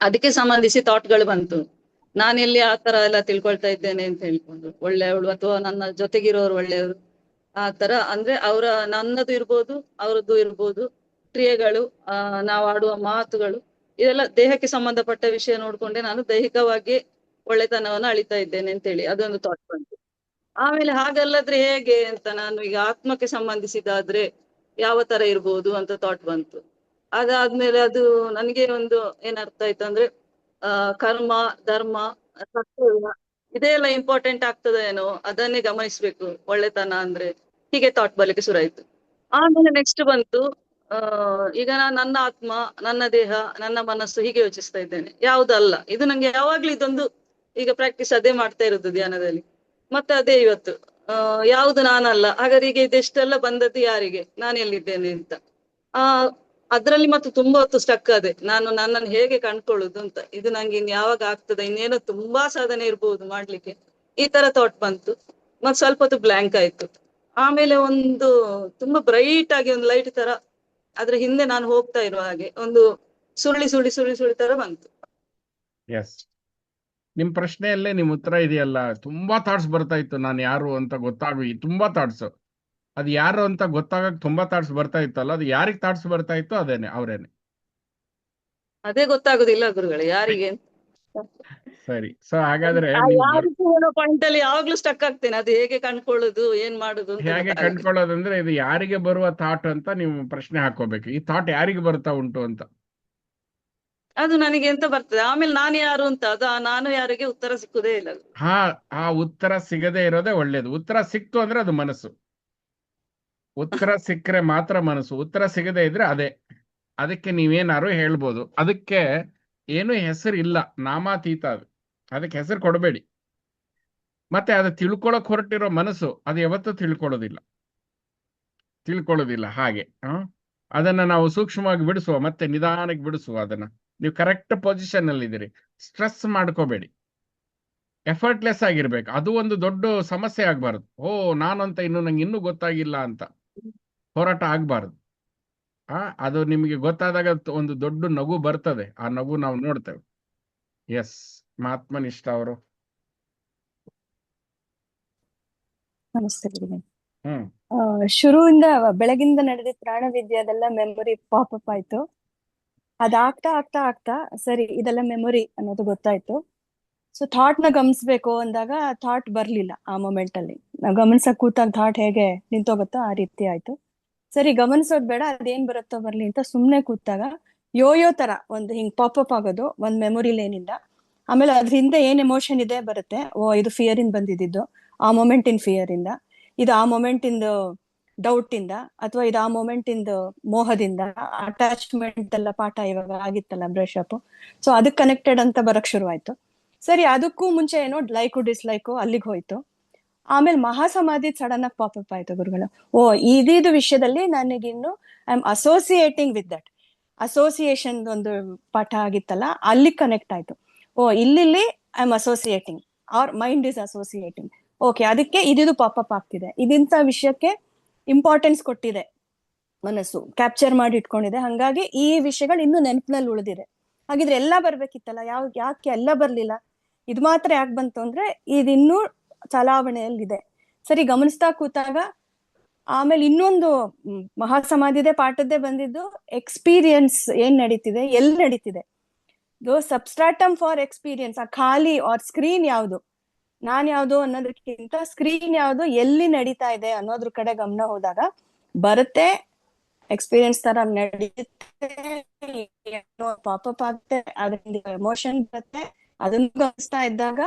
ಅದಕ್ಕೆ ಸಂಬಂಧಿಸಿ ಥಾಟ್ಗಳು ಬಂತು. ನಾನೆಲ್ಲಿ ಆ ತರ ಎಲ್ಲ ತಿಳ್ಕೊಳ್ತಾ ಇದ್ದೇನೆ ಅಂತ ಹೇಳ್ಕೊಂಡು, ಒಳ್ಳೆಯವಳು ಅಥವಾ ನನ್ನ ಜೊತೆಗಿರೋರು ಒಳ್ಳೆಯವರು ಆ ತರ ಅಂದ್ರೆ ನನ್ನದು ಇರ್ಬೋದು, ಅವರದ್ದು ಇರ್ಬೋದು, ಕ್ರಿಯೆಗಳು, ನಾವು ಆಡುವ ಮಾತುಗಳು, ಇದೆಲ್ಲ ದೇಹಕ್ಕೆ ಸಂಬಂಧಪಟ್ಟ ವಿಷಯ ನೋಡ್ಕೊಂಡೆ ನಾನು ದೈಹಿಕವಾಗಿ ಒಳ್ಳೆತನವನ್ನು ಅಳಿತಾ ಇದ್ದೇನೆ ಅಂತೇಳಿ ಅದೊಂದು ಥಾಟ್ ಬಂತು. ಆಮೇಲೆ ಹಾಗಲ್ಲದ್ರೆ ಹೇಗೆ ಅಂತ ನಾನು ಈಗ ಆತ್ಮಕ್ಕೆ ಸಂಬಂಧಿಸಿದಾದ್ರೆ ಯಾವ ತರ ಇರ್ಬೋದು ಅಂತ ಥಾಟ್ ಬಂತು. ಅದಾದ್ಮೇಲೆ ಅದು ನನಗೆ ಒಂದು ಏನರ್ಥ ಆಯ್ತು ಅಂದ್ರೆ ಕರ್ಮ, ಧರ್ಮ, ಸತ್ಯ ಇದೆಲ್ಲ ಇಂಪಾರ್ಟೆಂಟ್ ಆಗ್ತದೇನೋ, ಅದನ್ನೇ ಗಮನಿಸ್ಬೇಕು ಒಳ್ಳೆತನ ಅಂದ್ರೆ, ಹೀಗೆ ಥಾಟ್ ಬರ್ಲಿಕ್ಕೆ ಶುರು ಆಯ್ತು. ಆಮೇಲೆ ನೆಕ್ಸ್ಟ್ ಬಂತು ಈಗ ನಾನು ನನ್ನ ಆತ್ಮ, ನನ್ನ ದೇಹ, ನನ್ನ ಮನಸ್ಸು ಹೀಗೆ ಯೋಚಿಸ್ತಾ ಇದ್ದೇನೆ, ಯಾವುದಲ್ಲ ಇದು. ನಂಗೆ ಯಾವಾಗ್ಲೂ ಇದೊಂದು ಈಗ ಪ್ರಾಕ್ಟೀಸ್ ಅದೇ ಮಾಡ್ತಾ ಇರೋದು ಧ್ಯಾನದಲ್ಲಿ. ಮತ್ತೆ ಅದೇ ಇವತ್ತು ಯಾವುದು ನಾನಲ್ಲ. ಹಾಗಾದ್ರೆ ಈಗ ಇದೆಷ್ಟೆಲ್ಲ ಬಂದದ್ದು ಯಾರಿಗೆ, ನಾನು ಎಲ್ಲಿದ್ದೇನೆ ಅಂತ. ಅದ್ರಲ್ಲಿ ಮತ್ತೆ ತುಂಬಾ ಹೊತ್ತು ಸ್ಟಕ್ ಅದೇ, ನಾನು ನನ್ನನ್ನು ಹೇಗೆ ಕಂಡ್ಕೊಳ್ಳುದು ಅಂತ. ಇದು ನಂಗೆ ಇನ್ ಯಾವಾಗ ಆಗ್ತದೆ, ಇನ್ನೇನೋ ತುಂಬಾ ಸಾಧನೆ ಇರ್ಬೋದು ಮಾಡ್ಲಿಕ್ಕೆ, ಈ ತರ ಥಾಟ್ ಬಂತು. ಮತ್ ಸ್ವಲ್ಪ ಹೊತ್ತು ಬ್ಲಾಂಕ್ ಆಯ್ತು. ಆಮೇಲೆ ಒಂದು ತುಂಬಾ ಬ್ರೈಟ್ ಆಗಿ ಒಂದು ಲೈಟ್ ತರ ಅದ್ರ ಹಿಂದೆ ನಾನು ಹೋಗ್ತಾ ಇರುವ ಹಾಗೆ ಒಂದು ಸುರುಳಿ ತರ ಬಂತು.
ಎಸ್, ನಿಮ್ ಪ್ರಶ್ನೆಯಲ್ಲೇ ನಿಮ್ ಉತ್ತರ ಇದೆಯಲ್ಲ. ತುಂಬಾ ಥಾಟ್ಸ್ ಬರ್ತಾ ಇತ್ತು, ನಾನು ಯಾರು ಅಂತ ತುಂಬಾ ಥಾಟ್ಸ್. ಅದು ಯಾರು ಅಂತ ಗೊತ್ತಾಗಕ್ ತುಂಬಾ ಥಾಟ್ಸ್ ಬರ್ತಾ ಇತ್ತಲ್ಲ, ಅದು ಯಾರಿಗೆ ಥಾಟ್ಸ್ ಬರ್ತಾ ಇತ್ತು ಅವರೇನೆ.
ಅದೇ ಗೊತ್ತಾಗುದಿಲ್ಲ ಗುರುಗಳೇ ಯಾರಿಗೆ.
ಸರಿ, ಸೊ ಹಾಗಾದ್ರೆ
ಪಾಯಿಂಟ್ ಅಲ್ಲಿ ಯಾವಾಗ್ಲೂ ಸ್ಟಕ್ ಆಗ್ತೇನೆ, ಅದು ಹೇಗೆ ಕಂಡ್ಕೊಳ್ಳೋದು, ಏನ್ ಮಾಡುದು,
ಹೇಗೆ ಕಂಡ್ಕೊಳ್ಳೋದಂದ್ರೆ ಇದು ಯಾರಿಗೆ ಬರುವ ಥಾಟ್ ಅಂತ ನೀವು ಪ್ರಶ್ನೆ ಹಾಕೋಬೇಕು. ಈ ಥಾಟ್ ಯಾರಿಗೆ ಬರ್ತಾ ಉಂಟು ಅಂತ.
ಅದು ನನಗೆ ಎಂತ ಬರ್ತದೆ, ಆಮೇಲೆ ನಾನು ಯಾರು ಅಂತ, ನಾನು ಯಾರಿಗೆ ಉತ್ತರ ಸಿಕ್ಕುದೇ ಇಲ್ಲ.
ಆ ಉತ್ತರ ಸಿಗದೆ ಇರೋದೇ ಒಳ್ಳೇದು. ಉತ್ತರ ಸಿಕ್ತು ಅಂದ್ರೆ ಅದು ಮನಸ್ಸು. ಉತ್ತರ ಸಿಕ್ಕರೆ ಮಾತ್ರ ಮನಸ್ಸು. ಉತ್ತರ ಸಿಗದೆ ಇದ್ರೆ ಅದಕ್ಕೆ ನೀವೇನಾರು ಹೇಳ್ಬೋದು. ಅದಕ್ಕೆ ಏನು ಹೆಸರು ಇಲ್ಲ, ನಾಮಾತೀತ. ಅದಕ್ಕೆ ಹೆಸರು ಕೊಡಬೇಡಿ. ಮತ್ತೆ ಅದು ತಿಳ್ಕೊಳಕ್ ಹೊರಟಿರೋ ಮನಸ್ಸು ಅದು ಯಾವತ್ತೂ ತಿಳ್ಕೊಳ್ಳೋದಿಲ್ಲ. ಹಾಗೆ ಅದನ್ನ ನಾವು ಸೂಕ್ಷ್ಮವಾಗಿ ಬಿಡಿಸುವ, ಮತ್ತೆ ನಿಧಾನಕ್ಕೆ ಬಿಡಿಸುವ. ಅದನ್ನ ನೀವು ಕರೆಕ್ಟ್ ಪೊಸಿಷನ್ ಅಲ್ಲಿ ಇದ್ದೀರಿ, ಸ್ಟ್ರೆಸ್ ಮಾಡ್ಕೋಬೇಡಿ, ಎಫರ್ಟ್ಲೆಸ್ ಆಗಿರ್ಬೇಕು. ಅದು ಒಂದು ದೊಡ್ಡ ಸಮಸ್ಯೆ ಆಗ್ಬಾರ್ದು. ನಾನು ಅಂತ ನಂಗೆ ಇನ್ನೂ ಗೊತ್ತಾಗಿಲ್ಲ ಅಂತ ಹೋರಾಟ ಆಗ್ಬಾರ್ದು. ಅದು ನಿಮಗೆ ಗೊತ್ತಾದಾಗ ಒಂದು ದೊಡ್ಡ ನಗು ಬರ್ತದೆ. ಆ ನಗು ನಾವು ನೋಡ್ತೇವೆ. ಎಸ್, ಮಹಾತ್ಮನಿಷ್ಠ ಅವರು.
ನಮಸ್ತೆ. ಶುರುವಿಂದ ಬೆಳಗಿಂದ ನಡೆದಿದ್ದ ಪ್ರಾಣವಿದ್ಯೆದೆಲ್ಲ ಮೆಮೊರಿ ಪಾಪಪ್ ಆಯ್ತು. ಅದಾಗ್ತಾ ಆಗ್ತಾ ಆಗ್ತಾ ಸರಿ ಇದೆಲ್ಲ ಮೆಮೊರಿ ಅನ್ನೋದು ಗೊತ್ತಾಯ್ತು. ಸೊ ಥಾಟ್ ನ ಗಮನಿಸ್ಬೇಕು ಅಂದಾಗ ಥಾಟ್ ಬರ್ಲಿಲ್ಲ ಆ ಮೊಮೆಂಟ್ ಅಲ್ಲಿ. ನಾವು ಗಮನಿಸಕ್ ಕೂತಾಗ ಥಾಟ್ ಹೇಗೆ ನಿಂತೋಗುತ್ತೋ ಆ ರೀತಿ ಆಯ್ತು. ಸರಿ ಗಮನಿಸೋದ್ ಬೇಡ, ಅದೇನ್ ಬರುತ್ತೋ ಬರ್ಲಿ ಅಂತ ಸುಮ್ನೆ ಕೂತಾಗ ಯೋಯೋ ತರ ಒಂದು ಹಿಂಗ್ ಪಾಪಪ್ ಆಗೋದು ಒಂದ್ ಮೆಮೊರಿ ಲೇನಿಂದ. ಆಮೇಲೆ ಅದ್ರ ಹಿಂದೆ ಏನ್ ಎಮೋಷನ್ ಇದೆ ಬರುತ್ತೆ. ಓ ಇದು ಫಿಯರ್ ಇಂದ ಬಂದಿದ್ದು, ಆ ಮೊಮೆಂಟ್ ಇನ್ ಫಿಯರ್ ಇಂದ, ಇದು ಆ ಮೊಮೆಂಟ್ ಇಂದ ಡೌಟ್ ಇಂದ, ಅಥವಾ ಇದು ಆ ಮೊಮೆಂಟ್ ಇಂದ ಮೋಹದಿಂದ, ಅಟ್ಯಾಚ್ಮೆಂಟ್ ಎಲ್ಲ ಪಾಠ ಇವಾಗ ಆಗಿತ್ತಲ್ಲ ಬ್ರಷ್ ಅಪ್. ಸೊ ಅದಕ್ಕೆ ಕನೆಕ್ಟೆಡ್ ಅಂತ ಬರಕ್ ಶುರುವಾಯ್ತು. ಸರಿ ಅದಕ್ಕೂ ಮುಂಚೆ ಏನೋ ಲೈಕು ಡಿಸ್ಲೈಕು ಅಲ್ಲಿಗೆ ಹೋಯ್ತು. ಆಮೇಲೆ ಮಹಾಸಮಾಧಿ ಸಡನ್ ಆಗಿ ಪಾಪಪ್ ಆಯ್ತು ಗುರುಗಳು. ಓ ಇದಿದು ವಿಷಯದಲ್ಲಿ ನನಗಿನ್ನು I am associating with that. Association ಒಂದು ಪಾಠ ಆಗಿತ್ತಲ್ಲ, ಅಲ್ಲಿ ಕನೆಕ್ಟ್ ಆಯ್ತು. ಓ ಇಲ್ಲಿ I am associating, our mind is associating. Okay, ಅದಕ್ಕೆ ಇದಿದು ಪಾಪಪ್ ಆಗ್ತಿದೆ. ಇದಿಂತ ವಿಷಯಕ್ಕೆ ಇಂಪಾರ್ಟೆನ್ಸ್ ಕೊಟ್ಟಿದೆ ಮನಸ್ಸು, ಕ್ಯಾಪ್ಚರ್ ಮಾಡಿ ಇಟ್ಕೊಂಡಿದೆ. ಹಂಗಾಗಿ ಈ ವಿಷಯಗಳು ಇನ್ನು ನೆನಪಿನಲ್ಲಿ ಉಳಿದಿದೆ. ಹಾಗಿದ್ರೆ ಎಲ್ಲ ಬರ್ಬೇಕಿತ್ತಲ್ಲ, ಯಾಕೆ ಎಲ್ಲ ಬರ್ಲಿಲ್ಲ, ಇದು ಮಾತ್ರ ಯಾಕೆ ಬಂತು ಅಂದ್ರೆ ಇದಿನ್ನೂ ಚಲಾವಣೆಯಲ್ಲಿದೆ. ಸರಿ ಗಮನಿಸ್ತಾ ಕೂತಾಗ ಆಮೇಲೆ ಇನ್ನೊಂದು ಮಹಾಸಮಾಧಿದೆ ಪಾಠದ್ದೇ ಬಂದಿದ್ದು ಎಕ್ಸ್ಪೀರಿಯನ್ಸ್ ಏನ್ ನಡೀತಿದೆ, ಎಲ್ಲಿ ನಡೀತಿದೆ, ಸಬ್ಸ್ಟ್ರಾಟಮ್ ಫಾರ್ ಎಕ್ಸ್ಪೀರಿಯನ್ಸ್. ಆ ಖಾಲಿ ಆರ್ ಸ್ಕ್ರೀನ್ ಯಾವುದು, ನಾನ್ ಯಾವ್ದು ಅನ್ನೋದಕ್ಕಿಂತ ಸ್ಕ್ರೀನ್ ಯಾವ್ದು, ಎಲ್ಲಿ ನಡೀತಾ ಇದೆ ಅನ್ನೋದ್ರ ಕಡೆ ಗಮನ ಹೋದಾಗ ಬರುತ್ತೆ. ಎಕ್ಸ್ಪೀರಿಯನ್ಸ್ ತರ ನಡೀತೆ, ಪಾಪಪ್ ಆಗುತ್ತೆ, ಅದರಿಂದ ಎಮೋಷನ್ ಬರುತ್ತೆ. ಅದನ್ನ ಗಮನಿಸ್ತಾ ಇದ್ದಾಗ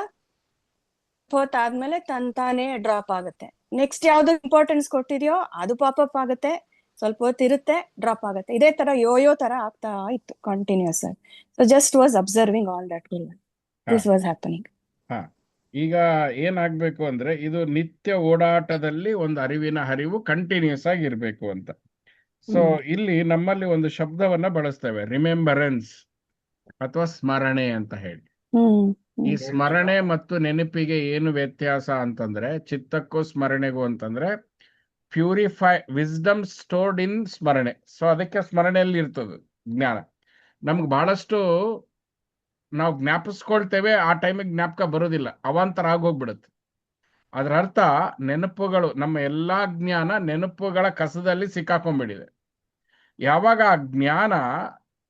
ಹೊತ್ತಾದ್ಮೇಲೆ ತಾನೇ ಡ್ರಾಪ್ ಆಗುತ್ತೆ. ನೆಕ್ಸ್ಟ್ ಯಾವ್ದು ಇಂಪಾರ್ಟೆನ್ಸ್ ಕೊಟ್ಟಿದ್ಯೋ ಅದು ಪಾಪಪ್ ಆಗುತ್ತೆ, ಸ್ವಲ್ಪ ಹೊತ್ತಿರುತ್ತೆ, ಡ್ರಾಪ್ ಆಗುತ್ತೆ. ಇದೇ ತರ ಯೋಯೋ ತರ ಆಗ್ತಾ ಇತ್ತು ಕಂಟಿನ್ಯೂಸ್ ಆಗಿ. So just was observing all that, this was happening.
ಈಗ ಏನಾಗ್ಬೇಕು ಅಂದ್ರೆ ಇದು ನಿತ್ಯ ಓಡಾಟದಲ್ಲಿ ಒಂದು ಅರಿವಿನ ಹರಿವು ಕಂಟಿನ್ಯೂಸ್ ಆಗಿ ಇರ್ಬೇಕು ಅಂತ. ಸೊ ಇಲ್ಲಿ ನಮ್ಮಲ್ಲಿ ಒಂದು ಶಬ್ದವನ್ನ ಬಳಸ್ತೇವೆ, ರಿಮೆಂಬರೆನ್ಸ್ ಅಥವಾ ಸ್ಮರಣೆ ಅಂತ ಹೇಳಿ. ಈ ಸ್ಮರಣೆ ಮತ್ತು ನೆನಪಿಗೆ ಏನು ವ್ಯತ್ಯಾಸ ಅಂತಂದ್ರೆ, ಚಿತ್ತಕ್ಕೂ ಸ್ಮರಣೆಗೂ ಅಂತಂದ್ರೆ, ಪ್ಯೂರಿಫೈ ವಿಸ್ಡಮ್ ಸ್ಟೋರ್ಡ್ ಇನ್ ಸ್ಮರಣೆ. ಸೊ ಅದಕ್ಕೆ ಸ್ಮರಣೆಯಲ್ಲಿ ಇರ್ತದೆ ಜ್ಞಾನ. ನಮ್ಗೆ ಬಹಳಷ್ಟು ನಾವು ಜ್ಞಾಪಿಸ್ಕೊಳ್ತೇವೆ, ಆ ಟೈಮಿಗೆ ಜ್ಞಾಪಕ ಬರೋದಿಲ್ಲ, ಅವಾಂತರ ಆಗೋಗ್ಬಿಡುತ್ತೆ. ಅದರ ಅರ್ಥ ನೆನಪುಗಳು, ನಮ್ಮ ಎಲ್ಲಾ ಜ್ಞಾನ ನೆನಪುಗಳ ಕಸದಲ್ಲಿ ಸಿಕ್ಕಾಕೊಂಡ್ಬಿಟ್ಟಿದೆ. ಯಾವಾಗ ಆ ಜ್ಞಾನ,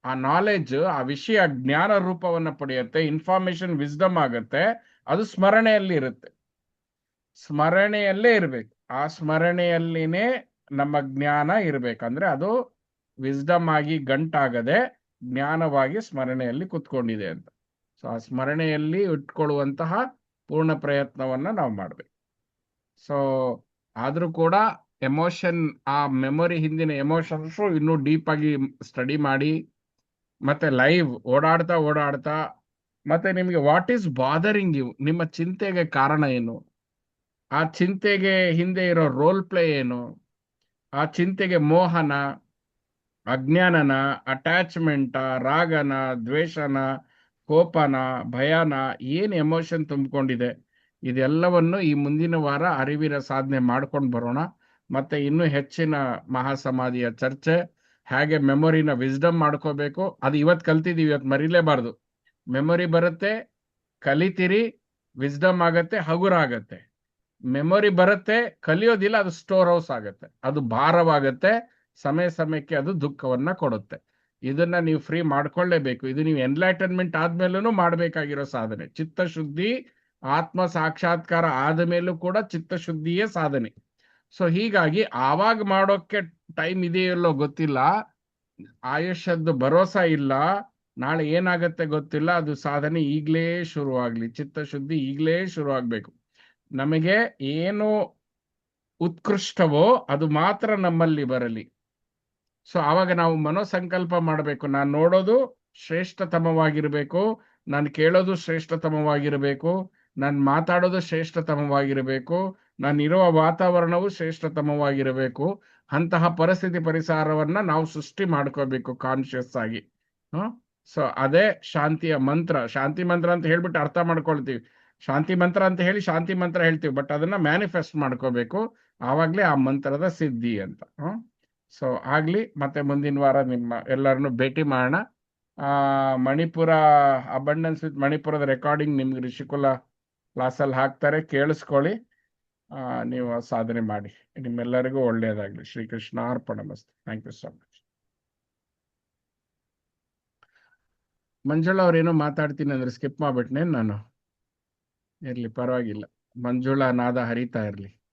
ಆ ನಾಲೆಡ್ಜ್, ಆ ವಿಷಯ ಜ್ಞಾನ ರೂಪವನ್ನು ಪಡೆಯುತ್ತೆ, ಇನ್ಫಾರ್ಮೇಶನ್ ವಿಸ್ಡಮ್ ಆಗುತ್ತೆ, ಅದು ಸ್ಮರಣೆಯಲ್ಲಿ ಇರುತ್ತೆ. ಸ್ಮರಣೆಯಲ್ಲೇ ಇರ್ಬೇಕು. ಆ ಸ್ಮರಣೆಯಲ್ಲಿನೇ ನಮ್ಮ ಜ್ಞಾನ ಇರ್ಬೇಕಂದ್ರೆ ಅದು ವಿಸ್ಡಮ್ ಆಗಿ ಗಂಟಾಗದೆ ಜ್ಞಾನವಾಗಿ ಸ್ಮರಣೆಯಲ್ಲಿ ಕುತ್ಕೊಂಡಿದೆ ಅಂತ. ಸೊ ಆ ಸ್ಮರಣೆಯಲ್ಲಿ ಇಟ್ಕೊಳ್ಳುವಂತಹ ಪೂರ್ಣ ಪ್ರಯತ್ನವನ್ನ ನಾವು ಮಾಡ್ಬೇಕು. ಸೊ ಆದ್ರೂ ಕೂಡ ಎಮೋಷನ್, ಆ ಮೆಮೊರಿ ಹಿಂದಿನ ಎಮೋಷನ್ಸ್ ಇನ್ನೂ ಡೀಪ್ ಆಗಿ ಸ್ಟಡಿ ಮಾಡಿ, ಮತ್ತೆ ಲೈವ್ ಓಡಾಡ್ತಾ ಮತ್ತೆ ನಿಮಗೆ ವಾಟ್ ಈಸ್ ಬಾದರಿಂಗ್ ಯು, ನಿಮ್ಮ ಚಿಂತೆಗೆ ಕಾರಣ ಏನು, ಆ ಚಿಂತೆಗೆ ಹಿಂದೆ ಇರೋ ರೋಲ್ ಪ್ಲೇ ಏನು, ಆ ಚಿಂತೆಗೆ ಮೋಹನ, ಅಜ್ಞಾನನ, ಅಟ್ಯಾಚ್ಮೆಂಟ, ರಾಗನ, ದ್ವೇಷನ, ಕೋಪನ, ಭಯನ, ಏನು ಎಮೋಷನ್ ತುಂಬಿಕೊಂಡಿದೆ, ಇದೆಲ್ಲವನ್ನು ಈ ಮುಂದಿನ ವಾರ ಅರಿವಿನ ಸಾಧನೆ ಮಾಡ್ಕೊಂಡು ಬರೋಣ. ಮತ್ತೆ ಇನ್ನೂ ಹೆಚ್ಚಿನ ಮಹಾಸಮಾಧಿಯ ಚರ್ಚೆ, ಹೇಗೆ ಮೆಮೊರಿನ ವಿಸ್ಡಮ್ ಮಾಡ್ಕೋಬೇಕು, ಅದು ಇವತ್ತು ಕಲ್ತಿದ್ದೀವಿ, ಇವತ್ತು ಮರಿಲೇಬಾರ್ದು. ಮೆಮೊರಿ ಬರುತ್ತೆ, ಕಲಿತೀರಿ, ವಿಸ್ಡಮ್ ಆಗತ್ತೆ, ಹಗುರ ಆಗತ್ತೆ. ಮೆಮೊರಿ ಬರುತ್ತೆ, ಕಲಿಯೋದಿಲ್ಲ, ಅದು ಸ್ಟೋರ್ ಹೌಸ್ ಆಗತ್ತೆ, ಅದು ಭಾರವಾಗತ್ತೆ, ಸಮಯಕ್ಕೆ ಅದು ದುಃಖವನ್ನ ಕೊಡುತ್ತೆ. ಇದನ್ನ ನೀವು ಫ್ರೀ ಮಾಡ್ಕೊಳ್ಳೇಬೇಕು. ಇದು ನೀವು ಎನ್ಲೈಟನ್ಮೆಂಟ್ ಆದ್ಮೇಲೂ ಮಾಡಬೇಕಾಗಿರೋ ಸಾಧನೆ. ಚಿತ್ತಶುದ್ಧಿ, ಆತ್ಮ ಸಾಕ್ಷಾತ್ಕಾರ ಆದ ಮೇಲೂ ಕೂಡ ಚಿತ್ತಶುದ್ಧಿಯೇ ಸಾಧನೆ. ಸೊ ಹೀಗಾಗಿ ಆವಾಗ ಮಾಡೋಕ್ಕೆ ಟೈಮ್ ಇದೆಯಲ್ಲೋ ಗೊತ್ತಿಲ್ಲ, ಆಯುಷ್ಯದ್ದು ಭರೋಸಾ ಇಲ್ಲ, ನಾಳೆ ಏನಾಗತ್ತೆ ಗೊತ್ತಿಲ್ಲ. ಅದು ಸಾಧನೆ ಈಗಲೇ ಶುರುವಾಗ್ಲಿ, ಚಿತ್ತಶುದ್ಧಿ ಈಗಲೇ ಶುರುವಾಗಬೇಕು. ನಮಗೆ ಏನು ಉತ್ಕೃಷ್ಟವೋ ಅದು ಮಾತ್ರ ನಮ್ಮಲ್ಲಿ ಬರಲಿ. ಸೊ ಆವಾಗ ನಾವು ಮನೋಸಂಕಲ್ಪ ಮಾಡಬೇಕು, ನಾನು ನೋಡೋದು ಶ್ರೇಷ್ಠತಮವಾಗಿರಬೇಕು, ನಾನು ಕೇಳೋದು ಶ್ರೇಷ್ಠತಮವಾಗಿರಬೇಕು, ನಾನು ಮಾತಾಡೋದು ಶ್ರೇಷ್ಠತಮವಾಗಿರಬೇಕು, ನಾನಿರುವ ವಾತಾವರಣವು ಶ್ರೇಷ್ಠತಮವಾಗಿರಬೇಕು. ಅಂತಹ ಪರಿಸ್ಥಿತಿ ಪರಿಸರವನ್ನ ನಾವು ಸೃಷ್ಟಿ ಮಾಡ್ಕೋಬೇಕು ಕಾನ್ಶಿಯಸ್ ಆಗಿ. ಸೊ ಅದೇ ಶಾಂತಿಯ ಮಂತ್ರ. ಶಾಂತಿ ಮಂತ್ರ ಅಂತ ಹೇಳ್ಬಿಟ್ಟು ಅರ್ಥ ಮಾಡ್ಕೊಳ್ತೀವಿ, ಶಾಂತಿ ಮಂತ್ರ ಅಂತ ಹೇಳಿ ಶಾಂತಿ ಮಂತ್ರ ಹೇಳ್ತೀವಿ, ಬಟ್ ಅದನ್ನ ಮ್ಯಾನಿಫೆಸ್ಟ್ ಮಾಡ್ಕೋಬೇಕು, ಆವಾಗ್ಲೇ ಆ ಮಂತ್ರದ ಸಿದ್ಧಿ ಅಂತ. ಸೊ ಆಗ್ಲಿ, ಮತ್ತೆ ಮುಂದಿನ ವಾರ ನಿಮ್ಮ ಎಲ್ಲರನ್ನು ಭೇಟಿ ಮಾಡೋಣ. ಮಣಿಪುರ ಅಬಂಡೆನ್ಸ್ ವಿತ್ ಮಣಿಪುರದ ರೆಕಾರ್ಡಿಂಗ್ ನಿಮ್ಗೆ ರಿಷಿಕುಲ ಕ್ಲಾಸಲ್ಲಿ ಹಾಕ್ತಾರೆ, ಕೇಳಿಸ್ಕೊಳ್ಳಿ. ನೀವು ಸಾಧನೆ ಮಾಡಿ. ನಿಮ್ಮೆಲ್ಲರಿಗೂ ಒಳ್ಳೆಯದಾಗಲಿ. ಶ್ರೀಕೃಷ್ಣ ಅರ್ಪಣಮಸ್ತು. Thank you so much. Manjula ಅವ್ರೇನೋ ಮಾತಾಡ್ತೀನಿ ಅಂದ್ರೆ ಸ್ಕಿಪ್ ಮಾಡ್ಬಿಟ್ನೇನು ನಾನು? ಇರ್ಲಿ, ಪರವಾಗಿಲ್ಲ. ಮಂಜುಳಾ ನಾದ ಹರಿತಾ ಇರ್ಲಿ.